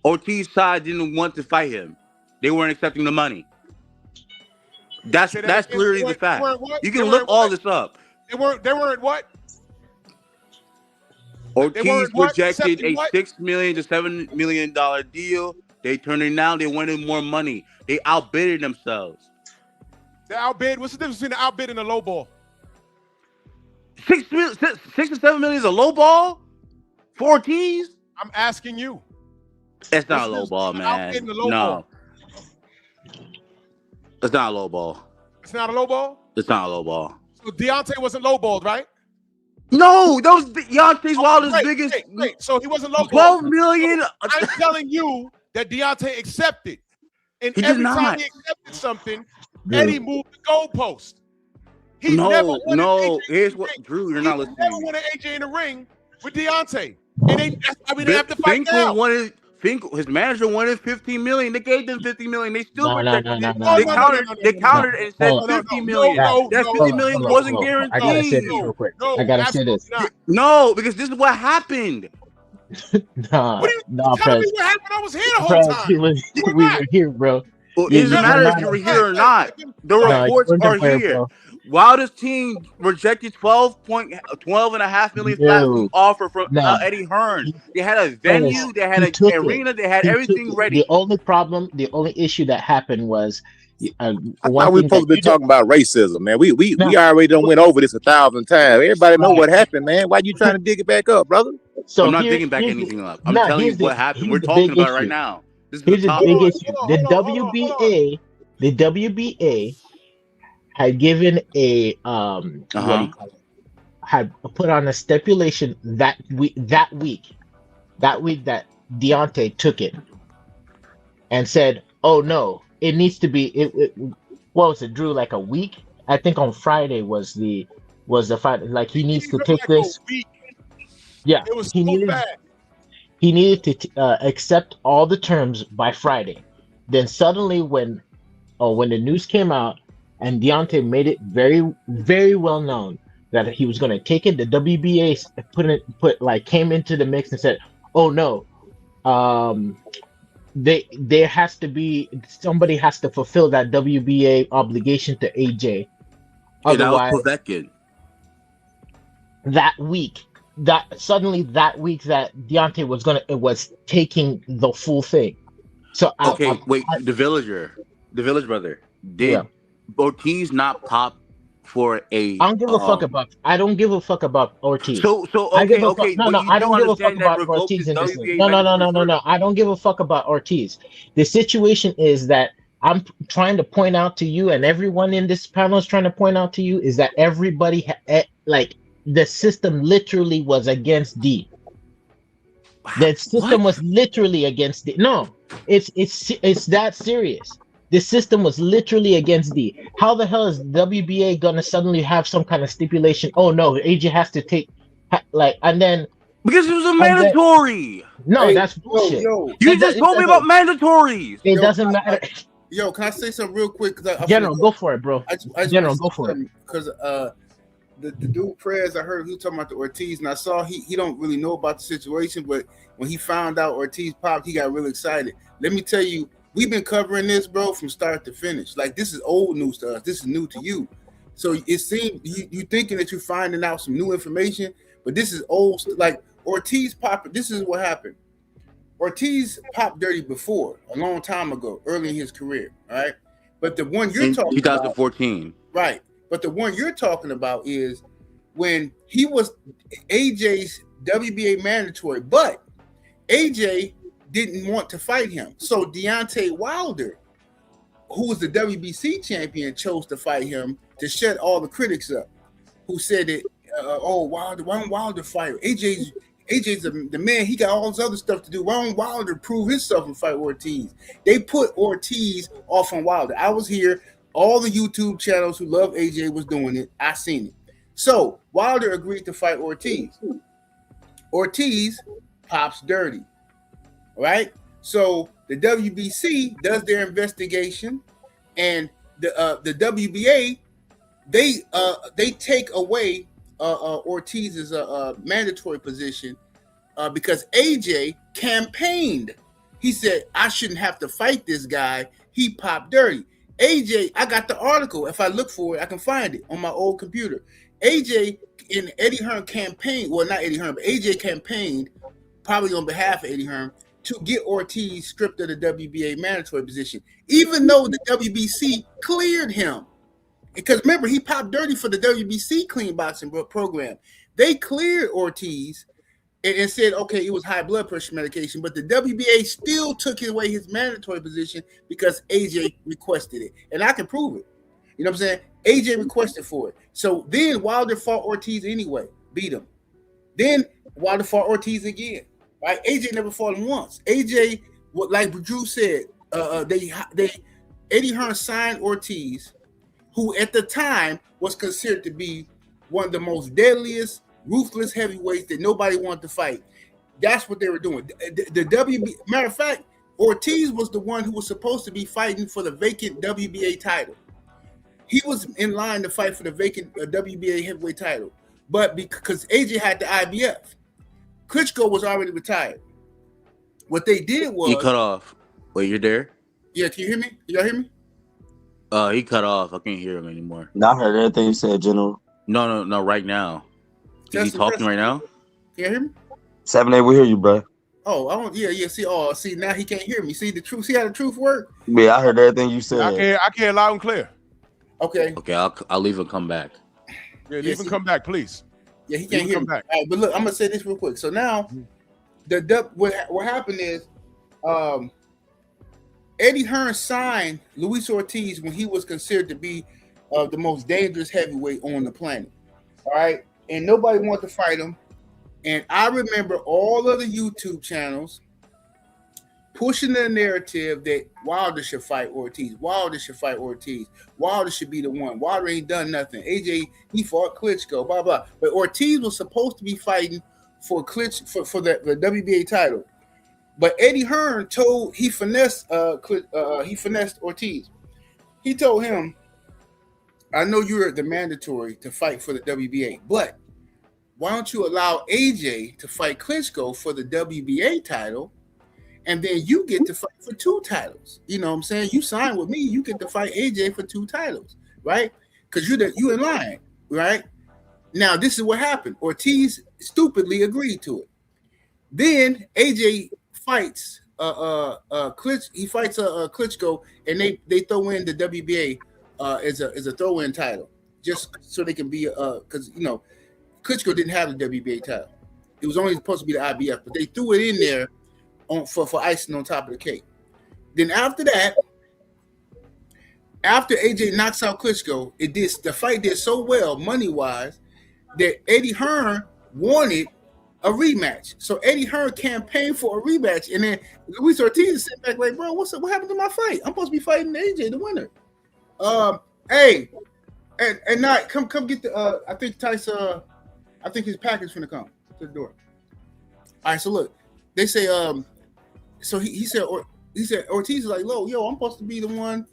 Ortiz side didn't want to fight him. They weren't accepting the money. That's clearly the fact. You can look all this up. They weren't what? Ortiz rejected a $6 million to $7 million deal. They turned it down. They wanted more money. They outbidded themselves. The outbid. What's the difference between the outbid and the low ball? $6 to $7 million is a low ball for Ortiz. I'm asking you. It's not a low ball, man. No. It's not a low ball. It's not a low ball? It's not a low ball. So Deontay wasn't low balled, right? No, that was Deontay's Wilder's biggest. Wait. So he wasn't low ball. $12 million. I'm telling you that Deontay accepted. And He did every time not. he accepted something, Eddie moved the goalpost. He never wanted AJ Here's what, Drew, you're not listening. Never wanted AJ in the ring with Deontay. And they have to fight now. Finkel, his manager wanted $15 million. They gave them $50 million. They still rejected it. No. They countered and said $50 million. That $50 million wasn't guaranteed. I gotta say this real quick. I gotta say this. No, because this is what happened. Nah, Prez. what happened? I was here the whole time. We were here, bro. Well, it doesn't matter if you were here or not. The reports are here. Bro. Wilder's team rejected $12.5 million flat offer from Eddie Hearn. They had a venue, they had an arena, they had everything ready. The only issue that happened was I thought we supposed to be talking about racism, man. We already done went over this 1,000 times. Everybody know what happened, man. Why you trying to dig it back up, brother? So I'm not digging back anything up. I'm telling you what happened. We're talking about it right now. This is Here's the the big issue. The WBA had given a had put on a stipulation that week that Deontay took it and said, oh no, it needs to be what was it, Drew? Like a week? I think on Friday was the fight. Like he needs to take this. Yeah, It was he so needed bad. he needed to accept all the terms by Friday. Then suddenly, when the news came out and Deontay made it very, very well known that he was going to take it, the WBA came into the mix and said, "Oh no, there has to be somebody has to fulfill that WBA obligation to AJ." And that was Otherwise, Povetkin. that week that Deontay was taking the full thing. So the Village brother. Did Ortiz not pop for a? I don't give a fuck about. I don't give a fuck about Ortiz. So I give a okay. fuck, no, I don't give a fuck about Ortiz in this. No. I don't give a fuck about Ortiz. The situation is that I'm trying to point out to you, and everyone in this panel is trying to point out to you, is that everybody the system literally was against D. The system was literally against D. No, it's that serious. The system was literally against D. How the hell is WBA gonna suddenly have some kind of stipulation? Oh no, AJ has to take and then because it was a mandatory. That's bullshit. You just told me about mandatories. It doesn't matter. Yo, can I say something real quick? General, go for it, bro. General, go for it. Because the dude Prez, I heard he was talking about the Ortiz, and I saw he don't really know about the situation, but when he found out Ortiz popped, he got really excited. Let me tell you, we've been covering this, bro, from start to finish. Like, this is old news to us. This is new to you. So it seems you thinking that you're finding out some new information, but this is old. Like, Ortiz popped. This is what happened. Ortiz popped dirty before, a long time ago, early in his career, all right? But the one you're talking about, 2014. right. But the one you're talking about is when he was AJ's WBA mandatory, but AJ didn't want to fight him. So Deontay Wilder, who was the WBC champion, chose to fight him to shut all the critics up who said that, Wilder, why don't Wilder fight? AJ's the man, he got all this other stuff to do. Why don't Wilder prove himself and fight Ortiz? They put Ortiz off on Wilder. I was here. All the YouTube channels who love AJ was doing it. I seen it. So Wilder agreed to fight Ortiz. Ortiz pops dirty. Right? So the WBC does their investigation, and the WBA they take away Ortiz's mandatory position because AJ campaigned. He said, I shouldn't have to fight this guy. He popped dirty. AJ, I got the article. If I look for it, I can find it on my old computer. AJ and Eddie Hearn campaigned, well, not Eddie Hearn, but AJ campaigned, probably on behalf of Eddie Hearn, to get Ortiz stripped of the WBA mandatory position, even though the WBC cleared him. Because remember, he popped dirty for the WBC clean boxing program. They cleared Ortiz and said, okay, it was high blood pressure medication, but the WBA still took away his mandatory position because AJ requested it. And I can prove it. You know what I'm saying? AJ requested for it. So then Wilder fought Ortiz anyway, beat him. Then Wilder fought Ortiz again. Right? AJ never fought him once. AJ, like Drew said, Eddie Hearn signed Ortiz, who at the time was considered to be one of the most deadliest, ruthless heavyweights that nobody wanted to fight. That's what they were doing. The WBA, matter of fact, Ortiz was the one who was supposed to be fighting for the vacant WBA title. He was in line to fight for the vacant WBA heavyweight title, but because AJ had the IBF, Klitschko was already retired. What they did was he cut off. Wait, you're there? Yeah, can you hear me? Y'all hear me? He cut off. I can't hear him anymore. No, I heard everything you said, General. No. Right now, is he talking right now? Can you hear me? 7A, we hear you, bro. Oh, I don't. Yeah. See, now he can't hear me. See the truth. See how the truth work? Yeah, I heard everything you said. I can't loud and clear. Okay. Okay, I'll leave and come back. Yeah, leave and come back, please. Yeah, he can't hear me. All right, but look, I'm gonna say this real quick. So now, what happened is, Eddie Hearn signed Luis Ortiz when he was considered to be the most dangerous heavyweight on the planet. All right, and nobody wanted to fight him. And I remember all of the YouTube channels pushing the narrative that Wilder should fight Ortiz. Wilder should fight Ortiz. Wilder should be the one. Wilder ain't done nothing. AJ, he fought Klitschko, blah, blah. But Ortiz was supposed to be fighting for the WBA title. But Eddie Hearn he finessed Ortiz. He told him, I know you're the mandatory to fight for the WBA, but why don't you allow AJ to fight Klitschko for the WBA title, and then you get to fight for 2 titles? You know what I'm saying? You sign with me, you get to fight AJ for 2 titles, right? Because you in line, right? Now, this is what happened. Ortiz stupidly agreed to it. Then AJ fights Klitschko, and they throw in the WBA as a throw-in title, just so they can be because Klitschko didn't have the WBA title. It was only supposed to be the IBF, but they threw it in there for icing on top of the cake. Then after that, after AJ knocks out Klitschko, the fight did so well money-wise that Eddie Hearn wanted a rematch. So Eddie Hearn campaigned for a rematch, and then Luis Ortiz sitting back like, bro, what happened to my fight? I'm supposed to be fighting AJ, the winner. Hey, and not come get the I think Tyson, I think his package finna come to the door. All right, so look, they say so he said Ortiz is like, yo, I'm supposed to be the one,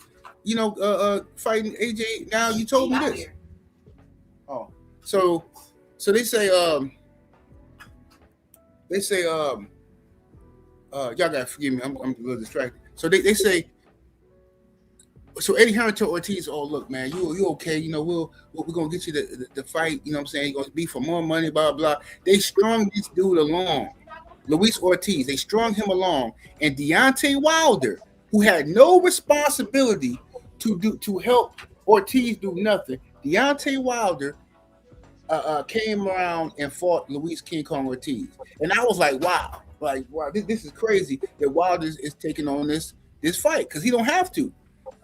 fighting AJ. Now you told me this. Oh, so they say y'all gotta forgive me, I'm a little distracted. So they say, so Eddie Hearn told Ortiz, oh look, man, you okay, we're gonna get you the fight, you know what I'm saying, you're gonna be for more money, blah blah. They strung this dude along, Luis Ortiz, they strung him along, and Deontay Wilder, who had no responsibility to help Ortiz do nothing, Deontay Wilder came around and fought Luis King Kong Ortiz. And I was like, wow, this is crazy that Wilder is taking on this fight, because he don't have to.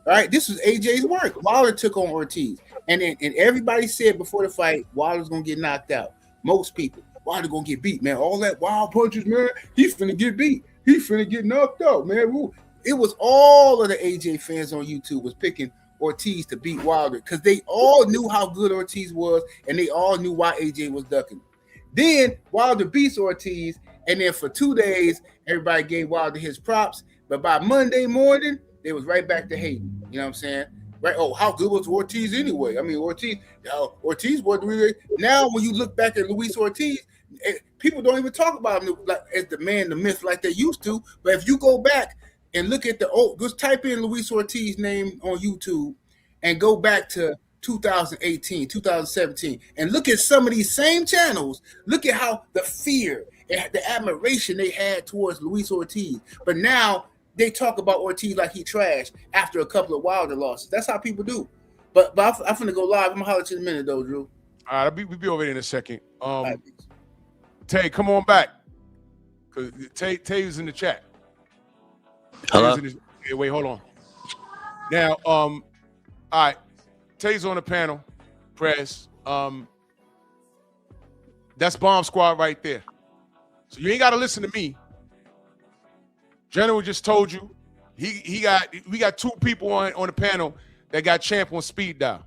All right, this was AJ's work. Wilder took on Ortiz. And everybody said before the fight, Wilder's gonna get knocked out. Most people, Wilder gonna get beat, man. All that wild punches, man, he's finna get beat. He's finna get knocked out, man. It was all of the AJ fans on YouTube was picking Ortiz to beat Wilder, because they all knew how good Ortiz was, and they all knew why AJ was ducking. Then Wilder beats Ortiz, and then for 2 days, everybody gave Wilder his props. But by Monday morning, they was right back to hating. You know what I'm saying? Right? Oh, how good was Ortiz anyway? I mean, Ortiz wasn't really. Now, when you look back at Luis Ortiz, people don't even talk about him as the man, the myth, like they used to. But if you go back and look at just type in Luis Ortiz name on YouTube and go back to 2018, 2017, and look at some of these same channels. Look at how the fear and the admiration they had towards Luis Ortiz. But now they talk about Ortiz like he trash after a couple of Wilder losses. That's how people do. But I'm finna go live. I'm gonna holler at you in a minute though, Drew. All right, we'll be over there in a second. Tay, come on back. Cause Tay is in the chat. Hello. Wait, hold on. Now, all right. Tay's on the panel. Press. That's Bomb Squad right there. So you ain't got to listen to me. General just told you we got 2 people on the panel that got Champ on speed dial.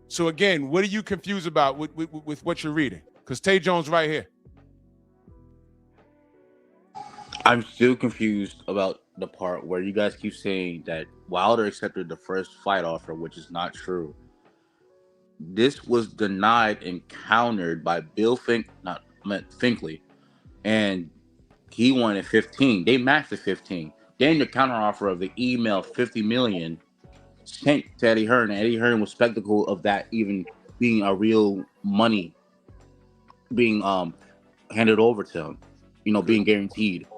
So again, what are you confused about with what you're reading? Because Tay Jones right here. I'm still confused about the part where you guys keep saying that Wilder accepted the first fight offer, which is not true. This was denied and countered by Finkley, and he wanted 15. They matched the 15. Then the counter offer of the email 50 million sent to Eddie Hearn, and Eddie Hearn was skeptical of that even being a real money being handed over to him, being guaranteed.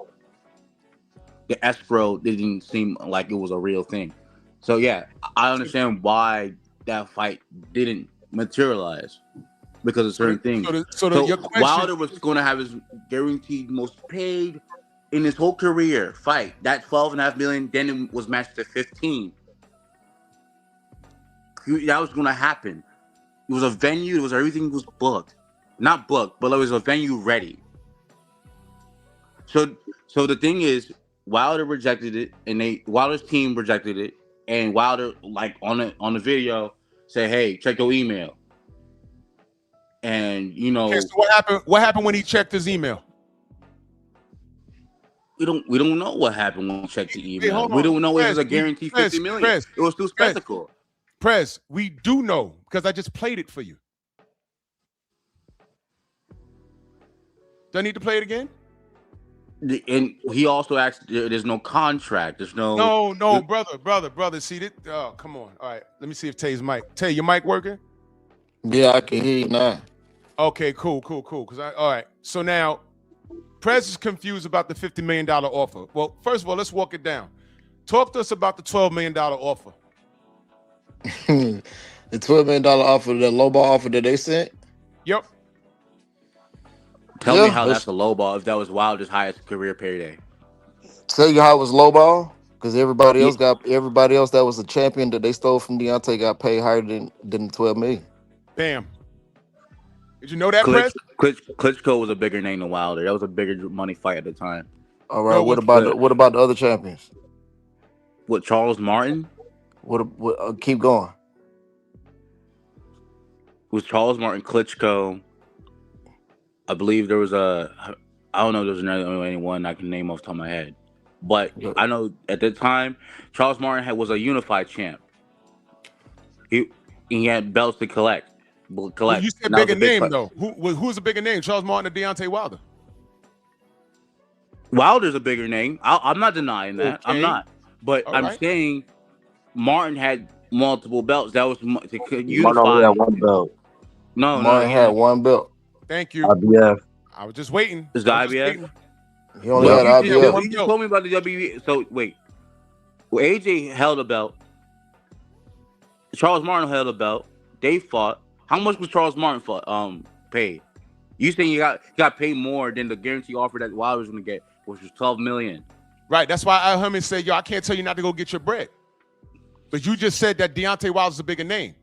The escrow didn't seem like it was a real thing. So yeah, I understand why that fight didn't materialize because of certain things. So your question, Wilder was going to have his guaranteed most paid in his whole career fight. That $12.5 million, then it was matched to 15. That was going to happen. It was a venue. Everything was booked, not booked, but it was a venue ready. So the thing is, Wilder rejected it, and Wilder's team rejected it, and Wilder, like on the video, said, "Hey, check your email." And Okay, so what happened? What happened when he checked his email? we don't know what happened when we checked the email. hold We on. don't know if it was a Prez, guaranteed Prez, 50 million. Prez, It was too Prez. spectacle. Prez, we do know because I just played it for you. Do I need to play it again? And he also asked, "There's no contract. There's no." No, brother. See this? Oh, come on. All right, let me see if Tay's mic. Tay, your mic working? Yeah, I can hear you now. Okay, cool. All right. So now, Prez is confused about the $50 million offer. Well, first of all, let's walk it down. Talk to us about the $12 million offer. The $12 million offer, the lowball offer that they sent. Yep. Tell me how that's a low ball if that was Wilder's highest career payday. Tell you how it was lowball because everybody else that was a champion that they stole from Deontay got paid higher than the $12 million. Bam. Did you know that, Prez? Klitschko was a bigger name than Wilder. That was a bigger money fight at the time. All right. What about the other champions? What, Charles Martin? What? Keep going. It was Charles Martin, Klitschko. I believe there was I don't know if there's anyone I can name off the top of my head. But I know at the time, Charles Martin was a unified champ. He had belts to collect. Well, you said bigger name, though. Who's a bigger name, Charles Martin or Deontay Wilder? Wilder's a bigger name. I'm not denying that. Okay. I'm not. But All I'm right. saying Martin had multiple belts. That was to unify. Martin only had one belt. Martin had one belt. Thank you. IBF. I was just waiting. Is the IBF? He only had IBF. You just told me about the WBA. So wait, well, AJ held a belt. Charles Martin held a belt. They fought. How much was Charles Martin paid? You saying you got paid more than the guarantee offer that Wilder was going to get, which was $12 million. Right. That's why Al Herman said, "Yo, I can't tell you not to go get your bread." But you just said that Deontay Wilder's a bigger name.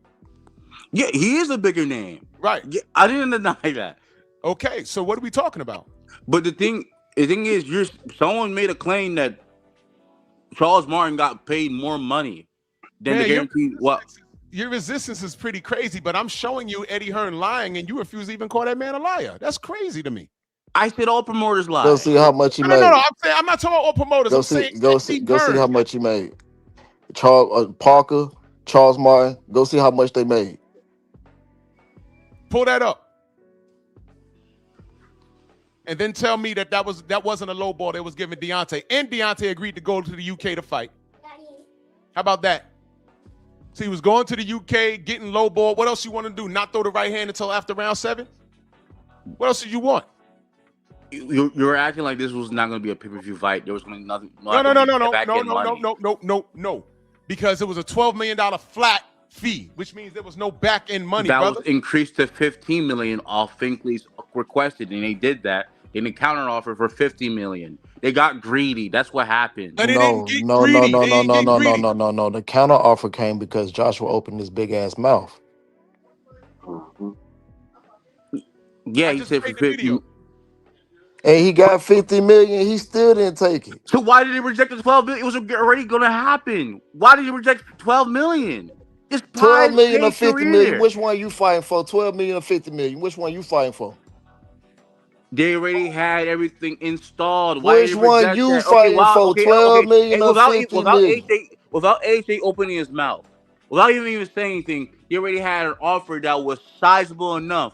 Yeah, he is a bigger name. Right. Yeah, I didn't deny that. Okay, so what are we talking about? But the thing is, someone made a claim that Charles Martin got paid more money than the guarantee. Your resistance is pretty crazy, but I'm showing you Eddie Hearn lying, and you refuse to even call that man a liar. That's crazy to me. I said all promoters lie. Go see how much he made. No. I'm not talking about all promoters. Go see how much he made. Charles Parker, Charles Martin. Go see how much they made. Pull that up, and then tell me that wasn't a low ball that was given Deontay, and Deontay agreed to go to the UK to fight. How about that? So he was going to the UK, getting low ball. What else you want to do? Not throw the right hand until after round 7? What else did you want? You were acting like this was not going to be a pay-per-view fight. There was going to be nothing. No. Because it was a $12 million flat fee, which means there was no back end money. That brother. was increased to $15 million off Finkley's requested, and they did that. Then they counter offer for $50 million. They got greedy. That's what happened. No. The counter offer came because Joshua opened his big ass mouth. Yeah, he said for 50. And he got $50 million. He still didn't take it. So why did he reject the $12 million? It was already going to happen. Why did he reject $12 million? It's $12 million or $50 million. Which one you fighting for? $12 million or $50 million? Which one you fighting for? They already had everything installed. Which one you fighting for? $12 million or $50 million? Without AJ opening his mouth, without even saying anything, they already had an offer that was sizable enough.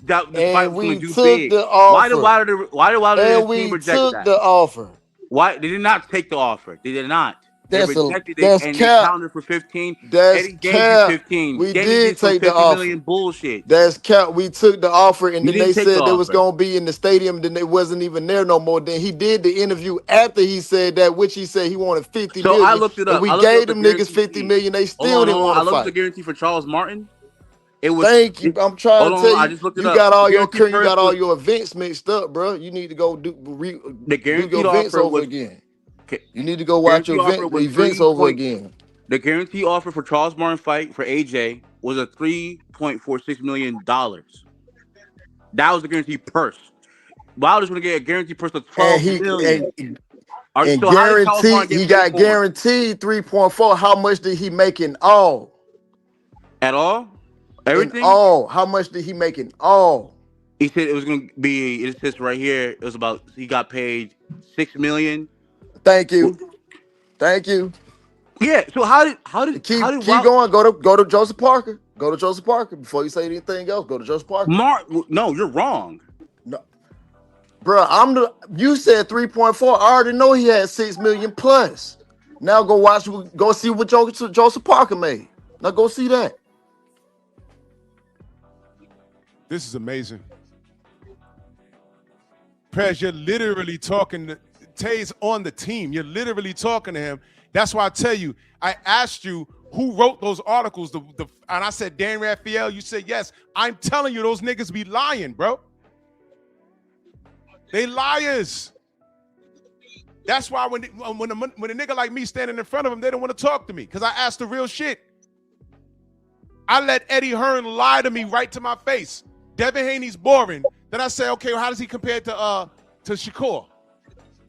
That the fight was going to do big. The offer. Why did the team reject that? Took the offer. Why they did not take the offer? They did not. They rejected it and they countered for 15. That's Eddie gave you 15. We Then did take the offer. Million bullshit. That's cap. We took the offer, and then they said the they was offer. gonna be in the stadium. Then they wasn't even there no more. Then he did the interview after he said that, which he said he wanted 50 million. So I looked it up. And we gave them niggas 50 million. They still didn't want to I looked at the fight. guarantee for Charles Martin. It was. Thank you. I'm trying to tell you. I just looked it you up. got all your Guarantee you got all first your events mixed up, bro. You need to go do the guarantee your events offer over was, again. You need to go watch your events over again. The guarantee offer for Charles Martin fight for AJ was a $3.46 million. That was the guarantee purse. Wilder's going to get a guarantee purse of $12 million. And So how did Charles Martin guaranteed, he get got paid more? guaranteed 3.4. How much did he make in all? At all? Everything? In all. How much did he make in all? He said it was going to be. It says right here. It was about. He got paid $6 million. Thank you. Thank you. Yeah. So how did keep Wilder, going? Go to Joseph Parker. Go to Joseph Parker before you say anything else. Go to Joseph Parker. No, you're wrong. No, bro. You said 3.4. I already know he had 6 million plus. Now go see what Joseph Parker made. Now go see that. This is amazing. Prez, you're literally talking to Tay's on the team. You're literally talking to him. That's why I tell you, I asked you who wrote those articles, and I said Dan Raphael. You said yes. I'm telling you, those niggas be lying, bro. They liars. That's why when a nigga like me standing in front of them, they don't want to talk to me because I asked the real shit. I let Eddie Hearn lie to me right to my face. Devin Haney's boring. Then I say, okay, well, how does he compare to Shakur?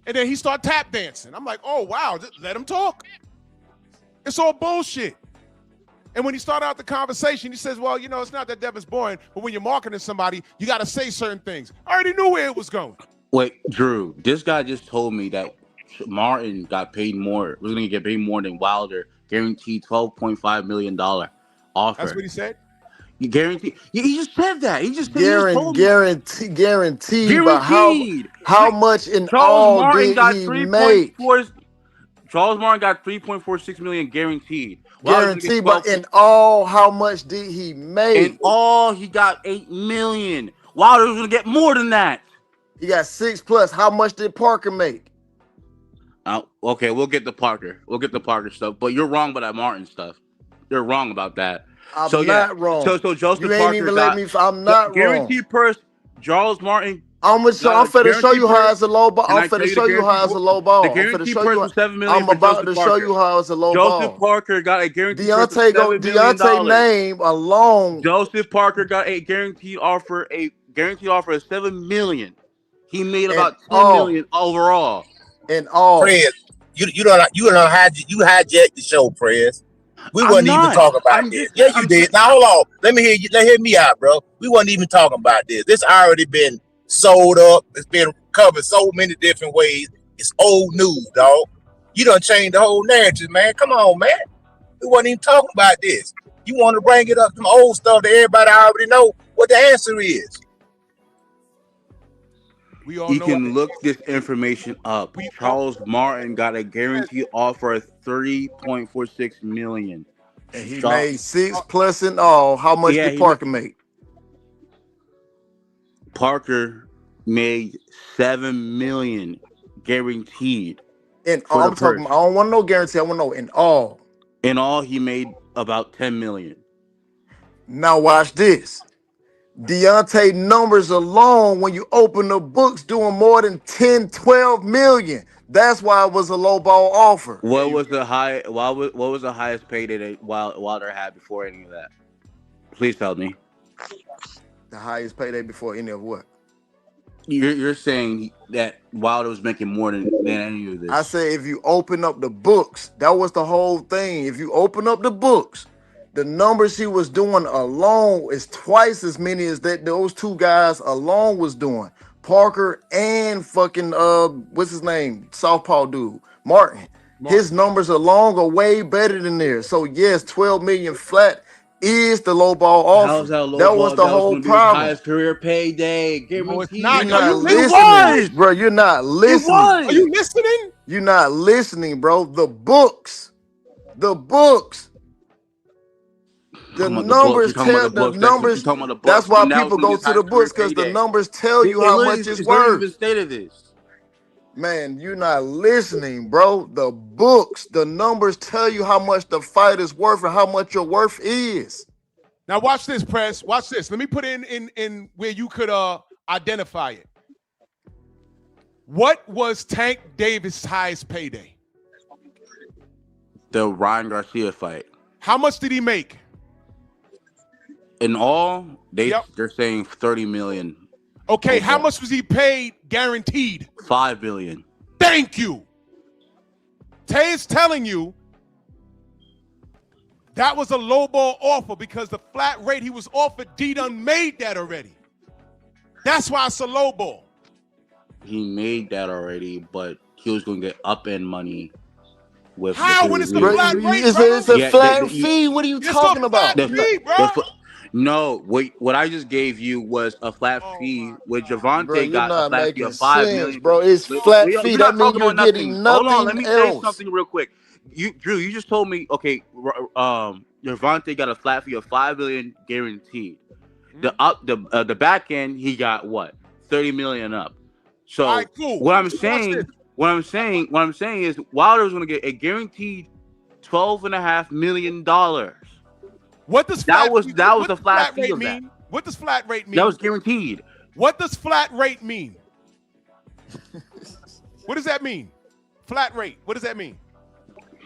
And then he start tap dancing. I'm like, oh wow, let him talk. It's all bullshit. And when he started out the conversation, he says, well, it's not that Devin's boring, but when you're marketing somebody, you got to say certain things. I already knew where it was going. Wait, Drew, this guy just told me that Martin got paid more. Was going to get paid more than Wilder, guaranteed $12.5 million offer. That's what he said? You guarantee? He just said that. He just guaranteed. But how much in all did he make? Charles Martin got $3.46 million guaranteed. Guaranteed, but in all, how much did he make? In all, he got $8 million. Wilder was gonna get more than that. He got 6 plus. How much did Parker make? Okay, we'll get the Parker. We'll get the Parker stuff. But you're wrong about that Martin stuff. You're wrong about that. I'm not wrong. So Joseph you ain't Parker even let me. I'm not guaranteed wrong. purse. Charles Martin. I'm finna show you how it's a low ball. I'm finna show you how it's a low ball. The guaranteed purse was $7 million. I'm about to show you how it's a low ball. Joseph Parker got a guaranteed Deontay name alone. Joseph Parker got a guaranteed offer. A guaranteed offer of $7 million. He made about $10 million overall. In all, Prez, you hijacked the show, Prez. We wasn't even talking about this. Yeah, you did. Now hold on. Let me hear you. Let hear me out, bro. We wasn't even talking about this. This already been sold up. It's been covered so many different ways. It's old news, dog. You done changed the whole narrative, man. Come on, man. We wasn't even talking about this. You want to bring it up some old stuff that everybody already know what the answer is. You can look this information up. Charles Martin got a guaranteed offer of $3.46 million. And he made 6 plus in all. How much did Parker make? Parker made $7 million guaranteed. In all, I'm talking. I don't want no guarantee. I want to know in all. In all, he made about $10 million. Now watch this. Deontay numbers alone, when you open the books, doing more than 10, 12 million. That's why it was a low ball offer. What was the highest payday that Wilder had before any of that? Please tell me. The highest payday before any of what? You're saying that Wilder was making more than any of this. I say if you open up the books, that was the whole thing. If you open up the books, the numbers he was doing alone is twice as many as those two guys alone was doing. Parker and fucking what's his name? Southpaw dude, Martin. His numbers alone are way better than theirs. So yes, 12 million flat is the low ball offer. How's that low that ball? was the whole problem. Highest career payday. No, it's not. You're not listening, bro. You're not listening. Are you listening? You're not listening, bro. The books. The numbers tell the numbers. That's why people go to the books, because the numbers tell you how much it's worth. Even stated this. Man, you're not listening, bro. The books, the numbers tell you how much the fight is worth and how much your worth is. Now watch this, Press. Watch this. Let me put in where you could identify it. What was Tank Davis' highest payday? The Ryan Garcia fight. How much did he make? In all, they're saying $30 million. Okay, how much was he paid guaranteed? $5 billion. Thank you. Tay is telling you that was a lowball offer because the flat rate he was offered, D done made that already. That's why it's a lowball. He made that already, but he was going to get up-end money with How? When it's the pay-per-view. flat rate, It's a Yeah, flat fee. What are you It's talking a about? flat fee, bro. No, what I just gave you was a flat fee. With Javante Bro, you're got a not flat fee making of $5 sense, million. bro. It's flat fee. We're That not means talking you're about getting Hold nothing on, let me say else. something real quick. Drew, you just told me, okay, Javante got a flat fee of $5 million guaranteed. The back end, he got what? $30 million up. So All right, cool. what I'm Watch saying this. is Wilder's going to get a guaranteed $12.5 million. What does that flat was fee- that what was the does flat fee rate of that? mean? What does flat rate mean? That was guaranteed. What does flat rate mean? What does that mean? Flat rate. What does that mean?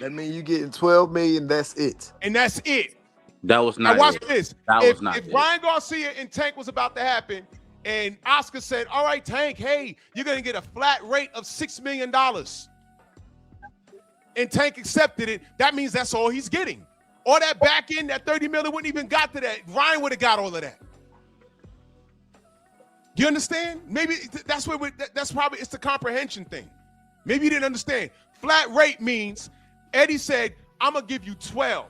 That means you getting 12 million. That's it. And that's it. That was not Now watch it. this. That if was not if it. Ryan Garcia and Tank was about to happen, and Oscar said, "All right, Tank, hey, you're gonna get a flat rate of $6 million," and Tank accepted it, that means that's all he's getting. All that back end, that $30 million wouldn't even got to that. Ryan would have got all of that. You understand? Maybe that's where that's probably it's the comprehension thing. Maybe you didn't understand. Flat rate means Eddie said, "I'm gonna give you 12,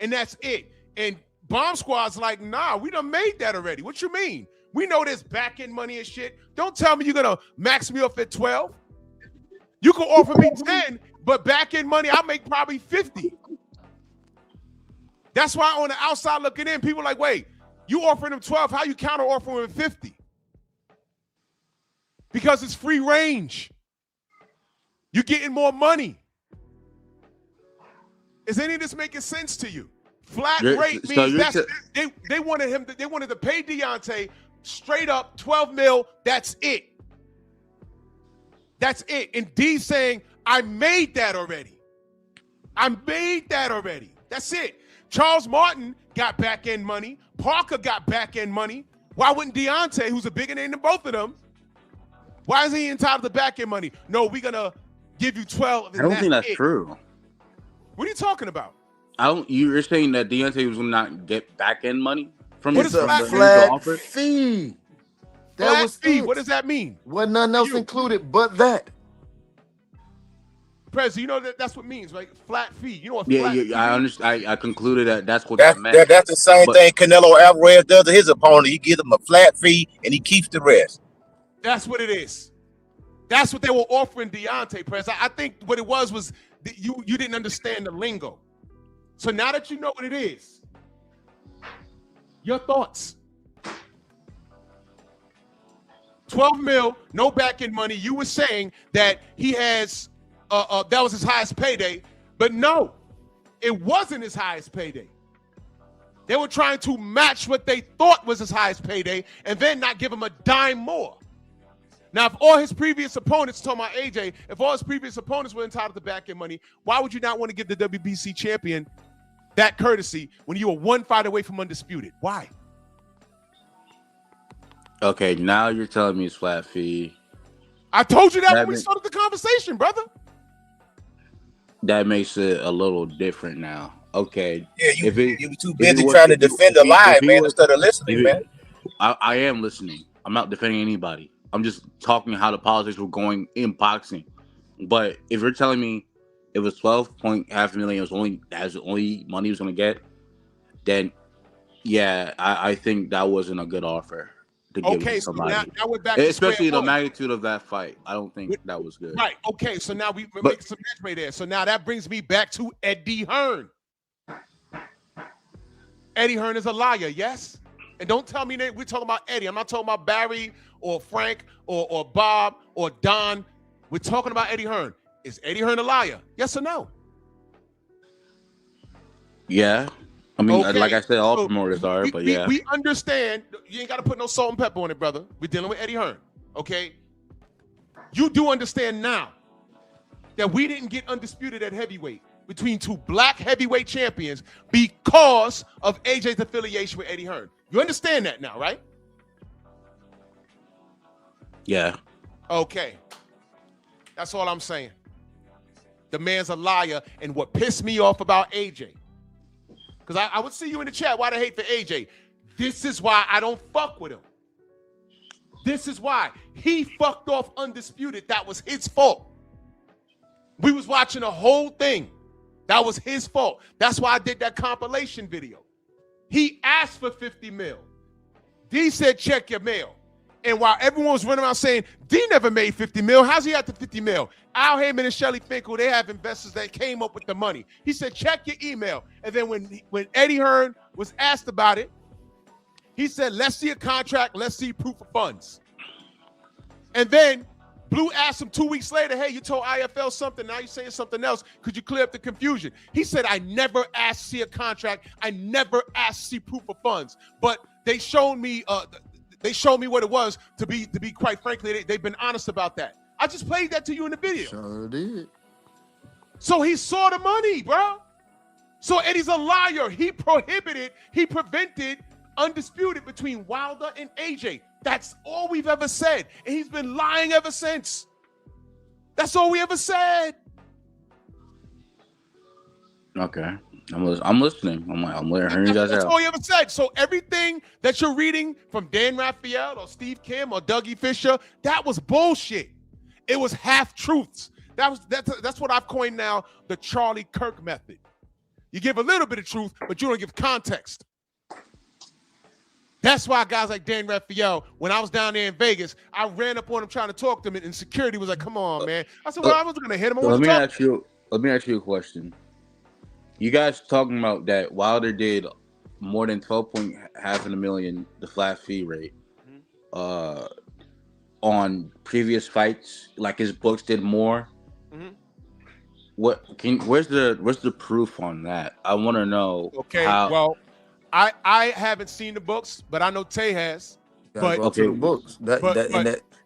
and that's it." And Bomb Squad's like, "Nah, we done made that already. What you mean? We know there's back end money and shit. Don't tell me you're gonna max me off at 12. You can offer me 10, but back end money, I'll make probably 50. That's why on the outside looking in, people are like, wait, you offering them 12, how you counter offering them 50? Because it's free range. You're getting more money. Is any of this making sense to you? Flat rate means they wanted him. They wanted to pay Deontay straight up 12 mil. That's it. That's it. And D saying, I made that already. I made that already. That's it. Charles Martin got back end money. Parker got back end money. Why wouldn't Deontay, who's a bigger name than both of them, why is he entitled to back end money? No, we're gonna give you 12. I don't think that's true. What are you talking about? You're saying that Deontay was going to not get back end money from It's the a from flat offer? fee. That Flat was fee. it. What does that mean? Wasn't nothing else included but that. Prez, you know that's what it means, right? Flat fee. You know what Yeah, flat fee I means? understand. I concluded that's what That's, that meant. that's the same But- thing Canelo Alvarez does to his opponent. He gives him a flat fee and he keeps the rest. That's what it is. That's what they were offering Deontay, Prez. I think what it was that you didn't understand the lingo. So now that you know what it is, your thoughts. 12 mil, no back end money. You were saying that he has, that was his highest payday, but no, it wasn't his highest payday. They were trying to match what they thought was his highest payday and then not give him a dime more. Now, if all his previous opponents, talking about AJ, if all his previous opponents were entitled to back end money, why would you not want to give the WBC champion that courtesy when you were one fight away from undisputed? Why? Okay, now you're telling me it's flat fee. I told you that when we That started the conversation, brother. That makes it a little different now. Okay. Yeah, you were too busy was- trying to defend the lie, man, instead of listening, if man. I am listening. I'm not defending anybody. I'm just talking how the politics were going in boxing. But if you're telling me it was 12.5 million, that's the only money he was gonna get, then yeah, I think that wasn't a good offer to give Okay, to so somebody. now we're back to Especially square the one. magnitude of that fight. I don't think that was good. Right. Okay. So now we're making some headway there. So now that brings me back to Eddie Hearn. Eddie Hearn is a liar, yes? And don't tell me that we're talking about Eddie. I'm not talking about Barry or Frank or Bob or Don. We're talking about Eddie Hearn. Is Eddie Hearn a liar? Yes or no? Yeah. I mean, Okay, like I said, all so promoters are, but yeah. We understand. You ain't got to put no salt and pepper on it, brother. We're dealing with Eddie Hearn, okay? You do understand now that we didn't get undisputed at heavyweight between two black heavyweight champions because of AJ's affiliation with Eddie Hearn. You understand that now, right? Yeah. Okay. That's all I'm saying. the man's a liar. And what pissed me off about AJ, because I would see you in the chat, why the hate for AJ? This is why I don't fuck with him. This is why. He fucked off Undisputed. That was his fault. We was watching the whole thing. That was his fault. That's why I did that compilation video. He asked for 50 mil. D said, check your mail. And while everyone was running around saying, D never made 50 mil, how's he at the 50 mil? Al Heyman and Shelly Finkel, they have investors that came up with the money. He said, check your email. And then when Eddie Hearn was asked about it, he said, let's see a contract, let's see proof of funds. And then Blue asked him 2 weeks later, hey, you told IFL something, now you're saying something else. Could you clear up the confusion? He said, I never asked to see a contract. I never asked to see proof of funds. But they showed me what it was. To be quite frankly, they've been honest about that. I just played that to you in the video. Sure did. So he saw the money, bro. So Eddie's a liar. He prevented Undisputed between Wilder and AJ. That's all we've ever said. And he's been lying ever since. That's all we ever said. Okay. I'm listening. I'm hearing you guys That's out. all you ever said. So everything that you're reading from Dan Raphael or Steve Kim or Dougie Fisher, that was bullshit. It was half truths. That's what I've coined now, the Charlie Kirk method. You give a little bit of truth, but you don't give context. That's why guys like Dan Raphael, when I was down there in Vegas, I ran up on him trying to talk to him, and security was like, "Come on, man." I said, "Well, I wasn't going to hit him." Let me ask you a question. You guys talking about that Wilder did more than 12.5 million, the flat fee rate, on previous fights, like his books did more. Where's the proof on that? I want to know. Okay, how, well, I haven't seen the books, but I know Tay has. But go to the books.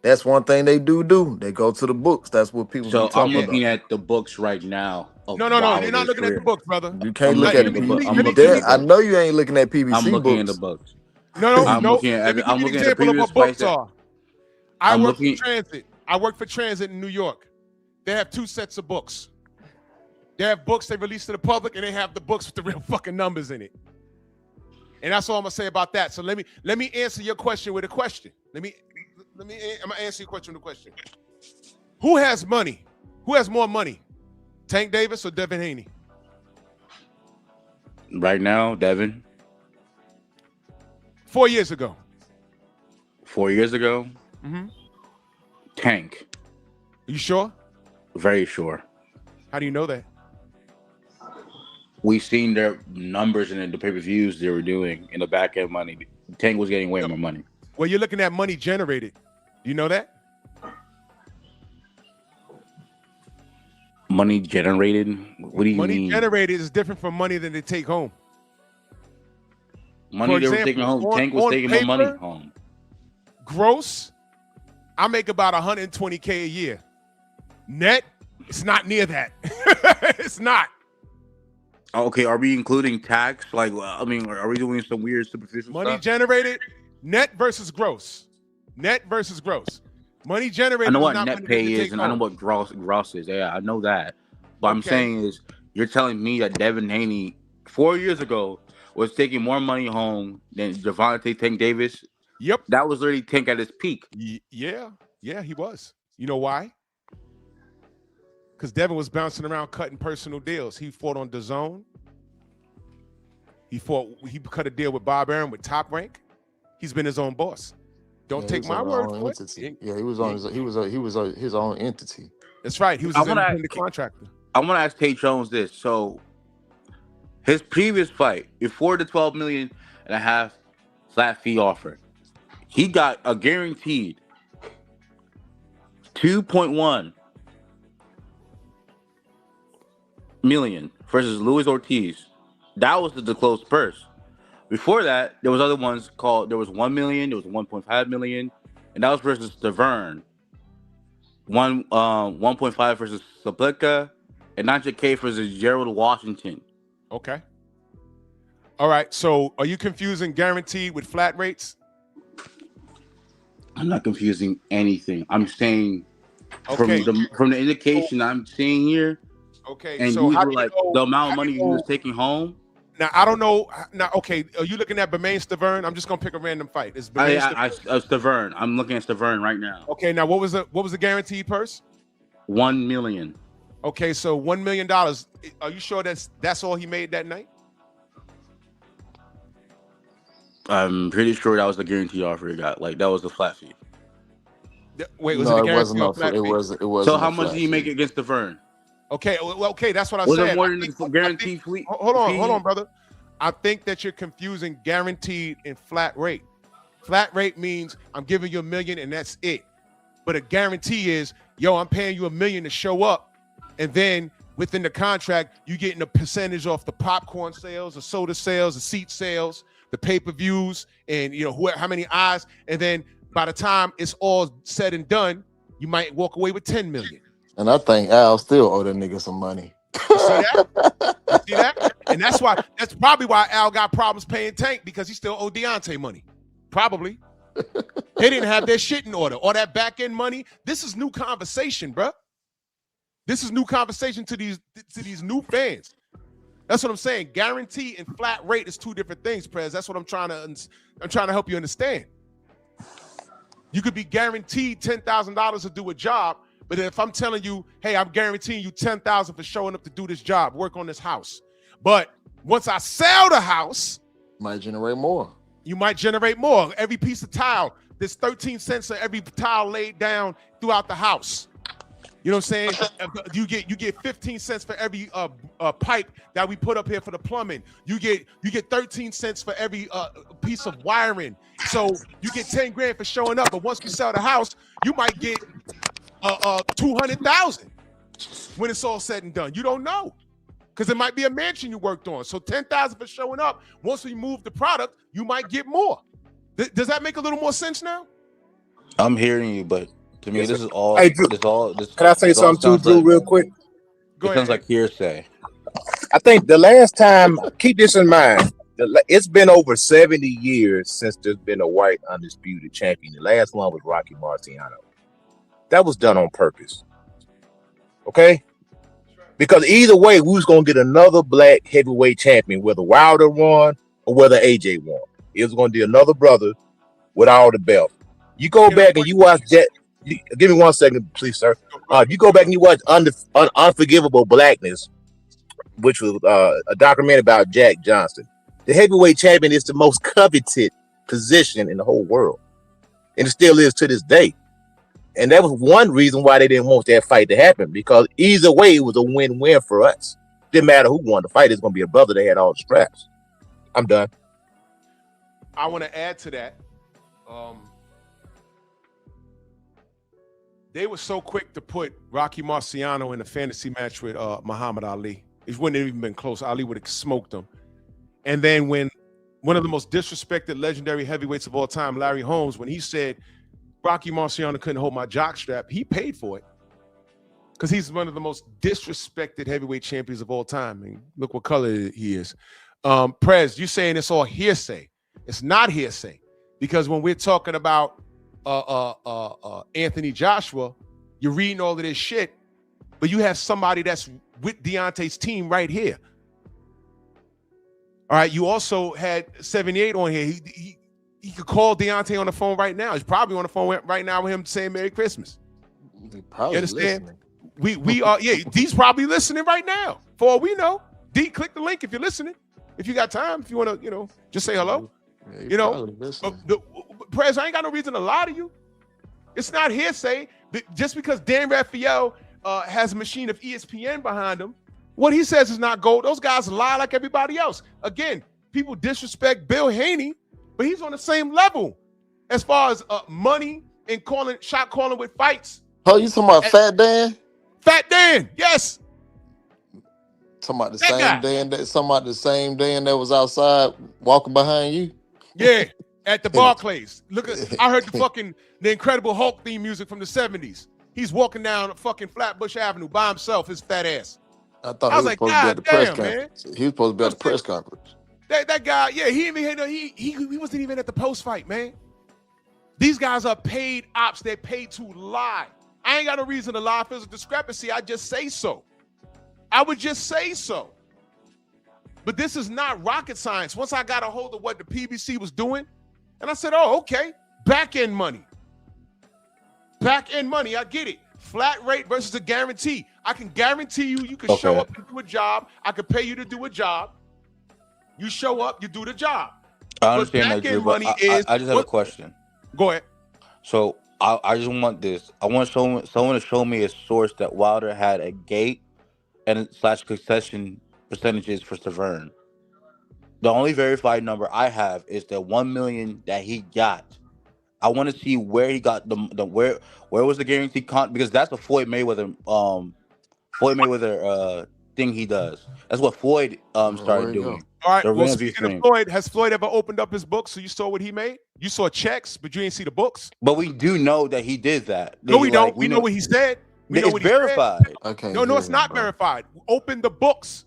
That's one thing they do. They go to the books. That's what people. So be talking I'm looking about. at the books right now. No, you're not looking at the books, brother. You can't look at the I know you ain't looking at PBC I'm looking at books. the books. No. I'm looking at the previous books fights. I work for Transit. I work for Transit in New York. They have 2 sets of books. They have books they release to the public, and they have the books with the real fucking numbers in it. And that's all I'm gonna say about that. So let me answer your question with a question. I'm gonna answer your question with a question. Who has money? Who has more money? Tank Davis or Devin Haney? Right now, Devin. 4 years ago. 4 years ago. Tank. You sure? Very sure. How do you know that? We've seen their numbers and the pay-per-views they were doing in the back end money. Tank was getting way more money. Well, you're looking at money generated. Do you know that? Money generated? What do you mean? Money generated is different from money that they take home. Money they were taking home. Tank was taking more money home. Gross, I make about 120K a year. Net, it's not near that. It's not. Okay, are we including tax? Like, I mean, are we doing some weird superficial Money stuff? generated, net versus gross. Net versus gross. Money generated. I know is what not net money pay that you is, take and I know home. what gross is. Yeah, I know that. What I'm Okay. saying is, you're telling me that Devin Haney 4 years ago was taking more money home than Devontae Tank Davis. Yep, that was literally Tank at his peak. Yeah, he was. You know why? Because Devin was bouncing around cutting personal deals. He fought on DAZN. He cut a deal with Bob Arum with Top Rank. He's been his own boss. Don't take my word for it. Yeah, he was on his own entity. That's right. He was an independent contractor. I want to ask Tate Jones this. So, his previous fight, before the 12.5 million flat fee offer, he got a guaranteed 2.1 million versus Luis Ortiz. That was the closed purse. Before that, there was other ones called. There was 1 million. There was 1.5 million, and that was versus Devern. 1.5 versus Saplica, and 900K versus Gerald Washington. Okay. All right. So, are you confusing guaranteed with flat rates? I'm not confusing anything. I'm saying Okay. from the indication I'm seeing here, Okay, And so you how were do you like know? the amount of how do money you you was know- taking home. Now I don't know. Now, okay, are you looking at Bermain Stavern? I'm just gonna pick a random fight. It's Bermain Stavern. I'm looking at Stavern right now. Okay, now what was the guaranteed purse? 1 million. Okay, so $1 million. Are you sure that's all he made that night? I'm pretty sure that was the guarantee offer he got. Like that was the flat fee. Wait, was No, it a it guarantee wasn't or no. a flat It fee? was. It was. So how much did he make against Stavern? Okay, well, okay, that's what I Was said. it more I than think- the guaranteed fee? Hold on, brother. I think that you're confusing guaranteed and flat rate. Flat rate means I'm giving you $1 million and that's it. But a guarantee is, yo, I'm paying you $1 million to show up, and then within the contract, you getting a percentage off the popcorn sales, the soda sales, the seat sales, the pay-per-views, and how many eyes. And then by the time it's all said and done, you might walk away with $10 million. And I think Al still owe that nigga some money. You see that? You see that? And that's probably why Al got problems paying Tank, because he still owed Deontay money. Probably. They didn't have their shit in order. All that back end money. This is new conversation, bro. This is new conversation to these new fans. That's what I'm saying. Guarantee and flat rate is two different things, Prez. That's what I'm trying to help you understand. You could be guaranteed $10,000 to do a job, but if I'm telling you, hey, I'm guaranteeing you $10,000 for showing up to do this job, work on this house. But once I sell the house, might generate more. You might generate more. Every piece of tile, there's 13 cents for every tile laid down throughout the house. You know what I'm saying? You get 15 cents for every pipe that we put up here for the plumbing. You get 13 cents for every piece of wiring. So you get 10 grand for showing up. But once we sell the house, you might get 200,000 when it's all said and done. You don't know, because it might be a mansion you worked on. So 10,000 for showing up. Once we move the product, you might get more. Does that make a little more sense now? I'm hearing you, but to me, this is all. Hey, Drew, can I say something too, Drew, real quick? It sounds like hearsay. I think the last time, keep this in mind, it's been over 70 years since there's been a white undisputed champion. The last one was Rocky Marciano. That was done on purpose. Okay? Because either way, we was going to get another black heavyweight champion, whether Wilder won or whether AJ won. It was going to be another brother with all the belt. You go back and you watch that. Give me 1 second, please, sir. You go back and you watch Unforgivable Blackness, which was a documentary about Jack Johnson. The heavyweight champion is the most coveted position in the whole world, and it still is to this day. And that was one reason why they didn't want that fight to happen, because either way, it was a win-win for us. Didn't matter who won the fight; it's going to be a brother that had all the straps. I'm done. I want to add to that. They were so quick to put Rocky Marciano in a fantasy match with Muhammad Ali. It wouldn't have even been close. Ali would have smoked him. And then when one of the most disrespected legendary heavyweights of all time, Larry Holmes, when he said Rocky Marciano couldn't hold my jockstrap, he paid for it, because he's one of the most disrespected heavyweight champions of all time. I mean, look what color he is. Prez, you saying it's all hearsay. It's not hearsay, because when we're talking about Anthony Joshua, you're reading all of this shit, but you have somebody that's with Deontay's team right here. All right, you also had 78 on here. He could call Deontay on the phone right now. He's probably on the phone right now with him saying Merry Christmas. Probably you understand? Listening. We are, yeah, D's probably listening right now. For all we know. D, click the link if you're listening. If you got time, if you want to, just say hello. Prez, I ain't got no reason to lie to you. It's not hearsay. Just because Dan Raphael has a machine of ESPN behind him, what he says is not gold. Those guys lie like everybody else. Again, people disrespect Bill Haney, but he's on the same level as far as money and shot calling with fights. Oh, you talking about Fat Dan? Fat Dan, yes. Talking about the same Dan that was outside walking behind you? Yeah, at the Barclays. Look at, I heard the Incredible Hulk theme music from the 70s. He's walking down fucking Flatbush Avenue by himself, his fat ass. I thought he was supposed to be at the press conference. He was supposed to be at the press conference. That guy, yeah, he wasn't even at the post fight, man. These guys are paid ops. They're paid to lie. I ain't got no reason to lie if there's a discrepancy. I just say so. I would just say so. But this is not rocket science. Once I got a hold of what the PBC was doing, and I said, oh, okay, back end money. Back end money, I get it. Flat rate versus a guarantee. I can guarantee you can show up and do a job. I can pay you to do a job. You show up, you do the job. I understand that, Drew, but I just have a question. Go ahead. So I just want this. I want someone to show me a source that Wilder had a gate and / concession percentages for Severn. The only verified number I have is the 1 million that he got. I want to see where he got the where was the guarantee because that's a Floyd Mayweather thing he does. That's what Floyd started doing. All right. Well, speaking of Floyd, has Floyd ever opened up his books so you saw what he made? You saw checks, but you didn't see the books. But we do know that he did that. No, we don't. We know what he said. We know it's what he verified. said. Okay. No, it's not verified. Open the books.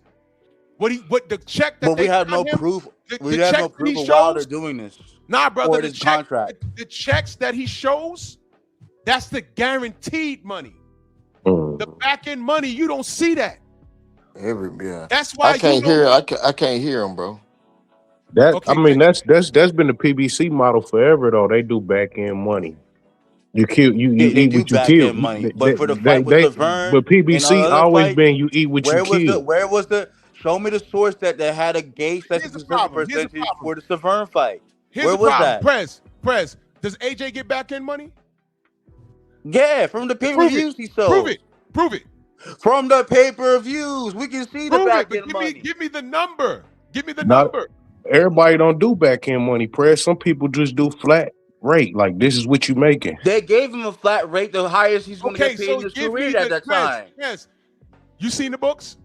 What the check that but we have no proof. We have no proof of Wilder doing this. Nah, brother. The contract. The checks that he shows, that's the guaranteed money. The back end money, you don't see that. That's why I can't hear. I can't hear him, bro. I mean, that's been the PBC model forever, though. They do back end money. You kill you eat what you kill. Money. But for the fight with Severn, but PBC always been you eat what you kill. Where was the? Show me the source that had a gauge that's a percentage for the Severn fight. Where was that? Prez, does AJ get back end money? Yeah, from the pay-per-views he sold. Prove it. From the pay-per-views, we can see the back end money. Give me the number. Give me the number. Everybody don't do back end money, Prez. Some people just do flat rate. Like, this is what you making. They gave him a flat rate, the highest he's going to get paid in his career at that time. Yes. You seen the books?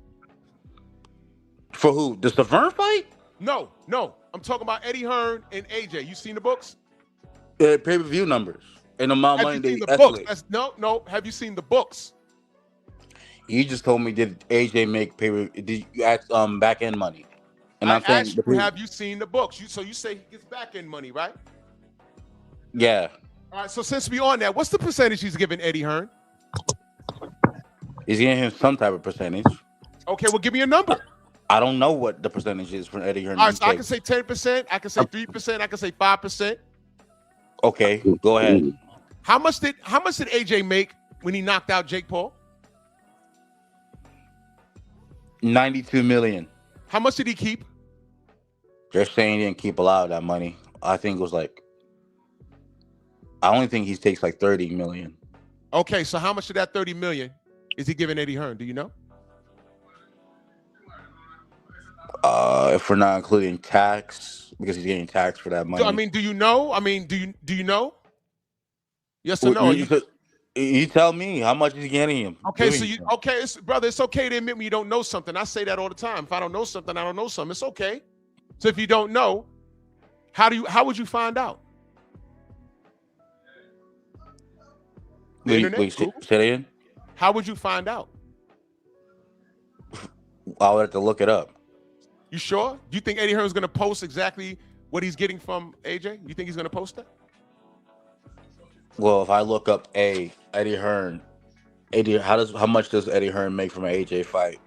For who? The Severn fight? No. I'm talking about Eddie Hearn and AJ. You seen the books? Pay-per-view numbers. And the amount of money they escalate. No. Have you seen the books? You just told me, did AJ make did you ask back end money? And I'm saying, have you seen the books? So you say he gets back end money, right? Yeah. All right. So since we on that, what's the percentage he's giving Eddie Hearn? He's giving him some type of percentage. Okay, well, give me a number. I don't know what the percentage is for Eddie Hearn. All right, so I can say 10%. I can say 3%. I can say 5%. Okay, go ahead. How much did AJ make when he knocked out Jake Paul? $92 million. How much did he keep? They're saying he didn't keep a lot of that money. I think it was I only think he takes like $30 million. Okay, so how much of that $30 million is he giving Eddie Hearn? Do you know? If we're not including tax, because he's getting taxed for that money. So, I mean, do you know? Do you know? Yes or no? You tell me how much he's getting him. Okay, brother, it's okay to admit when you don't know something. I say that all the time. If I don't know something, I don't know something. It's okay. So if you don't know, how would you find out? Wait, say that again? How would you find out? I would have to look it up. You sure? Do you think Eddie Hearn's going to post exactly what he's getting from AJ? You think he's going to post that? Well, if I look up Eddie Hearn, how much does Eddie Hearn make from an AJ fight?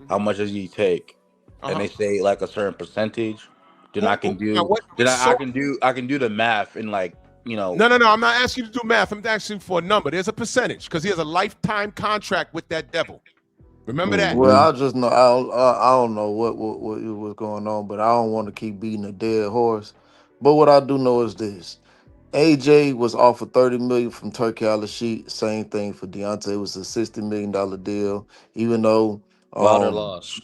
How much does he take? And they say like a certain percentage. Then I can do. I can do the math and No. I'm not asking you to do math. I'm asking for a number. There's a percentage because he has a lifetime contract with that devil. Remember that. Well, I just know I don't know what was going on, but I don't want to keep beating a dead horse. But what I do know is this: AJ was offered $30 million from Turkey Al-Rashid. Same thing for Deontay. It was a $60 million deal, even though Wilder lost.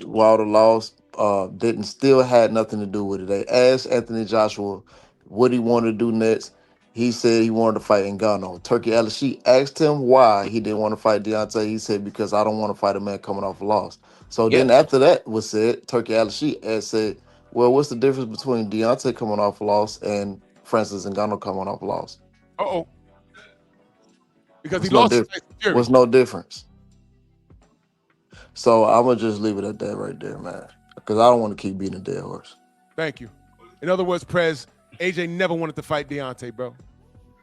Still had nothing to do with it. They asked Anthony Joshua what he wanted to do next. He said he wanted to fight Ngannou. Turkey Al-Rashid asked him why he didn't want to fight Deontay. He said, because I don't want to fight a man coming off a loss. So then after that was said, Turkey Al-Rashid said, well, what's the difference between Deontay coming off a loss and Francis Ngannou coming off a loss? Uh-oh. Because he lost. What's no difference? So I'm going to just leave it at that right there, man. Because I don't want to keep beating a dead horse. Thank you. In other words, Prez, AJ never wanted to fight Deontay, bro.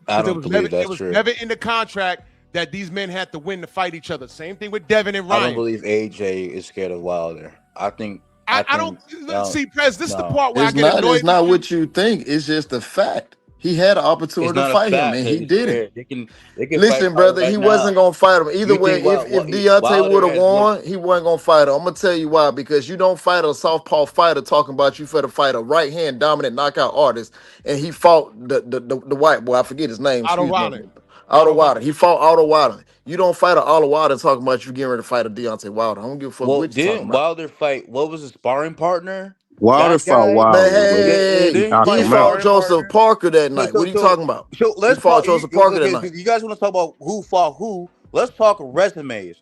I don't believe that's true. It was never in the contract that these men had to win to fight each other. Same thing with Devin and I Ryan. don't believe AJ is scared of Wilder. I think. I don't see, Prez. This is the part where It's I get not. annoyed. It's not what you think. It's just a fact. He had an opportunity to fight him, and he didn't. They can Listen, fight brother, right he now. wasn't gonna fight him either You way. think If Deontay Wilder would have has won, he wasn't gonna fight him. I'm gonna tell you why. Because you don't fight a southpaw fighter talking about you for to fight a right hand dominant knockout artist, and he fought the white boy. I forget his name. Otto excuse me. Wilder. Otto Wilder. He fought Otto Wilder. You don't fight a Otto Wilder talking about you getting ready to fight a Deontay Wilder. I don't give a fuck Well, what you talking didn't about. Wilder fight? What was his sparring partner? Wilder That fought guy? Wilder. Man, He he knocked him fought out. Joseph Parker that night. What are you talking about? So let's He fought talk. Joseph Parker that night. You guys want to talk about who fought who? Let's talk resumes.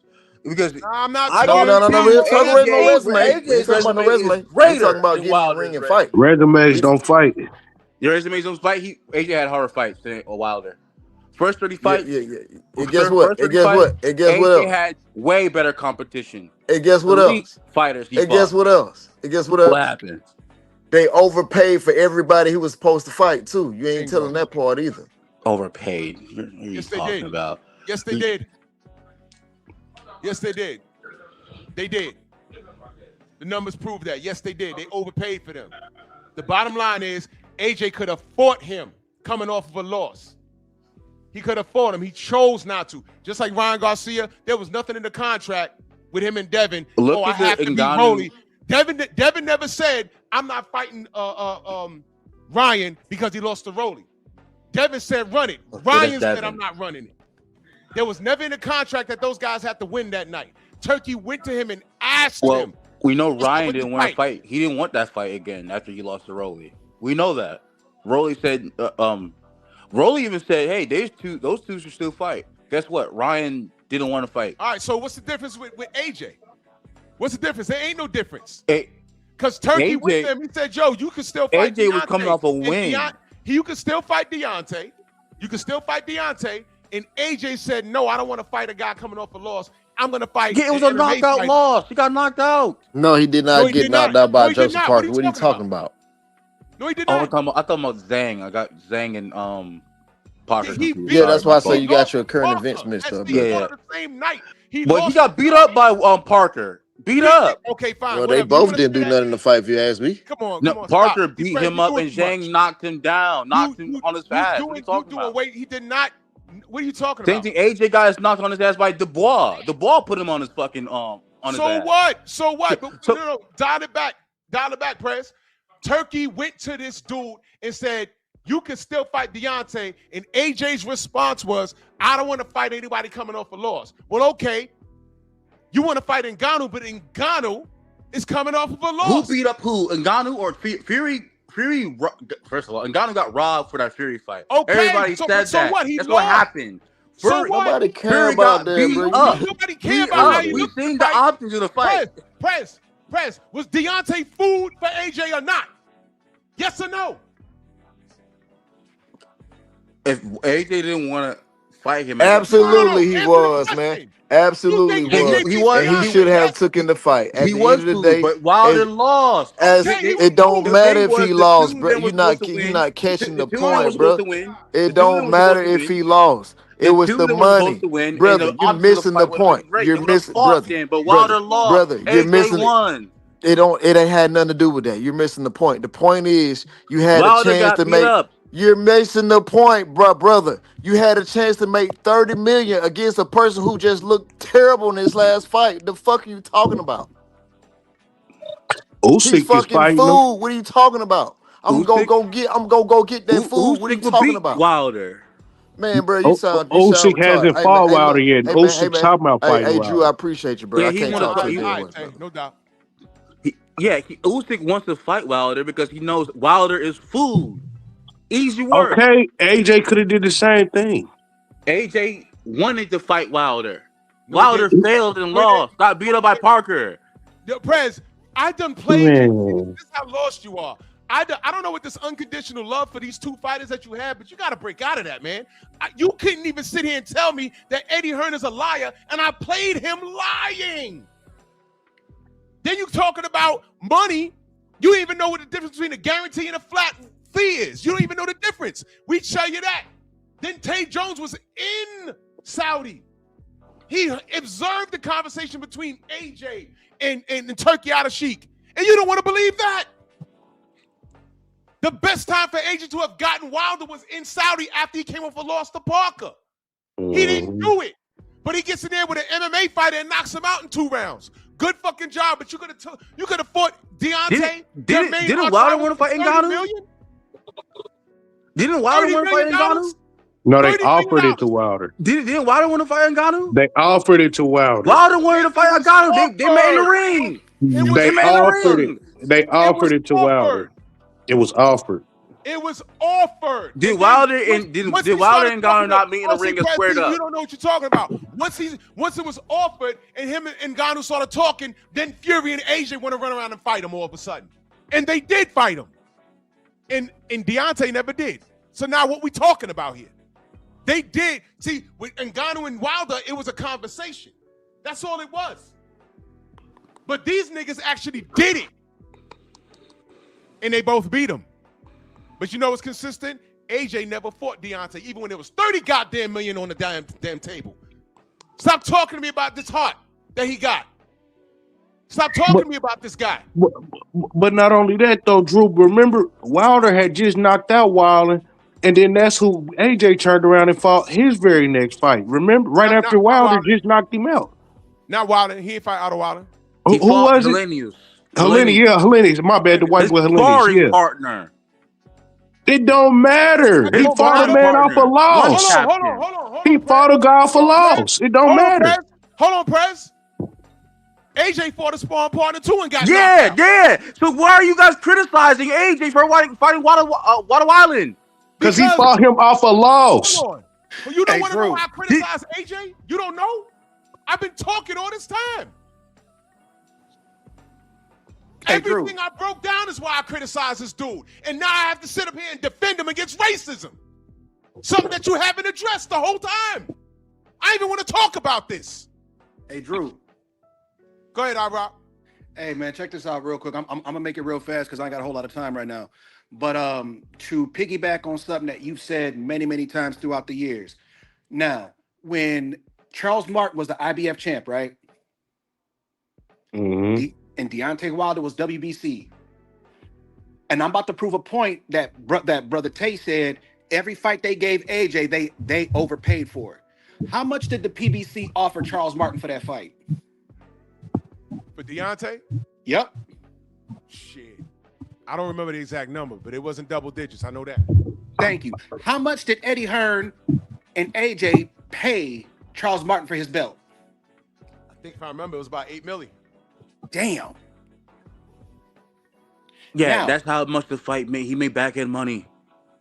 Because I'm not I No, don't no. think We ain't talking about no AJ resume. We ain't talking about no resume resume. is We greater talking about than getting in the Wilder's ring and resume. fight. Resumes don't fight. Your resumes don't fight. AJ had harder fights than Wilder. First 30 Yeah, fights. yeah. And guess what? And guess what? And guess what AJ else? had way better competition. And guess what Elite else? Fighters. And guess what else? And guess what else? What happened? They overpaid for everybody who was supposed to fight too. You ain't telling that part either. Overpaid. What are you Yes, they talking did. about? Yes, they did. Yes, they did. They did. The numbers prove that. Yes, they did. They overpaid for them. The bottom line is AJ could have fought him coming off of a loss. He could have fought him. He chose not to. Just like Ryan Garcia, there was nothing in the contract with him and Devin. Look I at the have to be Ngannou- holy. Devin never said, I'm not fighting Ryan because he lost to Rolly. Devin said, run it. Ryan said, I'm not running it. There was never in the contract that those guys had to win that night. Turkey went to him and asked Well, him. we know What's up Ryan with didn't the want to fight. He didn't want that fight again after he lost to Rolly. We know that. Rolly said, Rolly even said, hey, those two should still fight. Guess what? Ryan didn't want to fight. All right, so what's the difference with AJ? What's the difference? There ain't no difference. Hey, Because Turkey AJ went to him. He said, Joe, you can still fight AJ was Deontay. coming off a And win. You can still fight Deontay. You can still fight Deontay. And AJ said, no, I don't want to fight a guy coming off a loss. I'm going to fight. Yeah, it was an a MMA knockout fighter. loss. He got knocked out. No, he did not No, he get did knocked not. out by No, he did Joseph not. Parker. What are you talking about? No, he did Oh, not. I thought about Zhang. I got Zhang and Parker. He confused. Yeah, that's why I say Sorry, you my fault. got your current events mixed up. Yeah, Bro. on the same night. He But he lost. got beat up by Parker. Beat up. Okay, fine. Well, whatever. they You both wanna didn't say do that? nothing in the fight, if you ask me. Come on, No, come on. Parker stop. beat Fred, him you up doing and too much. Zhang knocked him down. Knocked him on his ass. What are you talking doing about? weight. He did not. What are you talking Same about? thing. AJ got his knocked on his ass by Dubois. Dubois put him on his fucking on his So ass. what? So what? But So- no, dial it back. Dial it back, Press. Turkey went to this dude and said, you can still fight Deontay. And AJ's response was, I don't want to fight anybody coming off a loss. Well, okay. You want to fight Ngannou, but Ngannou is coming off of a Who loss. beat up who? Ngannou or Fury? Fury. First of all, Ngannou got robbed for that Fury fight. Okay, Everybody so- said so that. what? He That's what lost. happened. So Fury- what? Nobody care Fury about got that, beat bro. up. Nobody care Beat about how up. you We look. seen the options of the fight. Press. Was Deontay food for AJ or not? Yes or no? If AJ didn't want to fight him, Absolutely, he answer was, the man. question. Absolutely You think was. he was- And he should have took in the fight. At he the was end of the food, day, but Wilder as- lost. As Okay, he was it don't food. matter The if thing he was, lost, the two bro. of them You're was not supposed to you're win. not catching the two of them was point, bro. supposed to win. The It two don't of them was matter supposed to if win. he lost. It The was two the of them was money, supposed to win, and brother. the You're opposite of missing fight the would've been point. great. You're They would've missing, fought brother. then, but Wilder lost. Brother, you're AJ missing it. won. It ain't had nothing to do with that. You're missing the point. The point is you had Wilder a chance got to beat make. up. You're missing the point, brother. You had a chance to make 30 million against a person who just looked terrible in his last fight. The fuck are you talking about? He's Usyk is fucking fighting him. food. What are you talking about? I'm gonna go get that food. What are you Usyk would talking beat about? Wilder. Man, bro, you sound Usyk retarded. hasn't Hey, fought man, hey, Wilder man, yet. hey, man, Usyk's hey, man. talking about fighting Hey, Drew, Wilder. I appreciate you, bro. Yeah, I he can't wanna talk to fight- you. All day right, one, bro. no doubt. Usyk wants to fight Wilder because he knows Wilder is food. Easy work. Okay, AJ could have did the same thing. AJ wanted to fight Wilder. No, Wilder he failed and lost. Got beat up by Parker. Yo, Prez, I done played you. Man. This is how lost you are. I don't know what this unconditional love for these two fighters that you have, but you got to break out of that, man. You couldn't even sit here and tell me that Eddie Hearn is a liar, and I played him lying. Then you talking about money. You don't even know what the difference between a guarantee and a flat fee is. You don't even know the difference. We tell you that. Then Tay Jones was Saudi. He observed the conversation between AJ and Turkey Al-Sheikh. And you don't want to believe that? The best time for AJ to have gotten Wilder was in Saudi after he came off a loss to Parker. He didn't do it. But he gets in there with an MMA fighter and knocks him out in 2 rounds. Good fucking job. But you could have fought Deontay. Didn't Wilder want to fight Ngannou? Didn't Wilder want to fight Ngannou? No, they offered it to Wilder. Didn't Wilder want to fight Ngannou? They offered it to Wilder. Wilder wanted to fight Ngannou. They met in the ring. They offered it to Wilder. It was offered. It was offered. Did Wilder and Ngannou not meet in the ring and squared up? You don't know what you're talking about. Once it was offered and him and Ngannou started talking, then Fury and AJ want to run around and fight him all of a sudden. And they did fight him. And Deontay never did. So now what we talking about here? They did. See, with Ngannou and Wilder, it was a conversation. That's all it was. But these niggas actually did it. And they both beat him. But you know what's consistent? AJ never fought Deontay, even when there was 30 goddamn million on the damn table. Stop talking to me about this heart that he got. Stop talking to me about this guy. But not only that, though, Drew, remember, Wilder had just knocked out Wilder, and then that's who AJ turned around and fought his very next fight. Remember, after Wilder just knocked him out. Not Wilder. He didn't fight Otto Wilder. Who was it? Helenius. My bad, the white boy Helenius. Yeah. Partner. It don't matter. He fought a man off a loss. Hold on. He fought a guy off a loss. It don't matter. Hold on, Prez. AJ fought a sparring partner too and got knocked out. So why are you guys criticizing AJ for fighting Water Island? Because he fought him off a loss. Hold on. Well, you don't want to know why I criticize AJ? You don't know? I've been talking all this time. Everything I broke down is why I criticize this dude. And now I have to sit up here and defend him against racism. Something that you haven't addressed the whole time. I even want to talk about this. Hey, Drew. Go ahead, I-Rock. Hey, man, check this out real quick. I'm going to make it real fast because I ain't got a whole lot of time right now. But to piggyback on something that you've said many, many times throughout the years. Now, when Charles Martin was the IBF champ, right? Mm-hmm. And Deontay Wilder was WBC. And I'm about to prove a point that Brother Tay said every fight they gave AJ, they overpaid for it. How much did the PBC offer Charles Martin for that fight? For Deontay? Yep. Shit. I don't remember the exact number, but it wasn't double digits. I know that. Thank you. How much did Eddie Hearn and AJ pay Charles Martin for his belt? I think if I remember, it was about $8 million. Damn. Yeah, Now, that's how much the fight made. He made back end money.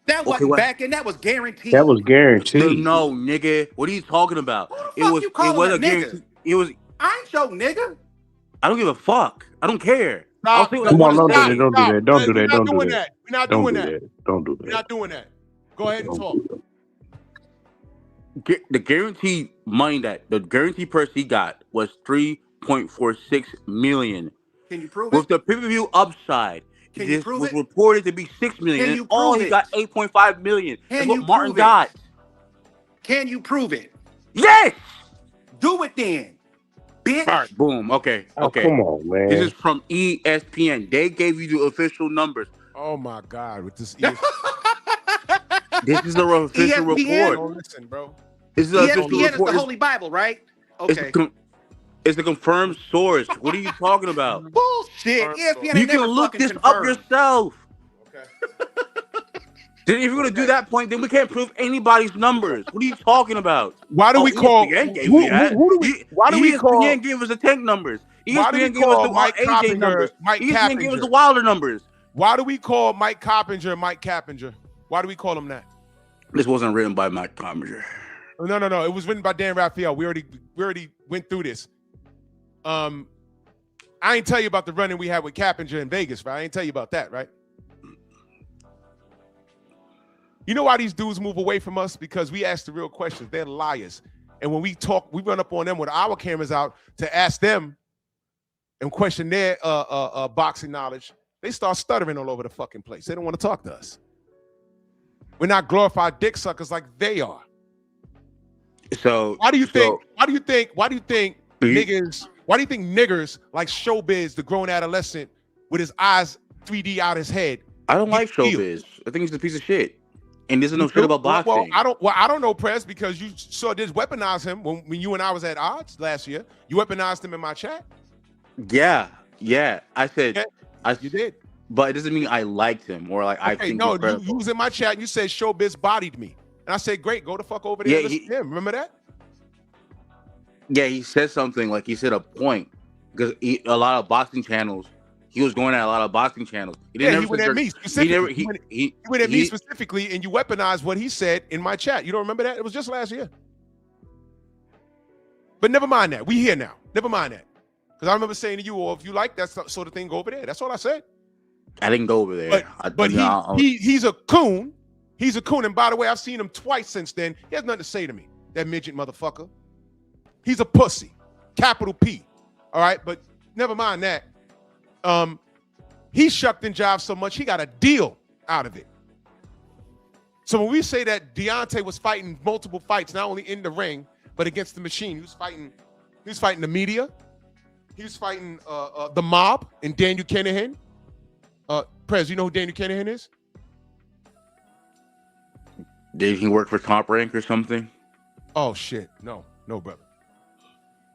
That wasn't back in. That was guaranteed. That was guaranteed. No, nigga. What are you talking about? It was a guarantee. It was. I ain't your nigga. I don't give a fuck. I don't care. Come on, don't do that. Don't do that. Don't do that. Don't do that. We're not doing that. Don't do that. We're not doing that. Go ahead and talk. The guaranteed money the guaranteed purse he got was $3.46 million. Can you prove With it? the pay-per-view upside, Can you this prove was it? reported to be $6 million. Can And you all prove he it? got $8.5 million. Can That's you what Martin prove it? got. Can you prove it? Yes. Do it then, bitch. All right, boom. Okay. Oh, Okay. come on, man. This is from ESPN. They gave you the official numbers. Oh my God, with this This is the official ESPN? report. Oh, listen, bro. This is the official ESPN is report. the Holy Bible, right? Okay. It's the confirmed source. What are you talking about? Bullshit. ESPN You ain't can never look fucking this up confirmed. yourself. Then if you're gonna do that point, then we can't prove anybody's numbers. What are you talking about? Why do we call? ESPN gave who me that. do we? Why do we ESPN call? gave us the tank numbers. Why do we ESPN gave us call the Mike AJ Coppinger numbers. Mike ESPN gave us Cappinger? the Wilder numbers. Why do we call Mike Coppinger Mike Cappinger? Why do we call him that? This wasn't written by Mike Coppinger. No. It was written by Dan Raphael. We already went through this. I ain't tell you about the run-in we had with Cappinger in Vegas, right? I ain't tell you about that, right? You know why these dudes move away from us? Because we ask the real questions. They're liars. And when we talk, we run up on them with our cameras out to ask them and question their boxing knowledge. They start stuttering all over the fucking place. They don't want to talk to us. We're not glorified dick suckers like they are. So Why do you think? so- Why do you think? Why do you think Do you- niggas? Why do you think niggers like Showbiz, the grown adolescent, with his eyes 3D out his head? I don't like feel? Showbiz. I think he's a piece of shit. And there's no You shit do? about boxing. Well, I don't know, Press, because you saw this weaponize him when you and I was at odds last year. You weaponized him in my chat. Yeah. I said you did. But it doesn't mean I liked him or like I Okay, think no, he's credible. you was in my chat and you said Showbiz bodied me. And I said, great, go the fuck over there Yeah, and listen to him. Remember that? Yeah, he said something like he said a point because a lot of boxing channels. He was going at a lot of boxing channels. He Yeah, didn't he ever went at censor- me specifically. He went at me specifically, and you weaponized what he said in my chat. You don't remember that? It was just last year. But never mind that. We here now. Never mind that. Because I remember saying to you, "Well, if you like that sort of thing, go over there." That's all I said. I didn't go over there. But he's a coon. He's a coon. And by the way, I've seen him twice since then. He has nothing to say to me. That midget motherfucker. He's a pussy. Capital P. All right, but never mind that. He shucked and jived so much he got a deal out of it. So when we say that Deontay was fighting multiple fights, not only in the ring but against the machine, he was fighting the media. He was fighting the mob and Daniel Kinahan. Prez, you know who Daniel Kinahan is? Did he work for Top Rank or something? Oh shit, no, brother.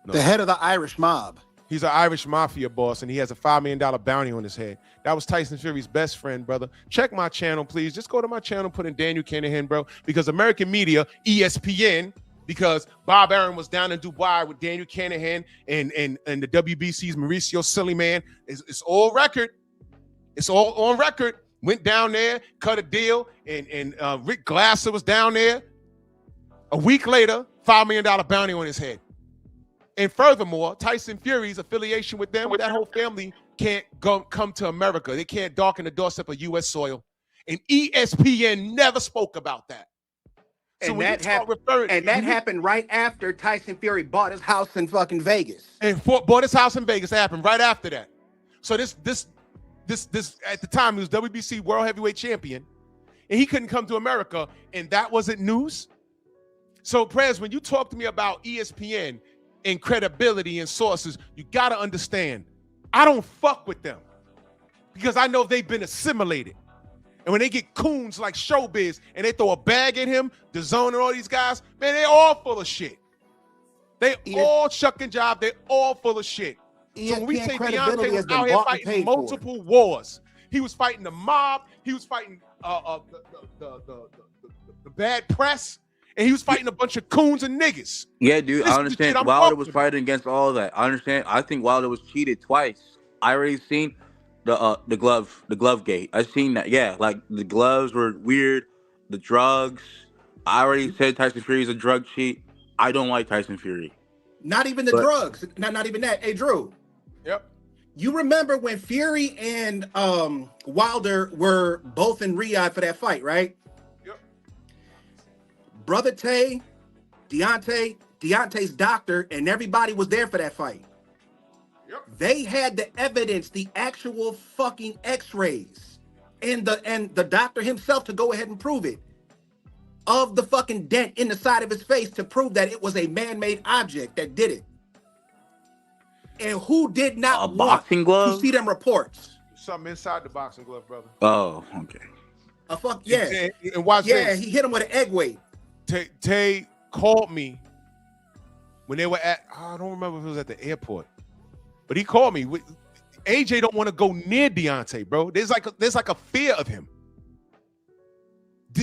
No. The head of the Irish mob. He's an Irish mafia boss, and he has a $5 million bounty on his head. That was Tyson Fury's best friend, brother. Check my channel, please. Just go to my channel, put in Daniel Kinahan, bro. Because American media, ESPN, because Bob Arum was down in Dubai with Daniel Kinahan and the WBC's Mauricio Sillyman. It's all record. It's all on record. Went down there, cut a deal, and Rick Glasser was down there. A week later, $5 million bounty on his head. And furthermore, Tyson Fury's affiliation with them, that whole family can't come to America. They can't darken the doorstep of U.S. soil. And ESPN never spoke about that. So And that happened right after Tyson Fury bought his house in fucking Vegas. And bought his house in Vegas. It happened right after that. So this at the time he was WBC World Heavyweight Champion, and he couldn't come to America, and that wasn't news. So Prez, when you talk to me about ESPN and credibility and sources, you gotta understand, I don't fuck with them because I know they've been assimilated. And when they get coons like Showbiz and they throw a bag at him, DAZN and all these guys, man, they're all full of shit. They all shuck and jive. They're all full of shit. So when we say Deontay was out here fighting multiple wars, he was fighting the mob, he was fighting the bad press, and he was fighting a bunch of coons and niggas. Yeah, dude, This I is the understand. shit I'm Wilder talking was about. fighting against all of that. I understand. I think Wilder was cheated twice. I already seen the glove gate. I seen that. Yeah, like the gloves were weird. The drugs. I already said Tyson Fury is a drug cheat. I don't like Tyson Fury. Not even the drugs. Not even that. Hey, Drew. Yep. You remember when Fury and Wilder were both in Riyadh for that fight, right? Yep. Brother Tay, Deontay's doctor, and everybody was there for that fight. Yep. They had the evidence, the actual fucking X-rays, and the doctor himself to go ahead and prove it, of the fucking dent in the side of his face to prove that it was a man-made object that did it. And who did not want boxing glove? to see them reports? Something inside the boxing glove, brother. Oh, okay. A fuck yeah. And watch this. He hit him with an egg weight. Tay called me when they were at, I don't remember if it was at the airport, but he called me. AJ don't want to go near Deontay, bro. There's like a fear of him.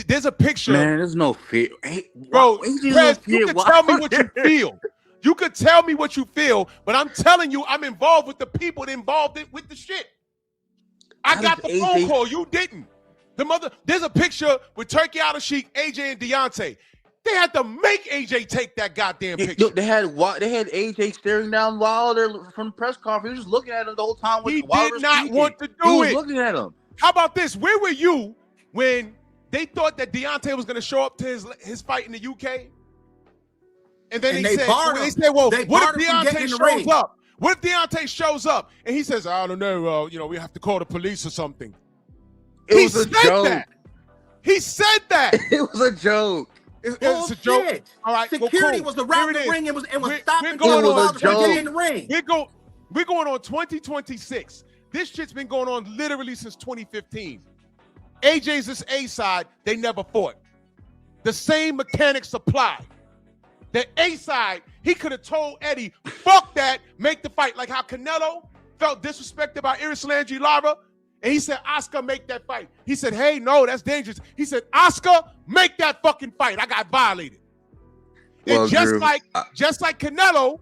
There's a picture. Man, there's no fear. Hey, Bro, AJ Prez, no you fear. can tell me what you feel. You could tell me what you feel, but I'm telling you, I'm involved with the people that involved with the shit. I got the phone call. You didn't. There's a picture with Turkey Al-Sheikh, AJ, and Deontay. They had to make AJ take that goddamn picture. Look, they had AJ staring down Wilder from the press conference. He was just looking at him the whole time. He Wilder did not speaking. want to He do was it. looking at him. How about this? Where were you when they thought that Deontay was going to show up to his fight in the UK? And then they said, well, what if Deontay shows up? What if Deontay shows up and he says, I don't know, we have to call the police or something? It was a joke. He said that. It was a joke. It's It's a joke. bullshit. All right, well, Security cool. was around Here it the is. ring and was We're stopping going Wilder on from getting in the ring. We're going on 2026. This shit's been going on literally since 2015. AJ's this A side, they never fought. The same mechanics apply. The A side, he could have told Eddie, fuck that, make the fight. Like how Canelo felt disrespected by Iris Landry Lara, and he said, Oscar, make that fight. He said, hey, no, that's dangerous. He said, Oscar, make that fucking fight. I got violated. Well, And just Drew, like Canelo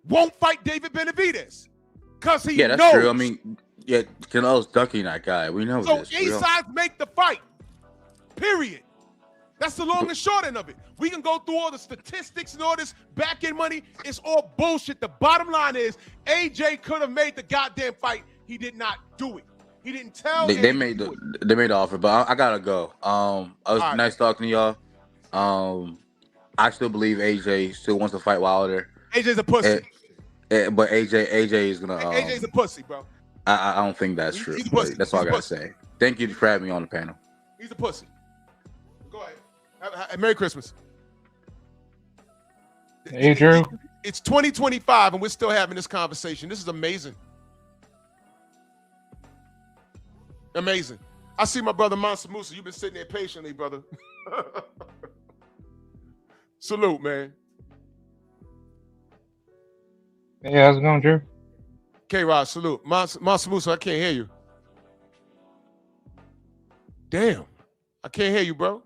won't fight David Benavidez. Because he yeah, that's knows. true. I mean, yeah, Canelo's ducking that guy. We know So this. A sides make the fight. Period. That's the long and short end of it. We can go through all the statistics and all this back end money. It's all bullshit. The bottom line is AJ could have made the goddamn fight. He did not do it. He didn't tell. They made the offer, but I gotta go. It was nice talking to y'all. I still believe AJ still wants to fight Wilder. AJ's a pussy. But AJ is gonna. AJ's a pussy, bro. I don't think that's true. He's a pussy. That's all I gotta say. Thank you for having me on the panel. He's a pussy. Go ahead. Merry Christmas. Hey, Drew. It's 2025 and we're still having this conversation. This is amazing. Amazing. I see my brother Mansa Musa. You've been sitting there patiently, brother. Salute, man. Hey, how's it going, Drew? K-Rod, salute. Mansa Musa, I can't hear you. Damn. I can't hear you, bro.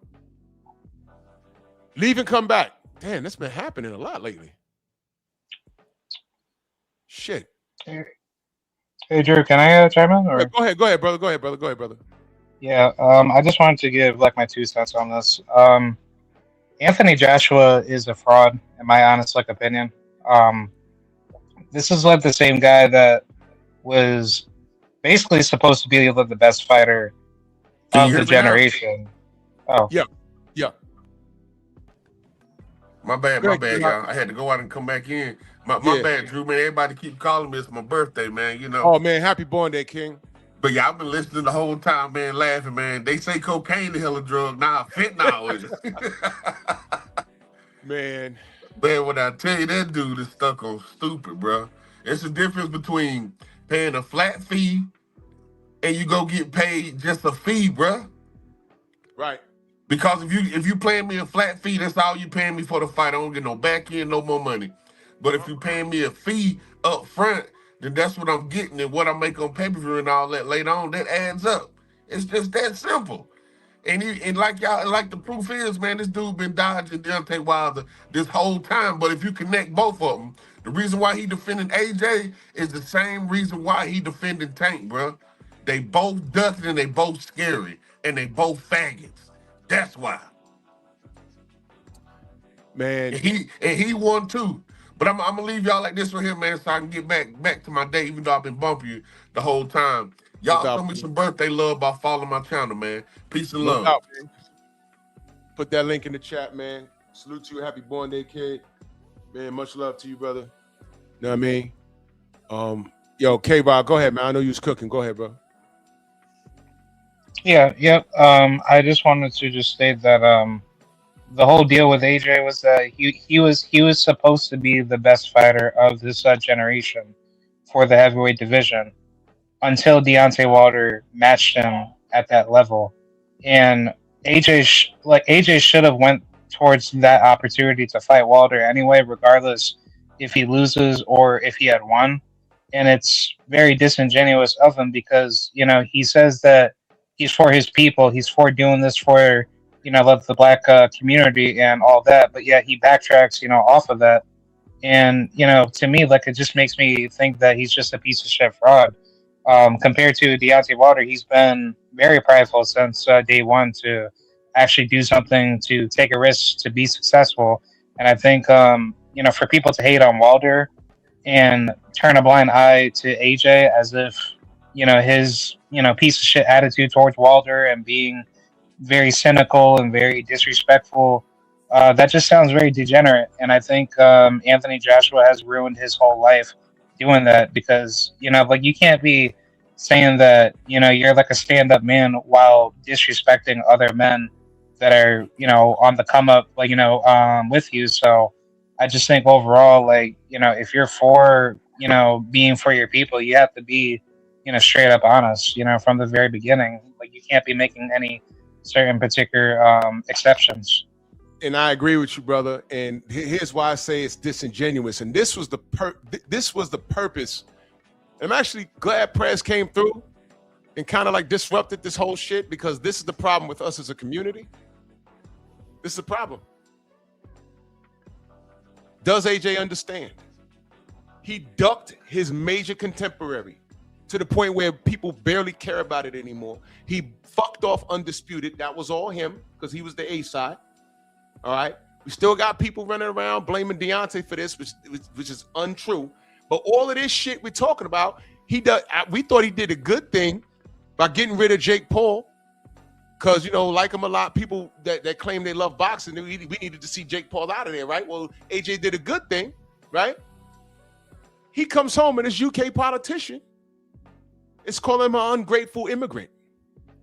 Leave and come back. Damn, that's been happening a lot lately. Shit. Hey, Drew, can I chime in? Or? Yeah, go ahead, brother. Yeah, I just wanted to give like my 2 cents on this. Anthony Joshua is a fraud, in my honest opinion. This is like the same guy that was basically supposed to be the best fighter of the generation. Oh, yeah. My bad, y'all. I had to go out and come back in. My bad, Drew, man. Everybody keep calling me. It's my birthday, man. You know. Oh, man. Happy born day, King. But yeah, I've been listening the whole time, man, laughing, man. They say cocaine the hell of drug. Nah, fentanyl is. Man, when I tell you that dude is stuck on stupid, bro. It's the difference between paying a flat fee and you go get paid just a fee, bro. Right. Because if you paying me a flat fee, that's all you paying me for the fight. I don't get no back end, no more money. But if you paying me a fee up front, then that's what I'm getting, and what I make on pay-per-view and all that later on, that adds up. It's just that simple. And like y'all, like the proof is, man, this dude been dodging Deontay Wilder this whole time. But if you connect both of them, the reason why he defending AJ is the same reason why he defending Tank, bro. They both ducking and they both scary and they both faggots. That's why. Man. And he won too. But I'm gonna leave y'all like this right here, man, so I can get back to my day, even though I've been bumping you the whole time. Y'all show me some birthday love by following my channel, man. Peace and love. Out, put that link in the chat, man. Salute to you. Happy born day, kid. Man, much love to you, brother. You know what I mean? Yo, K-Rob, go ahead, man. I know you was cooking. Go ahead, bro. Yeah, yep. I just wanted to just state that the whole deal with AJ was that he was supposed to be the best fighter of this generation for the heavyweight division until Deontay Wilder matched him at that level, and AJ should have went towards that opportunity to fight Wilder anyway, regardless if he loses or if he had won. And it's very disingenuous of him because he says that he's for his people, he's for doing this for the black community and all that, but yet he backtracks off of that. And to me, it just makes me think that he's just a piece of shit fraud. Compared to Deontay Wilder, he's been very prideful since day one to actually do something, to take a risk, to be successful. And I think for people to hate on Wilder and turn a blind eye to AJ as if his piece of shit attitude towards Wilder and being very cynical and very disrespectful, that just sounds very degenerate. And I think Anthony Joshua has ruined his whole life doing that, because you can't be saying that you're like a stand-up man while disrespecting other men that are, you know, on the come up, like, you know, with you. So I just think overall, like, you know, if you're for, you know, being for your people, you have to be, you know, straight up honest, you know, from the very beginning. Like, you can't be making any certain particular exceptions. And I agree with you, brother. And here's why I say it's disingenuous. And this was the purpose. I'm actually glad Prez came through and kind of like disrupted this whole shit, because this is the problem with us as a community. This is the problem. Does AJ understand? He ducked his major contemporary to the point where people barely care about it anymore. He fucked off Undisputed. That was all him, because he was the A side. All right. We still got people running around blaming Deontay for this, which is untrue. But all of this shit we're talking about, we thought he did a good thing by getting rid of Jake Paul, because, you know, like him a lot, people that claim they love boxing, we needed to see Jake Paul out of there, right? Well, AJ did a good thing, right? He comes home and this UK politician is calling him an ungrateful immigrant.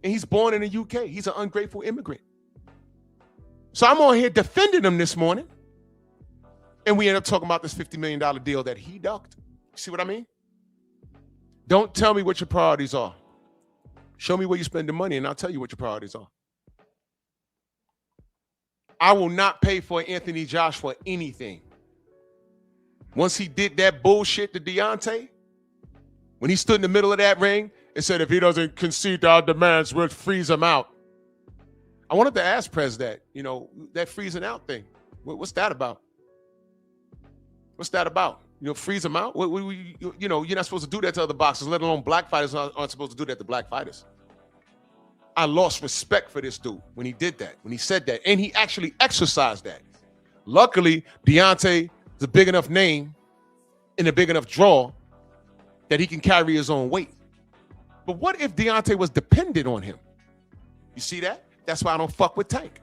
And he's born in the UK. He's an ungrateful immigrant. So I'm on here defending him this morning. And we end up talking about this $50 million deal that he ducked. You see what I mean? Don't tell me what your priorities are. Show me where you spend the money and I'll tell you what your priorities are. I will not pay for Anthony Joshua anything. Once he did that bullshit to Deontay, when he stood in the middle of that ring and said, if he doesn't concede to our demands, we'll freeze him out. I wanted to ask Prez that, you know, that freezing out thing. What's that about? What's that about? You know, freeze them out? You know, you're not supposed to do that to other boxers, let alone black fighters aren't supposed to do that to black fighters. I lost respect for this dude when he did that, when he said that, and he actually exercised that. Luckily, Deontay is a big enough name and a big enough draw that he can carry his own weight. But what if Deontay was dependent on him? You see that? That's why I don't fuck with Tank.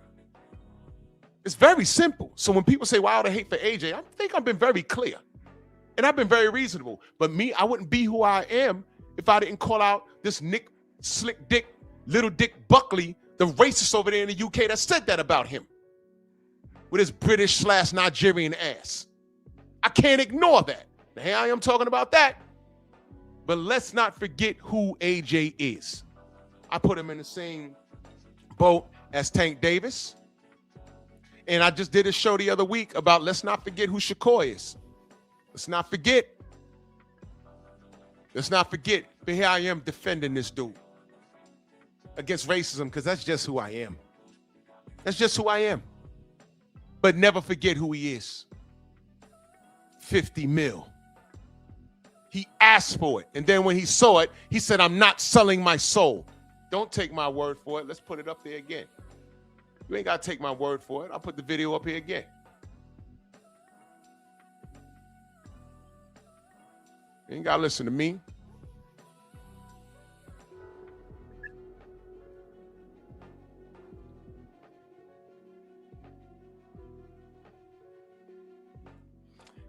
It's very simple. So when people say, wow, they hate for AJ, I think I've been very clear. And I've been very reasonable. But me, I wouldn't be who I am if I didn't call out this Nick Slick Dick, Little Dick Buckley, the racist over there in the UK that said that about him with his British/Nigerian ass. I can't ignore that. Now, here I am talking about that. But let's not forget who AJ is. I put him in the same boat as Tank Davis. And I just did a show the other week about let's not forget who Shakur is. Let's not forget. Let's not forget. But here I am defending this dude against racism, because that's just who I am. That's just who I am. But never forget who he is. 50 mil. He asked for it. And then when he saw it, he said, I'm not selling my soul. Don't take my word for it. Let's put it up there again. You ain't got to take my word for it. I'll put the video up here again. You ain't got to listen to me.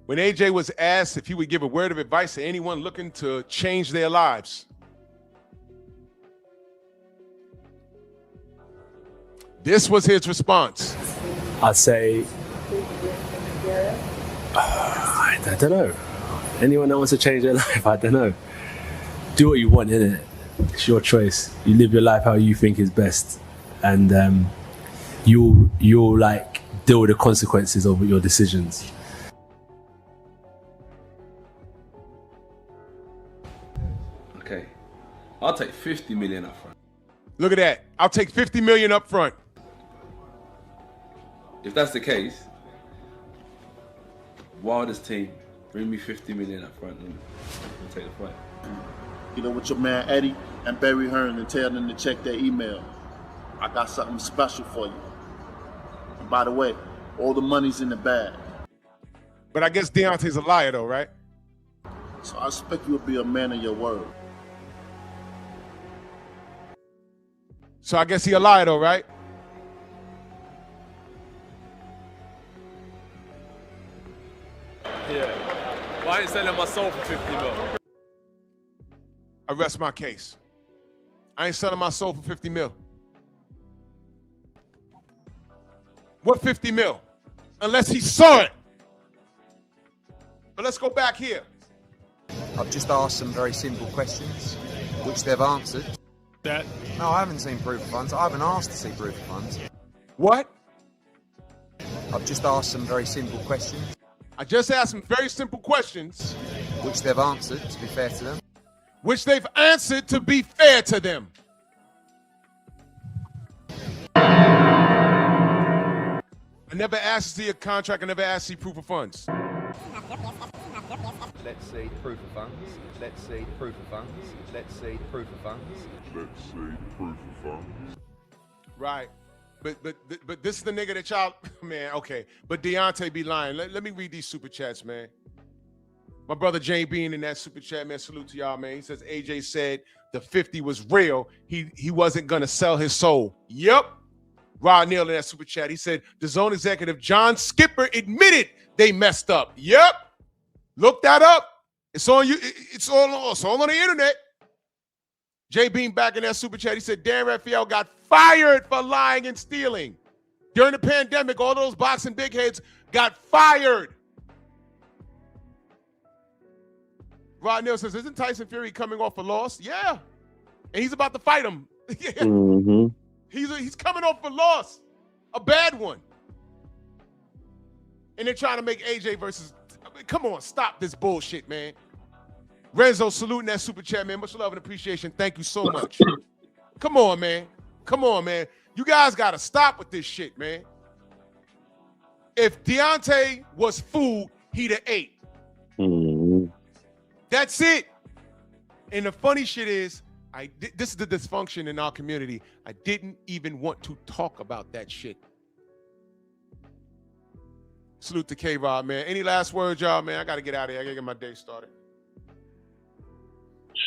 When AJ was asked if he would give a word of advice to anyone looking to change their lives, this was his response. I'd say, I don't know. Anyone that wants to change their life, I don't know. Do what you want, innit? It's your choice. You live your life how you think is best. And you'll like deal with the consequences of your decisions. Okay. I'll take 50 million up front. Look at that. I'll take 50 million up front. If that's the case, Wilder's team, bring me 50 million up front and we'll take the fight. You know, with your man Eddie and Barry Hearn and tell them to check their email. I got something special for you. And by the way, all the money's in the bag. But I guess Deontay's a liar though, right? So I expect you'll be a man of your word. So I guess he a liar though, right? Yeah. Why ain't selling my soul for 50 mil? I rest my case. I ain't selling my soul for 50 mil. What 50 mil? Unless he saw it. But let's go back here. I've just asked some very simple questions, which they've answered. That? No, I haven't seen proof of funds. I haven't asked to see proof of funds. What? I've just asked some very simple questions. I just asked some very simple questions. Which they've answered, to be fair to them. Which they've answered to be fair to them. I never asked to see a contract. I never asked to see proof of funds. Let's see proof of funds. Let's see proof of funds. Let's see proof of funds. Let's see proof of funds. Right. But this is the nigga that y'all, man, okay. But Deontay be lying. Let me read these super chats, man. My brother Jay Bean in that super chat, man. Salute to y'all, man. He says AJ said the 50 was real. He wasn't gonna sell his soul. Yep. Rod Neal in that super chat. He said the Zone executive John Skipper admitted they messed up. Yep. Look that up. It's on you. It's all on the internet. Jay Bean back in that super chat. He said Dan Raphael got fired for lying and stealing. During the pandemic, all those boxing big heads got fired. Rod Neal says, isn't Tyson Fury coming off a loss? Yeah. And he's about to fight him. Yeah. Mm-hmm. He's coming off a loss. A bad one. And they're trying to make AJ versus... I mean, come on, stop this bullshit, man. Renzo, saluting that super chat, man. Much love and appreciation. Thank you so much. Come on, man. Come on, man. You guys got to stop with this shit, man. If Deontay was food, he'd have ate. Mm-hmm. That's it. And the funny shit is, this is the dysfunction in our community. I didn't even want to talk about that shit. Salute to K-Rod, man. Any last words, y'all, man? I got to get out of here. I got to get my day started.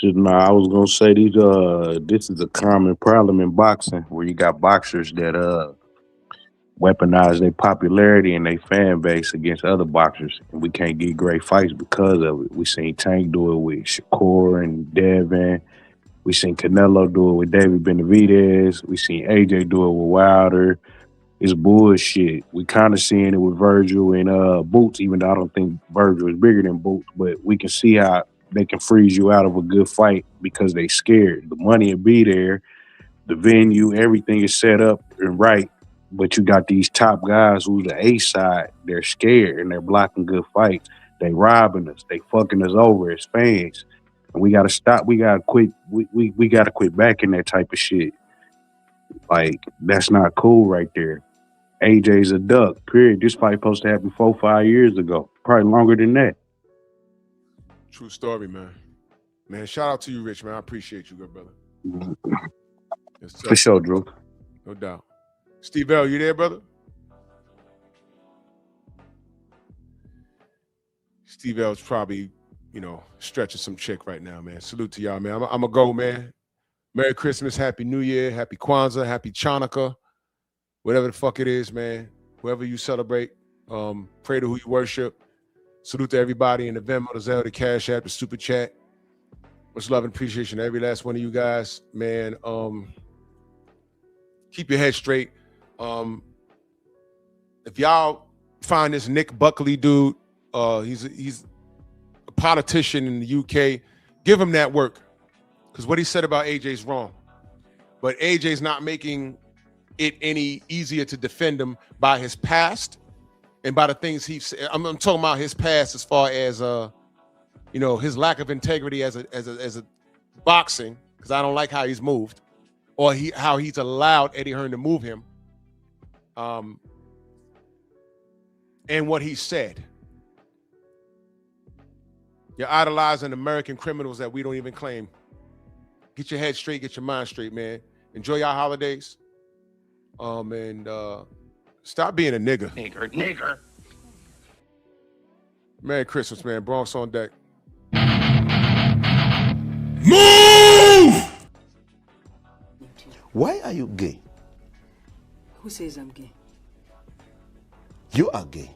Shit, nah, I was gonna say this is a common problem in boxing where you got boxers that weaponize their popularity and their fan base against other boxers, and we can't get great fights because of it. We seen Tank do it with Shakur and Devin. We seen Canelo do it with David Benavidez. We seen AJ do it with Wilder. It's bullshit. We kind of seeing it with Virgil and Boots, even though I don't think Virgil is bigger than Boots, but we can see how they can freeze you out of a good fight because they scared. The money will be there, the venue, everything is set up and right, but you got these top guys who's the A side. They're scared and they're blocking good fights. They robbing us. They fucking us over as fans. And we gotta stop. We gotta quit. We gotta quit backing that type of shit. Like, that's not cool right there. AJ's a duck, period. This fight supposed to happen 4-5 years ago. Probably longer than that. True story, man. Man, shout out to you, Rich, man. I appreciate you, good brother. Yes, sir. For sure, Drew. No doubt. Steve L, you there, brother? Steve L's probably, stretching some chick right now, man. Salute to y'all, man. I'm going to go, man. Merry Christmas, Happy New Year, Happy Kwanzaa, Happy Chanukah, whatever the fuck it is, man. Whoever you celebrate, pray to who you worship. Salute to everybody in the Venmo, the Zelle, the Cash App, the Super Chat. Much love and appreciation to every last one of you guys, man. Keep your head straight. If y'all find this Nick Buckley dude, he's a politician in the UK, give him that work. Because what he said about AJ's wrong. But AJ's not making it any easier to defend him by his past and by the things he's said. I'm talking about his past as far as his lack of integrity as a boxing, because I don't like how he's moved, or how he's allowed Eddie Hearn to move him. And what he said. You're idolizing American criminals that we don't even claim. Get your head straight, get your mind straight, man. Enjoy your holidays. And stop being a nigga. Nigger. Merry Christmas, man. Bronx on deck. Move! Why are you gay? Who says I'm gay? You are gay.